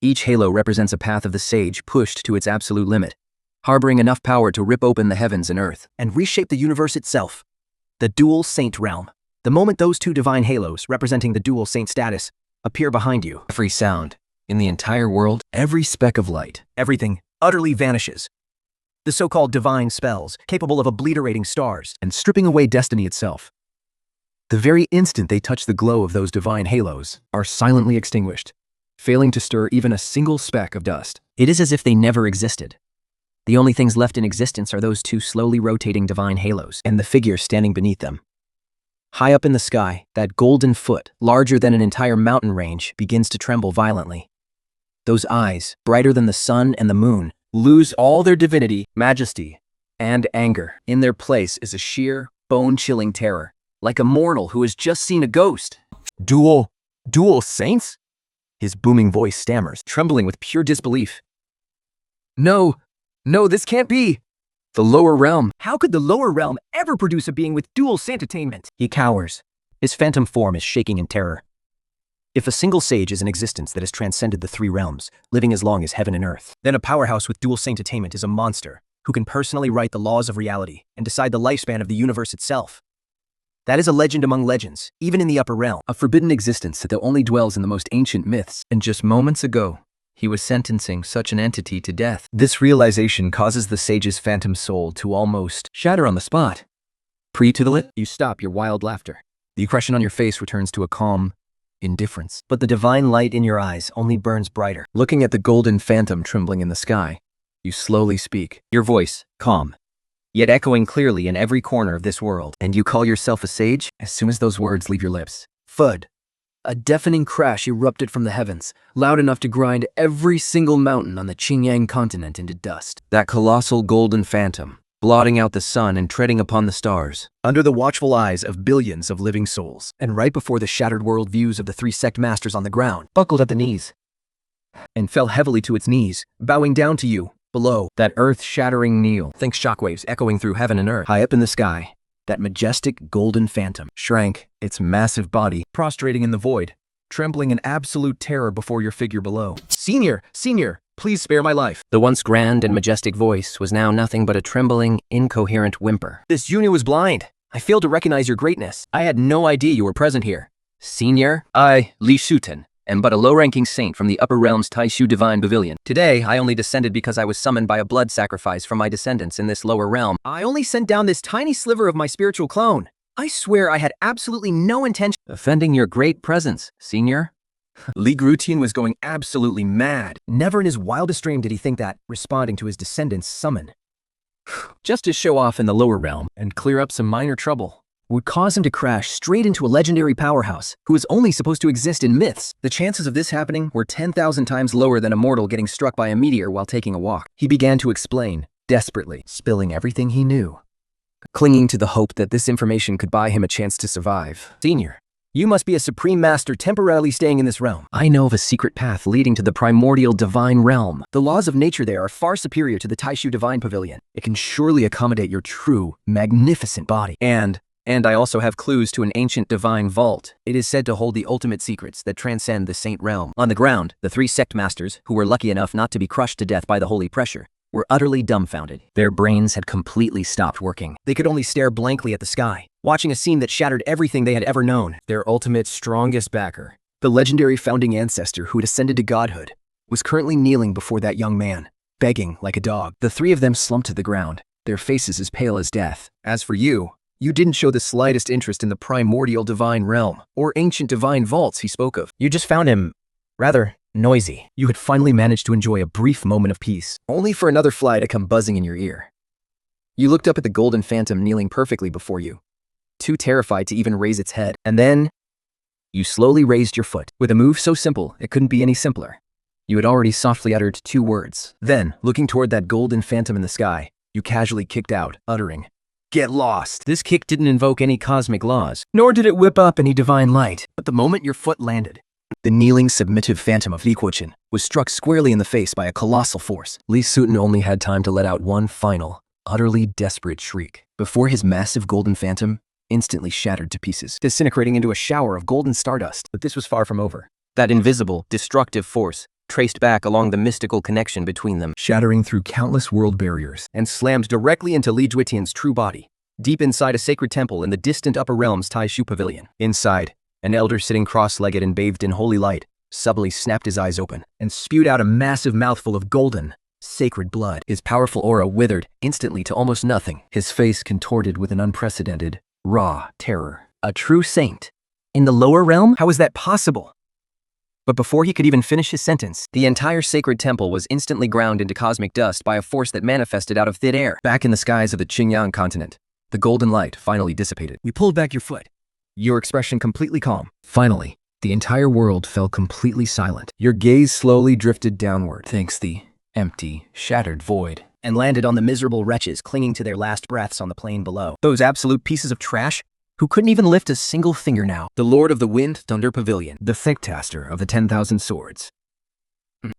Each halo represents a path of the sage pushed to its absolute limit, harboring enough power to rip open the heavens and earth and reshape the universe itself. The dual saint realm. The moment those two divine halos, representing the dual saint status, appear behind you, Every sound in the entire world, every speck of light, everything utterly vanishes. The so-called divine spells, capable of obliterating stars and stripping away destiny itself. The very instant they touch the glow of those divine halos, are silently extinguished, failing to stir even a single speck of dust. It is as if they never existed. The only things left in existence are those two slowly rotating divine halos And the figure standing beneath them. High up in the sky, that golden foot, larger than an entire mountain range, begins to tremble violently. Those eyes, brighter than the sun and the moon, lose all their divinity, majesty, and anger. In their place is a sheer, bone-chilling terror, like a mortal who has just seen a ghost. Dual saints? His booming voice stammers, trembling with pure disbelief. No, this can't be. The lower realm. How could the lower realm ever produce a being with dual saint attainment? He cowers. His phantom form is shaking in terror. If a single sage is in existence that has transcended the three realms, living as long as heaven and earth, then a powerhouse with dual saint attainment is a monster who can personally write the laws of reality and decide the lifespan of the universe itself. That is a legend among legends, even in the upper realm. A forbidden existence that only dwells in the most ancient myths. and just moments ago, he was sentencing such an entity to death. This realization causes the sage's phantom soul to almost shatter on the spot. Pre-tutelet, you stop your wild laughter. The expression on your face returns to a calm indifference. But the divine light in your eyes only burns brighter. Looking at the golden phantom trembling in the sky, you slowly speak, your voice calm, yet echoing clearly in every corner of this world. And you call yourself a sage? As soon as those words leave your lips, thud. A deafening crash erupted from the heavens, loud enough to grind every single mountain on the Qingyang continent into dust. That colossal golden phantom, blotting out the sun and treading upon the stars. Under the watchful eyes of billions of living souls, and right before the shattered world views of the three sect masters on the ground, buckled at the knees, and fell heavily to its knees, bowing down to you, below. That earth-shattering kneel, think shockwaves echoing through heaven and earth. High up in the sky, that majestic golden phantom shrank, its massive body prostrating in the void, trembling in absolute terror before your figure below. Senior, please spare my life. The once grand and majestic voice was now nothing but a trembling, incoherent whimper. This junior was blind. I failed to recognize your greatness. I had no idea you were present here. Senior, I, Li Shuten, am but a low-ranking saint from the upper realm's Taishu Divine Pavilion. Today, I only descended because I was summoned by a blood sacrifice from my descendants in this lower realm. I only sent down this tiny sliver of my spiritual clone. I swear I had absolutely no intention. Offending your great presence, senior? Li Grutian was going absolutely mad. Never in his wildest dream did he think that, responding to his descendants' summon, just to show off in the lower realm and clear up some minor trouble, would cause him to crash straight into a legendary powerhouse who is only supposed to exist in myths. The chances of this happening were 10,000 times lower than a mortal getting struck by a meteor while taking a walk. He began to explain, desperately, spilling everything he knew, clinging to the hope that this information could buy him a chance to survive. Senior, you must be a supreme master temporarily staying in this realm. I know of a secret path leading to the primordial divine realm. The laws of nature there are far superior to the Taishu Divine Pavilion. It can surely accommodate your true, magnificent body. And I also have clues to an ancient divine vault. It is said to hold the ultimate secrets that transcend the saint realm. On the ground, the three sect masters, who were lucky enough not to be crushed to death by the holy pressure, were utterly dumbfounded. Their brains had completely stopped working. They could only stare blankly at the sky, watching a scene that shattered everything they had ever known. Their ultimate, strongest backer, the legendary founding ancestor who had ascended to godhood, was currently kneeling before that young man, begging like a dog. The three of them slumped to the ground, their faces as pale as death. As for you didn't show the slightest interest in the primordial divine realm, or ancient divine vaults he spoke of. You just found him rather noisy. You had finally managed to enjoy a brief moment of peace, only for another fly to come buzzing in your ear. You looked up at the golden phantom kneeling perfectly before you, too terrified to even raise its head. And then, you slowly raised your foot, with a move so simple it couldn't be any simpler. You had already softly uttered 2 words. Then, looking toward that golden phantom in the sky, you casually kicked out, uttering, "Get lost!" This kick didn't invoke any cosmic laws, Nor did it whip up any divine light, but the moment your foot landed, the kneeling, submissive phantom of Li Kuo-chin was struck squarely in the face by a colossal force. Li Sutin only had time to let out one final, utterly desperate shriek Before his massive golden phantom instantly shattered to pieces, disintegrating into a shower of golden stardust. But this was far from over. that invisible, destructive force traced back along the mystical connection between them, Shattering through countless world barriers, and slammed directly into Li Juetian's true body, deep inside a sacred temple in the distant upper realms Taishu Pavilion. Inside, an elder sitting cross-legged and bathed in holy light suddenly snapped his eyes open and spewed out a massive mouthful of golden, sacred blood. His powerful aura withered instantly to almost nothing, his face contorted with an unprecedented, raw terror. A true saint? In the lower realm? How is that possible? But before he could even finish his sentence, the entire sacred temple was instantly ground into cosmic dust by a force that manifested out of thin air. Back in the skies of the Qingyang continent, the golden light finally dissipated. We pulled back your foot, your expression completely calm. Finally, the entire world fell completely silent. Your gaze slowly drifted downward, thanks the empty, shattered void, and landed on the miserable wretches clinging to their last breaths on the plain below. Those absolute pieces of trash who couldn't even lift a single finger now. The Lord of the Wind Thunder Pavilion, the Thicktaster of the 10,000 Swords,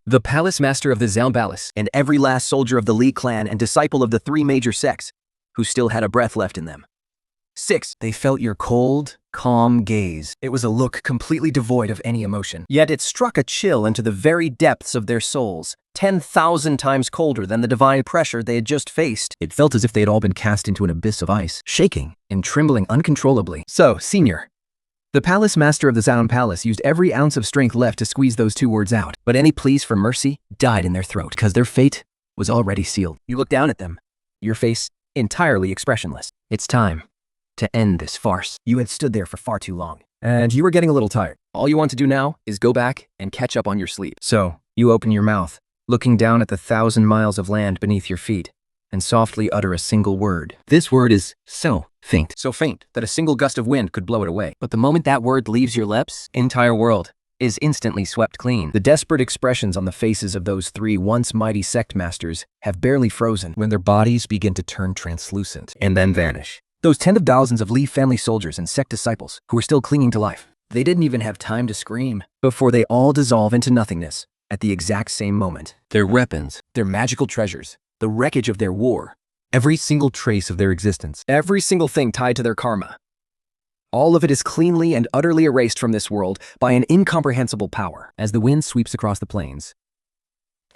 the Palace Master of the Zhao Palace, and every last soldier of the Li clan and disciple of the 3 major sects who still had a breath left in them. 6. They felt your cold, calm gaze. It was a look completely devoid of any emotion. Yet it struck a chill into the very depths of their souls, 10,000 times colder than the divine pressure they had just faced. It felt as if they had all been cast into an abyss of ice, shaking and trembling uncontrollably. So, Senior, the Palace Master of the Zhao Palace used every ounce of strength left to squeeze those 2 words out, but any pleas for mercy died in their throat, because their fate was already sealed. You looked down at them, your face entirely expressionless. It's time to end this farce. You had stood there for far too long, and you were getting a little tired. All you want to do now is go back and catch up on your sleep. So, you open your mouth, looking down at the 1,000 miles of land beneath your feet, and softly utter a single word. This word is so faint that a single gust of wind could blow it away. But the moment that word leaves your lips, entire world is instantly swept clean. The desperate expressions on the faces of those 3 once mighty sect masters have barely frozen when their bodies begin to turn translucent and then vanish. Those tens of thousands of Li family soldiers and sect disciples who were still clinging to life, they didn't even have time to scream before they all dissolve into nothingness at the exact same moment. their weapons, Their magical treasures, the wreckage of their war, every single trace of their existence, every single thing tied to their karma. All of it is cleanly and utterly erased from this world by an incomprehensible power. As the wind sweeps across the plains,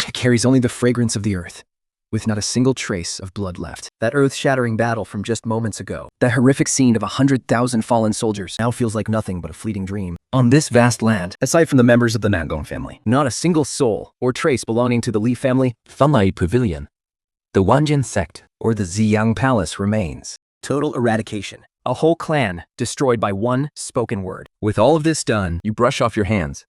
it carries only the fragrance of the earth, with not a single trace of blood left. That earth-shattering battle from just moments ago, that horrific scene of 100,000 fallen soldiers, now feels like nothing but a fleeting dream. On this vast land, aside from the members of the Nangong family, not a single soul or trace belonging to the Li family, Thunlai Pavilion, the Wanjian sect, or the Ziyang Palace remains. Total eradication. A whole clan destroyed by one spoken word. With all of this done, you brush off your hands,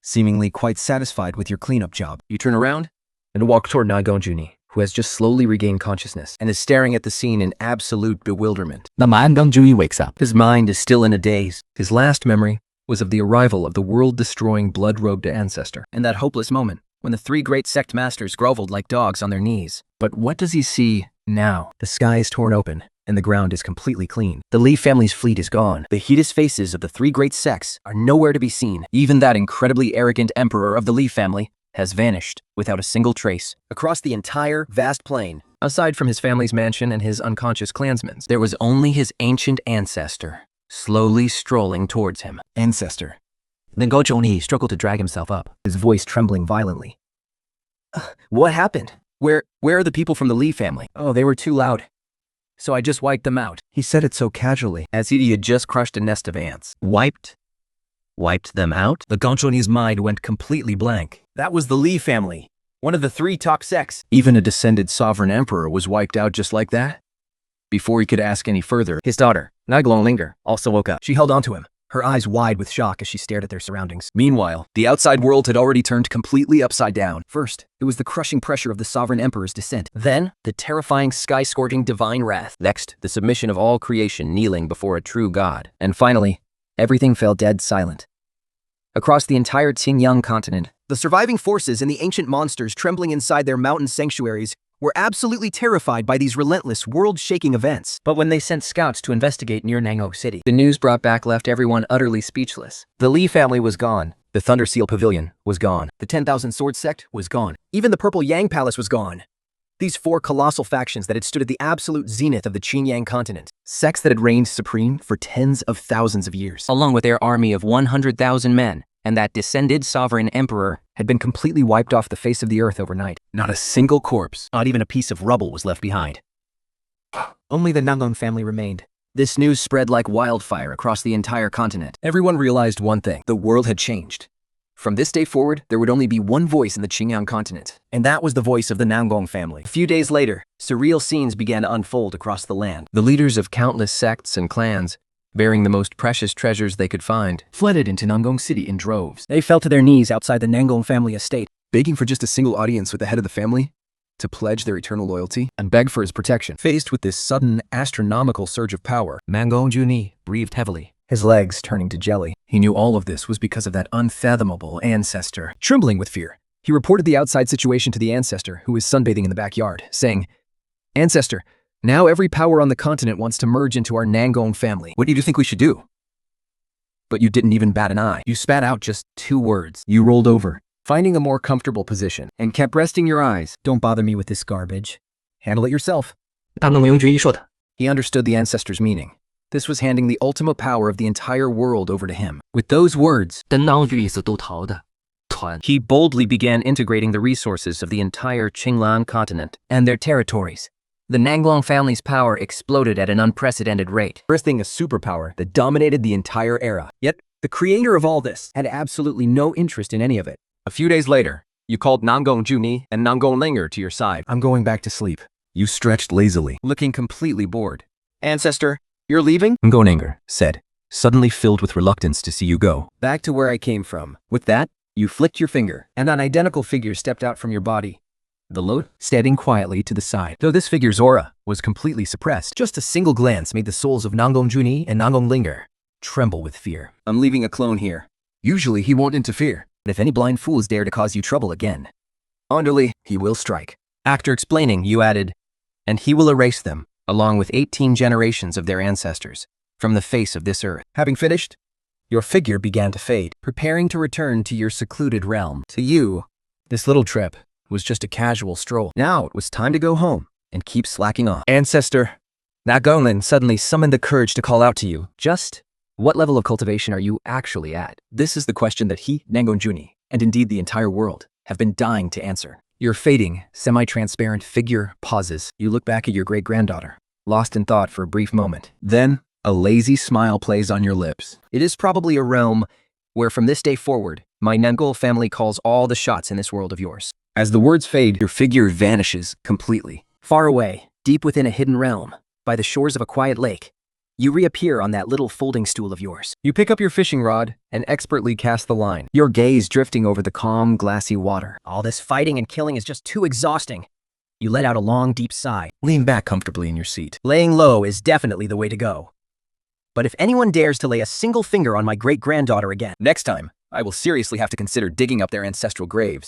seemingly quite satisfied with your cleanup job. You turn around and walk toward Nangong Haotian, who has just slowly regained consciousness and is staring at the scene in absolute bewilderment. 那么安刚注意 wakes up. His mind is still in a daze. His last memory was of the arrival of the world-destroying blood-robed ancestor, and that hopeless moment when the 3 great sect masters groveled like dogs on their knees. But what does he see now? The sky is torn open, and the ground is completely clean. The Li family's fleet is gone. The hideous faces of the 3 great sects are nowhere to be seen. Even that incredibly arrogant emperor of the Li family has vanished without a single trace. Across the entire vast plain, aside from his family's mansion and his unconscious clansmen, there was only his ancient ancestor, slowly strolling towards him. Ancestor. Nangong Haotian struggled to drag himself up, His voice trembling violently. What happened? Where are the people from the Li family? Oh, they were too loud, so I just wiped them out. He said it so casually, as he had just crushed a nest of ants. wiped them out. The Gongchoni's mind went completely blank. That was the Li family, one of the 3 top sects. Even a descended sovereign emperor was wiped out just like that? Before he could ask any further, his daughter, Nangong Linger, also woke up. She held onto him, her eyes wide with shock as she stared at their surroundings. Meanwhile, the outside world had already turned completely upside down. First, it was the crushing pressure of the sovereign emperor's descent. Then, the terrifying, sky-scorching divine wrath. Next, the submission of all creation kneeling before a true God. And finally, everything fell dead silent. across the entire Qingyang continent. The surviving forces and the ancient monsters trembling inside their mountain sanctuaries were absolutely terrified by these relentless, world-shaking events. But when they sent scouts to investigate near Nangong City, the news brought back left everyone utterly speechless. The Li family was gone. The Thunder Seal Pavilion was gone. The 10,000 Sword Sect was gone. Even the Purple Yang Palace was gone. These four colossal factions that had stood at the absolute zenith of the Qingyang continent. Sects that had reigned supreme for tens of thousands of years. Along with their army of 100,000 men, and that descended sovereign emperor had been completely wiped off the face of the earth overnight. Not a single corpse, not even a piece of rubble was left behind. Only the Nangong family remained. This news spread like wildfire across the entire continent. Everyone realized one thing: the world had changed. From this day forward, there would only be one voice in the Qingyang continent, and that was the voice of the Nangong family. A few days later, surreal scenes began to unfold across the land. The leaders of countless sects and clans, bearing the most precious treasures they could find, Flooded into Nangong City in droves. They fell to their knees outside the Nangong family estate, begging for just a single audience with the head of the family to pledge their eternal loyalty and beg for his protection. Faced with this sudden, astronomical surge of power, Nangong Haotian breathed heavily, his legs turning to jelly. He knew all of this was because of that unfathomable ancestor. Trembling with fear, he reported the outside situation to the ancestor, who was sunbathing in the backyard, saying, "Ancestor, now every power on the continent wants to merge into our Nangong family. What do you think we should do?" But you didn't even bat an eye. You spat out just 2 words. You rolled over, finding a more comfortable position, and kept resting your eyes. "Don't bother me with this garbage. Handle it yourself." 大能用决议说的。 He understood the ancestor's meaning. This was handing the ultimate power of the entire world over to him. With those words, 等党与意思都逃的团。 he boldly began integrating the resources of the entire Qingyang continent and their territories. The Nangong family's power exploded at an unprecedented rate, birthing a superpower that dominated the entire era. Yet, the creator of all this had absolutely no interest in any of it. A few days later, you called Nangong Haotian and Nangong Linger to your side. I'm going back to sleep. You stretched lazily, looking completely bored. Ancestor, you're leaving? Nangong Haotian said, suddenly filled with reluctance to see you go. Back to where I came from. With that, you flicked your finger, and an identical figure stepped out from your body. The load, standing quietly to the side. Though this figure's aura was completely suppressed, just a single glance made the souls of Nangong Haotian and Nangong Linger tremble with fear. I'm leaving a clone here. Usually he won't interfere. But if any blind fools dare to cause you trouble again, underly, he will strike. After explaining, you added, and he will erase them, along with 18 generations of their ancestors, from the face of this earth. Having finished, your figure began to fade, preparing to return to your secluded realm. To you, this little trip was just a casual stroll. Now it was time to go home and keep slacking off. Ancestor, Nangong suddenly summoned the courage to call out to you. Just what level of cultivation are you actually at? This is the question that he, Nangong Haotian, and indeed the entire world, have been dying to answer. Your fading, semi-transparent figure pauses. You look back at your great-granddaughter, lost in thought for a brief moment. Then, a lazy smile plays on your lips. It is probably a realm where from this day forward, my Nangong family calls all the shots in this world of yours. As the words fade, your figure vanishes completely. Far away, deep within a hidden realm, by the shores of a quiet lake, you reappear on that little folding stool of yours. You pick up your fishing rod and expertly cast the line, your gaze drifting over the calm, glassy water. All this fighting and killing is just too exhausting. You let out a long, deep sigh. Lean back comfortably in your seat. Laying low is definitely the way to go. But if anyone dares to lay a single finger on my great-granddaughter again, next time, I will seriously have to consider digging up their ancestral graves.